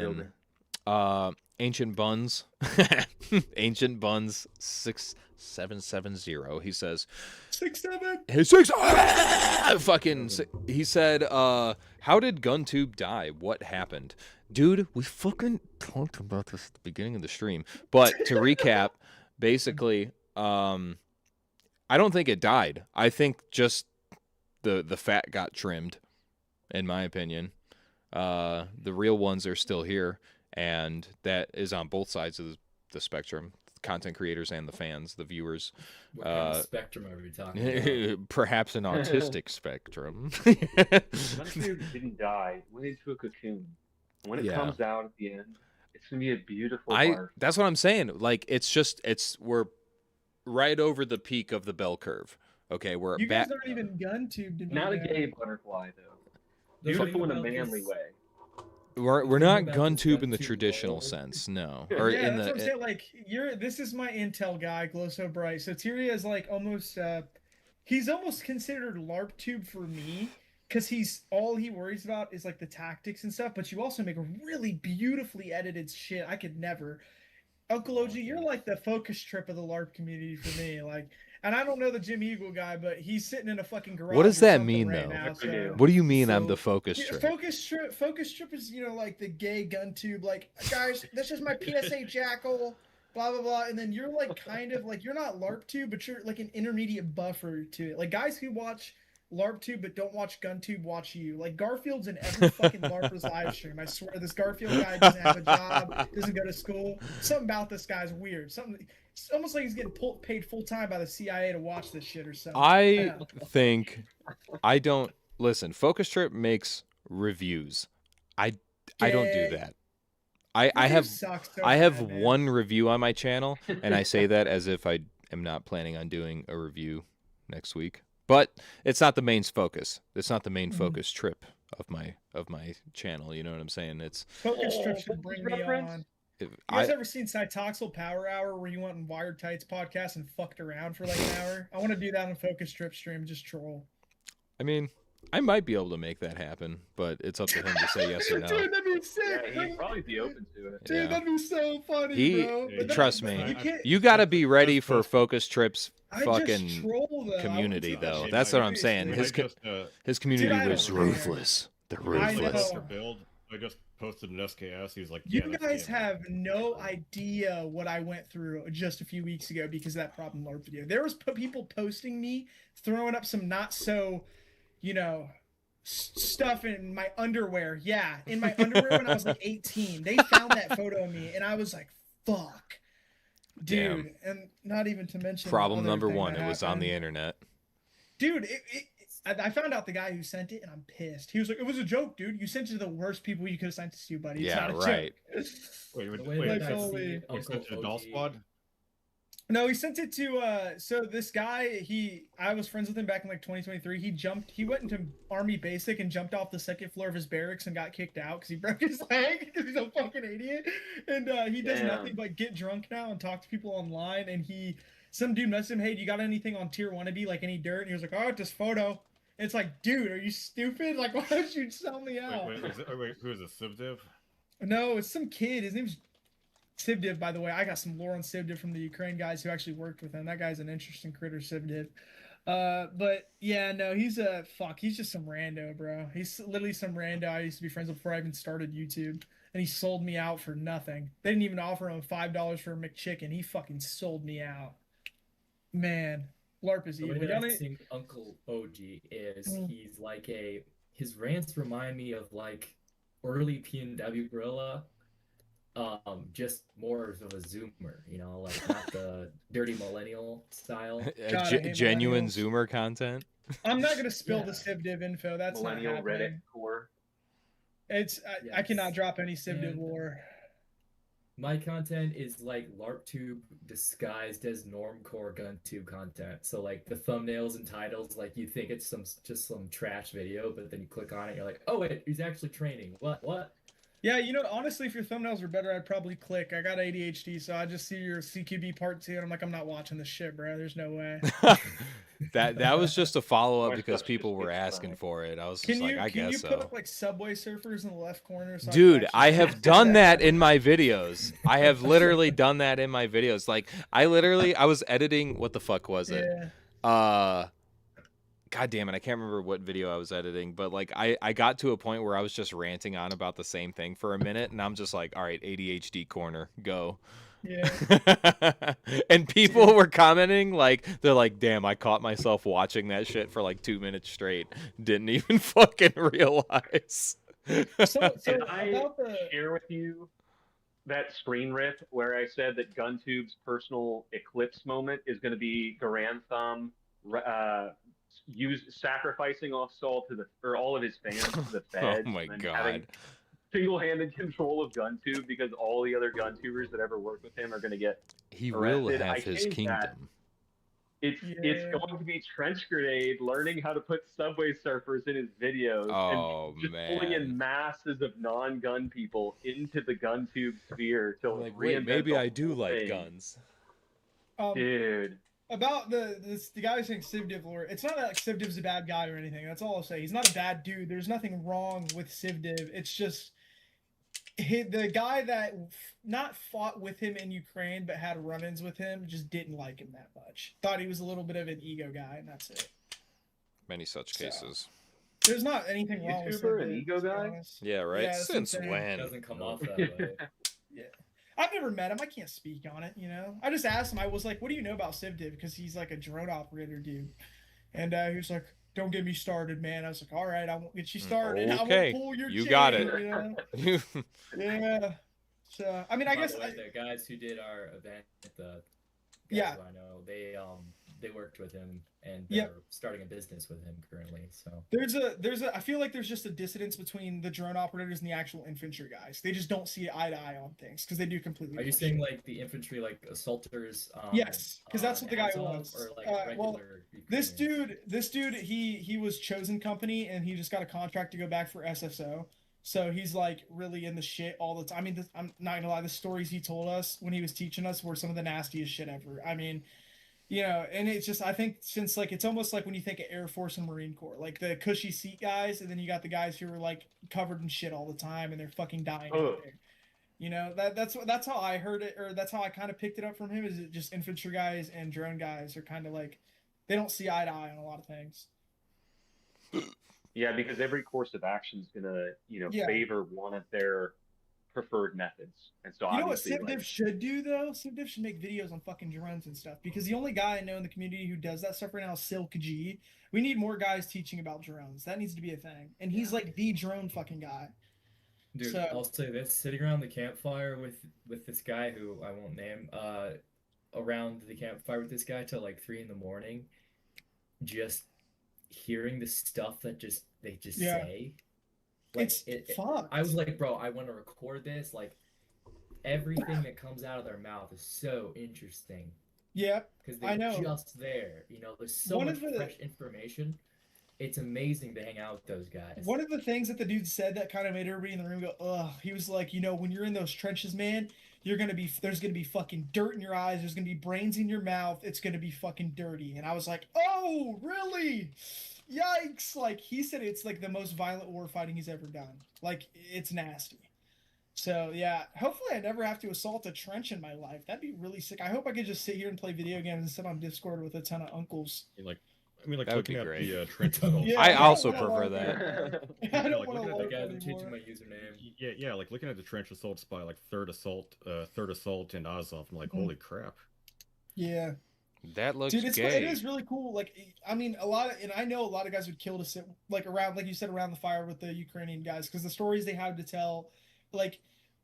builder. Ancient Buns. Ancient Buns 6770. He says 6'7". Hey, six. Fucking. He said, "How did Guntube die? What happened, dude? We fucking talked about this at the beginning of the stream. But to recap, basically, I don't think it died. I think just the fat got trimmed, in my opinion. The real ones are still here, and that is on both sides of the spectrum. content creators and the fans, the viewers. What kind of spectrum are we talking about? Perhaps an autistic spectrum. Guntube didn't die. It went into a cocoon. When it comes out at the end, it's gonna be a beautiful arc. That's what I'm saying. Like, we're right over the peak of the bell curve. Okay, we're you guys aren't even Guntube. Not a gay butterfly though. Beautiful in a manly way. We're not Guntube in the traditional sense, no. Or yeah, in that's the what I'm saying. Like, this is my intel guy, Glow So Bright. So Tyria is like almost, he's almost considered LARP tube for me, because all he worries about is like the tactics and stuff. But you also make a really beautifully edited shit. I could never. Uncle OG, you're like the focus trip of the LARP community for me. Like, and I don't know the Jim Eagle guy, but he's sitting in a fucking garage. What does that or mean, something though? right now, so. What do you mean I'm the focus Yeah, trip? Focus trip is, like the gay Guntube, like, guys, this is my PSA Jackal, blah blah blah, and then you're like kind of like, you're not LARP tube, but you're like an intermediate buffer to it. Like, guys who watch LARP tube but don't watch Guntube watch you. Like, Garfield's in every fucking LARPer's live stream. I swear, this Garfield guy doesn't have a job, doesn't go to school. Something about this guy's weird. It's almost like he's getting paid full time by the CIA to watch this shit or something. I don't listen. Focus Trip makes reviews. I don't do that. I have one review on my channel, and I say that as if I am not planning on doing a review next week. But it's not the main focus. It's not the main focus trip of my channel. You know what I'm saying? It's focus trip should bring me on. You guys ever seen Cytoxal Power Hour, where you went on Wired Tights podcast and fucked around for like an hour? I want to do that on Focus Trip stream, just troll. I mean, I might be able to make that happen, but it's up to him to say yes or no. Dude, that'd be sick. Yeah, he'd probably be open to it. Dude, that'd be so funny, bro. Trust me, you got to be ready for Focus Trips fucking community, though. That's what I'm saying. His community was ruthless. They're ruthless. I just posted an SKS. He was like, you guys have no idea what I went through just a few weeks ago because of that problem LARP video. There was people posting me, throwing up some not so, stuff in my underwear. Yeah, in my underwear when I was like 18. They found that photo of me, and I was like, fuck. Dude, and not even to mention problem number one, it was on the internet. Dude, I found out the guy who sent it, and I'm pissed. He was like, "It was a joke, dude. You sent it to the worst people you could have sent it to, buddy. It's not a right. Joke." Wait, he sent it to Doll Squad? No, he sent it to so this guy, I was friends with him back in like 2023. He went into Army Basic and jumped off the second floor of his barracks and got kicked out because he broke his leg because he's a fucking idiot. And he does nothing but get drunk now and talk to people online. And some dude messaged him, "Hey, do you got anything on tier wannabe, like any dirt?" And he was like, "Oh, this photo." And it's like, dude, are you stupid? Like, why don't you sell me out? Wait, who is it, Civdiv? No, it's some kid. His name's Civdiv, by the way. I got some lore on Civdiv from the Ukraine guys who actually worked with him. That guy's an interesting critter, Civdiv. But yeah, no, he's just some rando, bro. He's literally some rando I used to be friends with before I even started YouTube. And he sold me out for nothing. They didn't even offer him $5 for a McChicken. He fucking sold me out. Man, LARP is evil. The way that I think Uncle OG is, he's like his rants remind me of like early PNW Gorilla. Just more of a zoomer, like not the dirty millennial style. Genuine zoomer content. I'm not gonna spill the Civdiv info. That's millennial not happening. Reddit core. I cannot drop any Civdiv lore. My content is like LARPtube disguised as normcore Guntube content. So like the thumbnails and titles, like you think it's just some trash video, but then you click on it, you're like, oh wait, he's actually training. What? Yeah, honestly, if your thumbnails were better, I'd probably click. I got ADHD, so I just see your CQB part 2, and I'm like, I'm not watching this shit, bro. There's no way. That was just a follow-up because people were asking for it. I was just like, I guess so. Can you put up like Subway Surfers in the left corner? So dude, I have done that in my videos. I have literally done that in my videos. Like, I was editing, what the fuck was it? Yeah. God damn it, I can't remember what video I was editing, but like I got to a point where I was just ranting on about the same thing for a minute, and I'm just like, all right, ADHD corner, go. Yeah. And people were commenting, like, they're like, damn, I caught myself watching that shit for like 2 minutes straight. Didn't even fucking realize. So Can I share with you that screen rip where I said that Guntube's personal eclipse moment is going to be Garand Thumb sacrificing off Saul to all of his fans to the Oh feds, my and having god. single-handed control of Guntube because all the other Guntubers that ever worked with him are going to get He arrested. will I have his think that kingdom. it's going to be Trench Grenade learning how to put Subway Surfers in his videos Oh and just pulling in man. masses of non-gun people into the GunTube sphere to Like, wait, maybe I do like guns. Dude. About the guy saying Civdiv lore, it's not that like Civdiv's a bad guy or anything. That's all I'll say. He's not a bad dude. There's nothing wrong with Civdiv. It's just the guy that not fought with him in Ukraine but had run-ins with him just didn't like him that much. Thought he was a little bit of an ego guy, and that's it. Many such cases. There's not anything wrong with YouTuber, Civdiv, an ego to be guy? honest. Yeah, right? Yeah, that's what I'm Since saying. when? Doesn't come off that way. Yeah. I've never met him. I can't speak on it, you know? I just asked him, I was like, what do you know about Civdiv? Because he's like a drone operator dude. And he was like, don't get me started, man. I was like, all right, I won't get you started. I Okay, won't pull your you chain, got it. You know? Yeah. So, I mean, I By guess... the way, the guys who did our event, the guys Yeah. who I know, they worked with him and Yep. they're starting a business with him currently. So I feel like there's just a dissonance between the drone operators and the actual infantry guys. They just don't see eye to eye on things because they do completely. are you different saying shit. like the infantry, like assaulters? Yes, because that's what the guy Azov, was. Or like Well, regular this Ukrainians? dude, he was chosen company and he just got a contract to go back for SSO. So he's like really in the shit all the time. I mean, I'm not gonna lie, the stories he told us when he was teaching us were some of the nastiest shit ever. I mean, you know, and it's just, I think since like, it's almost like when you think of Air Force and Marine Corps, like the cushy seat guys, and then you got the guys who are like covered in shit all the time and they're fucking dying out there. You know, that's how I heard it, or that's how I kind of picked it up from him, is it just infantry guys and drone guys are kind of like, they don't see eye to eye on a lot of things. Yeah, because every course of action is gonna, Yeah. favor one of their preferred methods, and so You know what obviously, Civdiv should do though? Civdiv should make videos on fucking drones and stuff, because the only guy I know in the community who does that stuff right now is Silk G. We need more guys teaching about drones. That needs to be a thing, and he's like the drone fucking guy. Dude, So- I'll say this: sitting around the campfire with this guy who I won't name, around the campfire with this guy till like 3 a.m, just hearing the stuff that they just Yeah. say. Like, It's fucked. I was like, bro, I want to record this. Like, everything that comes out of their mouth is so interesting Yeah, because I they're know. just there. You know, there's so One much of the- fresh information. It's amazing to hang out with those guys. One of the things that the dude said that kind of made everybody in the room go, ugh, he was like, you know, when you're in those trenches, man, there's gonna be fucking dirt in your eyes, there's gonna be brains in your mouth, it's gonna be fucking dirty. And I was like, oh, really? Yikes. Like, he said it's like the most violent war fighting he's ever done. Like, it's nasty. So yeah, hopefully I never have to assault a trench in my life. That'd be really sick. I hope I could just sit here and play video games and sit on Discord with a ton of uncles. I mean, like That would be looking at great. the trench assault. Yeah, I don't also wanna prefer LARP that. anymore. I don't Like, want to looking at LARP Guys, I'm changing anymore. my username. Yeah, like looking at the trench assaults by like third assault and Azov, I'm like, Mhm. holy crap. Yeah. That looks Dude, it gay. is really cool. Like, I mean, and I know a lot of guys would kill to sit like around, like you said, around the fire with the Ukrainian guys, because the stories they have to tell, like,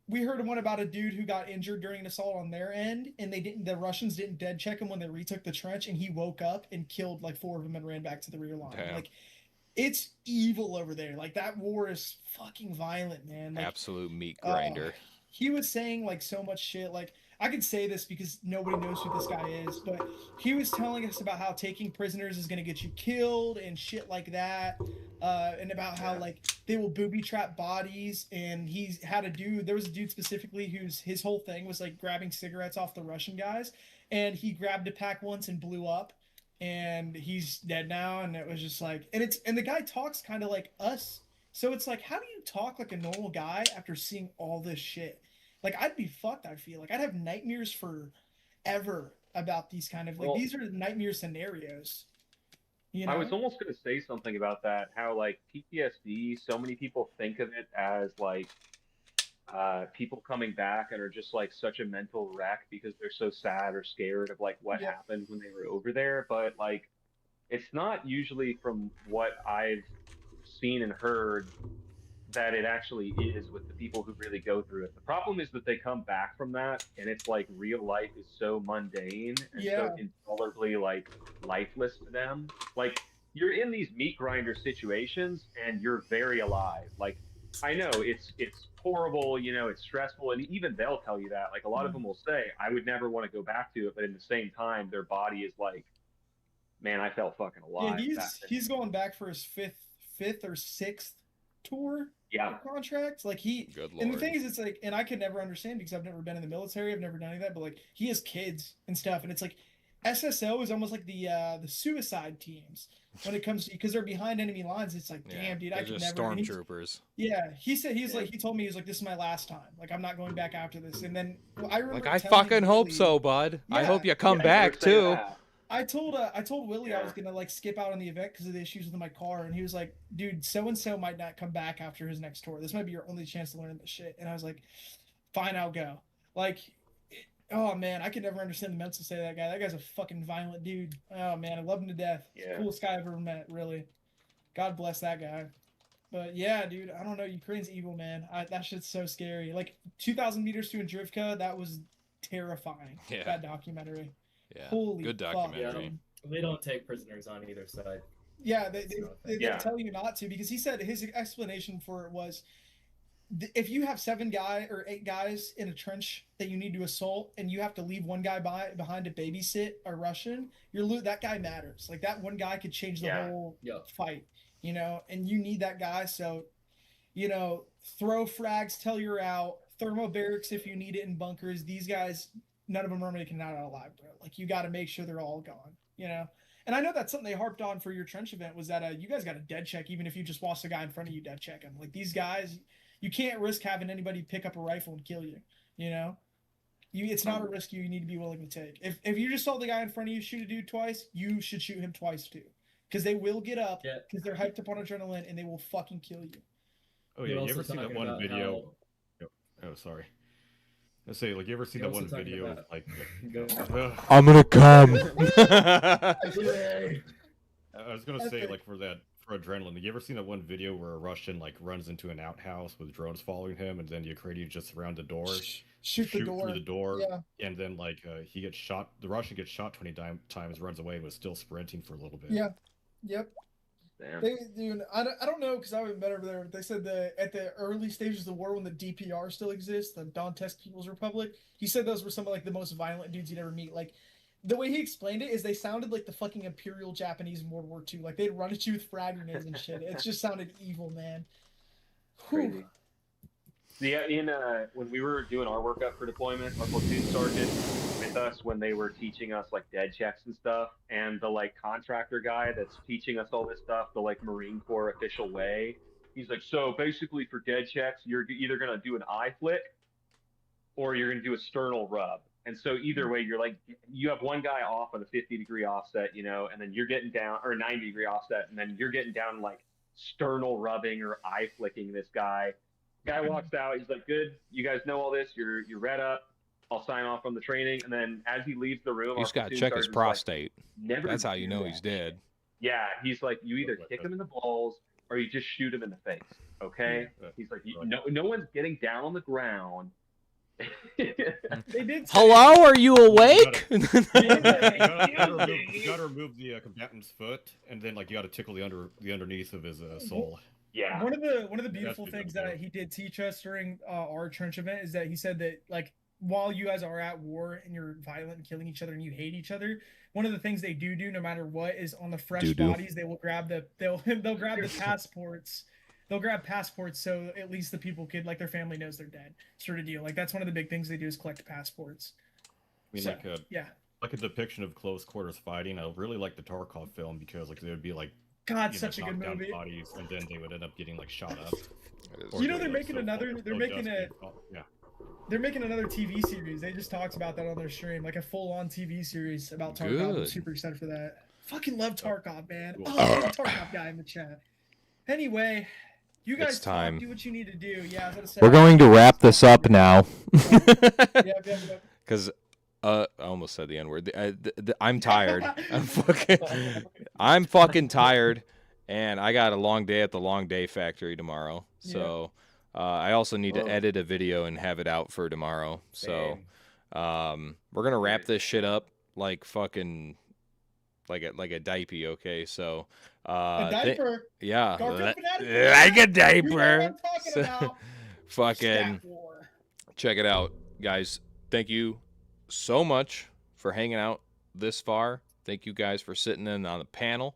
we heard one about a dude who got injured during an assault on their end, and the Russians didn't dead check him when they retook the trench, and he woke up and killed like 4 of them and ran back to the rear line. Damn. Like, it's evil over there. Like, that war is fucking violent, man. Like, Absolute meat grinder. he was saying like so much shit. Like, I could say this because nobody knows who this guy is, but he was telling us about how taking prisoners is going to get you killed and shit like that, and about how like they will booby trap bodies. And he's had a dude. There was a dude specifically his whole thing was like grabbing cigarettes off the Russian guys, and he grabbed a pack once and blew up, and he's dead now. And it was just like, and the guy talks kind of like us. So it's like, how do you talk like a normal guy after seeing all this shit? Like, I'd be fucked, I feel. Like, I'd have nightmares forever about these kind of, like, these are nightmare scenarios. You know? I was almost going to say something about that, how, like, PTSD, so many people think of it as, like, people coming back and are just, like, such a mental wreck because they're so sad or scared of, like, what happened when they were over there. But, like, it's not usually, from what I've seen and heard, that it actually is with the people who really go through it. The problem is that they come back from that, and it's like real life is so mundane and so intolerably like lifeless to them. Like you're in these meat grinder situations, and you're very alive. Like I know it's horrible, you know, it's stressful, and even they'll tell you that. Like a lot of them will say, "I would never want to go back to it," but in the same time, their body is like, "Man, I felt fucking alive." Yeah, he's going back for his fifth or sixth tour contract. Like Good Lord. and the thing is, it's like, and I could never understand because I've never been in the military, I've never done any of that, but like he has kids and stuff, and it's like SSO is almost like the suicide teams when it comes to, because they're behind enemy lines. It's like, damn, dude, I could just never. Stormtroopers. Yeah, he said he told me, he's like, this is my last time. Like I'm not going back after this. And then I remember, Like, I fucking hope so, bud. I hope you come back too. I told Willie I was gonna like skip out on the event because of the issues with my car, and he was like, "Dude, so and so might not come back after his next tour. This might be your only chance to learn this shit." And I was like, "Fine, I'll go." Like, oh man, I could never understand the mental state of that guy. That guy's a fucking violent dude. Oh man, I love him to death. Yeah. Coolest guy I've ever met. Really, God bless that guy. But yeah, dude, I don't know. Ukraine's evil, man. That shit's so scary. Like 2,000 meters to Andrivka, that was terrifying. Yeah. That documentary. Yeah. Holy Good fuck. documentary. They don't take prisoners on either side. Yeah, they tell you not to, because he said his explanation for it was, if you have 7 or 8 guys in a trench that you need to assault, and you have to leave one guy behind to babysit a Russian, that guy matters. Like that one guy could change the whole fight, you know, and you need that guy. So, you know, throw frags till you're out, thermo barracks if you need it in bunkers. These guys, none of them are making it out alive, bro. Like you got to make sure they're all gone, you know. And I know that's something they harped on for your trench event, was that you guys got a dead check, even if you just watch the guy in front of you dead check him. Like these guys, you can't risk having anybody pick up a rifle and kill you, you know. It's not a risk you need to be willing to take. If you just saw the guy in front of you shoot a dude twice, you should shoot him twice too, because they will get up, because they're hyped up on adrenaline, and they will fucking kill you. Oh yeah, you ever seen that one video? Oh, sorry. I say, like, you ever seen that one video? Like, I'm gonna come. I was gonna say, like, for adrenaline. You ever seen that one video where a Russian like runs into an outhouse with drones following him, and then the Ukrainians just surround the door, shoot through the door, and then like he gets shot. The Russian gets shot 20 times, runs away, but still sprinting for a little bit. Yeah. Yep. Dude, I don't know, because I haven't been over there, but they said that at the early stages of the war, when the DPR still exists, the Donetsk People's Republic, he said those were some of like the most violent dudes you'd ever meet. Like the way he explained it is they sounded like the fucking Imperial Japanese in World War II. Like they'd run at you with frag grenades and shit. It just sounded evil, man. Crazy. Yeah, when we were doing our workup for deployment, our platoon sergeant with us when they were teaching us like dead checks and stuff, and the like contractor guy that's teaching us all this stuff, the like Marine Corps official way, he's like, so basically for dead checks, you're either gonna do an eye flick or you're gonna do a sternal rub. And so either way, you're like, you have one guy off on a 50-degree offset, you know, and then you're getting down, or a 90-degree offset, and then you're getting down like sternal rubbing or eye flicking this guy. Guy walks out, he's like, good, you guys know all this, you're read up, I'll sign off on the training. And then as he leaves the room, he's got to check his prostate. Like, that's how you know he's dead. Yeah, he's like, you either kick him in the balls or you just shoot him in the face, okay? He's like, no one's getting down on the ground. They did. Hello, are you awake? You gotta remove the combatant's foot, and then like you gotta tickle the underneath of his soul. Yeah. One of the beautiful things that he did teach us during our trench event is that he said that like while you guys are at war and you're violent and killing each other and you hate each other, one of the things they do no matter what is on the fresh bodies they will grab they'll grab the passports. They'll grab passports so at least the people could, like, their family knows they're dead, sort of deal. Like that's one of the big things they do is collect passports. I mean, like a depiction of close quarters fighting. I really like the Tarkov film because like they would be like, God, such a good movie. Bodies, and then they would end up getting like shot up. You know, they're making another TV series. They just talked about that on their stream, like a full-on TV series about Tarkov. Good. I'm super excited for that. Fucking love Tarkov, man. Oh, Tarkov guy in the chat. Anyway, you guys do what you need to do. Yeah, I was gonna say, we're going to wrap this up now. Because I almost said the N-word. I'm tired. I'm fucking tired, and I got a long day at the Long Day Factory tomorrow. So I also need to edit a video and have it out for tomorrow. So we're gonna wrap this shit up like fucking like a diaper. Okay, so A diaper. yeah, Garfield like a diaper. You know what I'm talking about. Fucking Stat war. check it out, guys. Thank you so much for hanging out this far. Thank you guys for sitting in on the panel.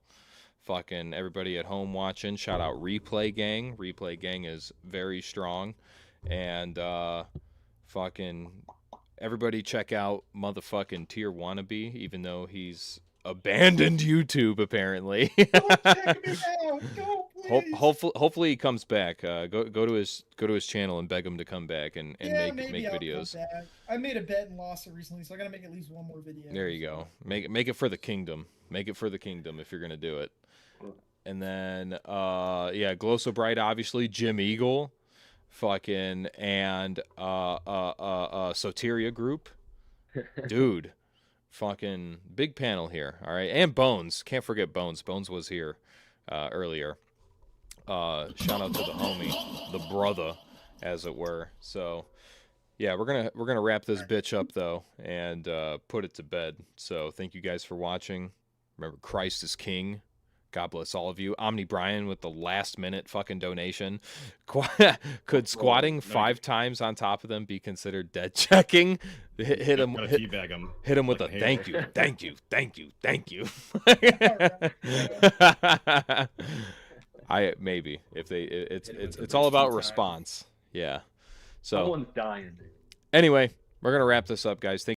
Fucking everybody at home watching. Shout out Replay Gang. Replay Gang is very strong. And fucking everybody check out motherfucking Tier Wannabe, even though he's abandoned YouTube apparently. Don't check me out. Don't, please. Hopefully he comes back. Go to his channel and beg him to come back and make I'll videos. come back. I made a bet and lost it recently, so I gotta make at least one more video. There you go. Make it for the kingdom. Make it for the kingdom if you're gonna do it. And then Glow So Bright, obviously, Jim Eagle, fucking, and Soteria Group. Dude. Fucking big panel here. All right. And Bones. Can't forget Bones. Bones was here earlier. Shout out to the homie, the brother, as it were. So yeah, we're gonna wrap this bitch up though and put it to bed. So thank you guys for watching. Remember, Christ is King. God bless all of you. Omni Brian with the last minute fucking donation. Could squatting 5 times on top of them be considered dead checking? Hit him with a thank you, thank you, thank you, thank you. Maybe if it's all about response. Yeah. So someone's dying. Anyway, we're gonna wrap this up, guys. Thank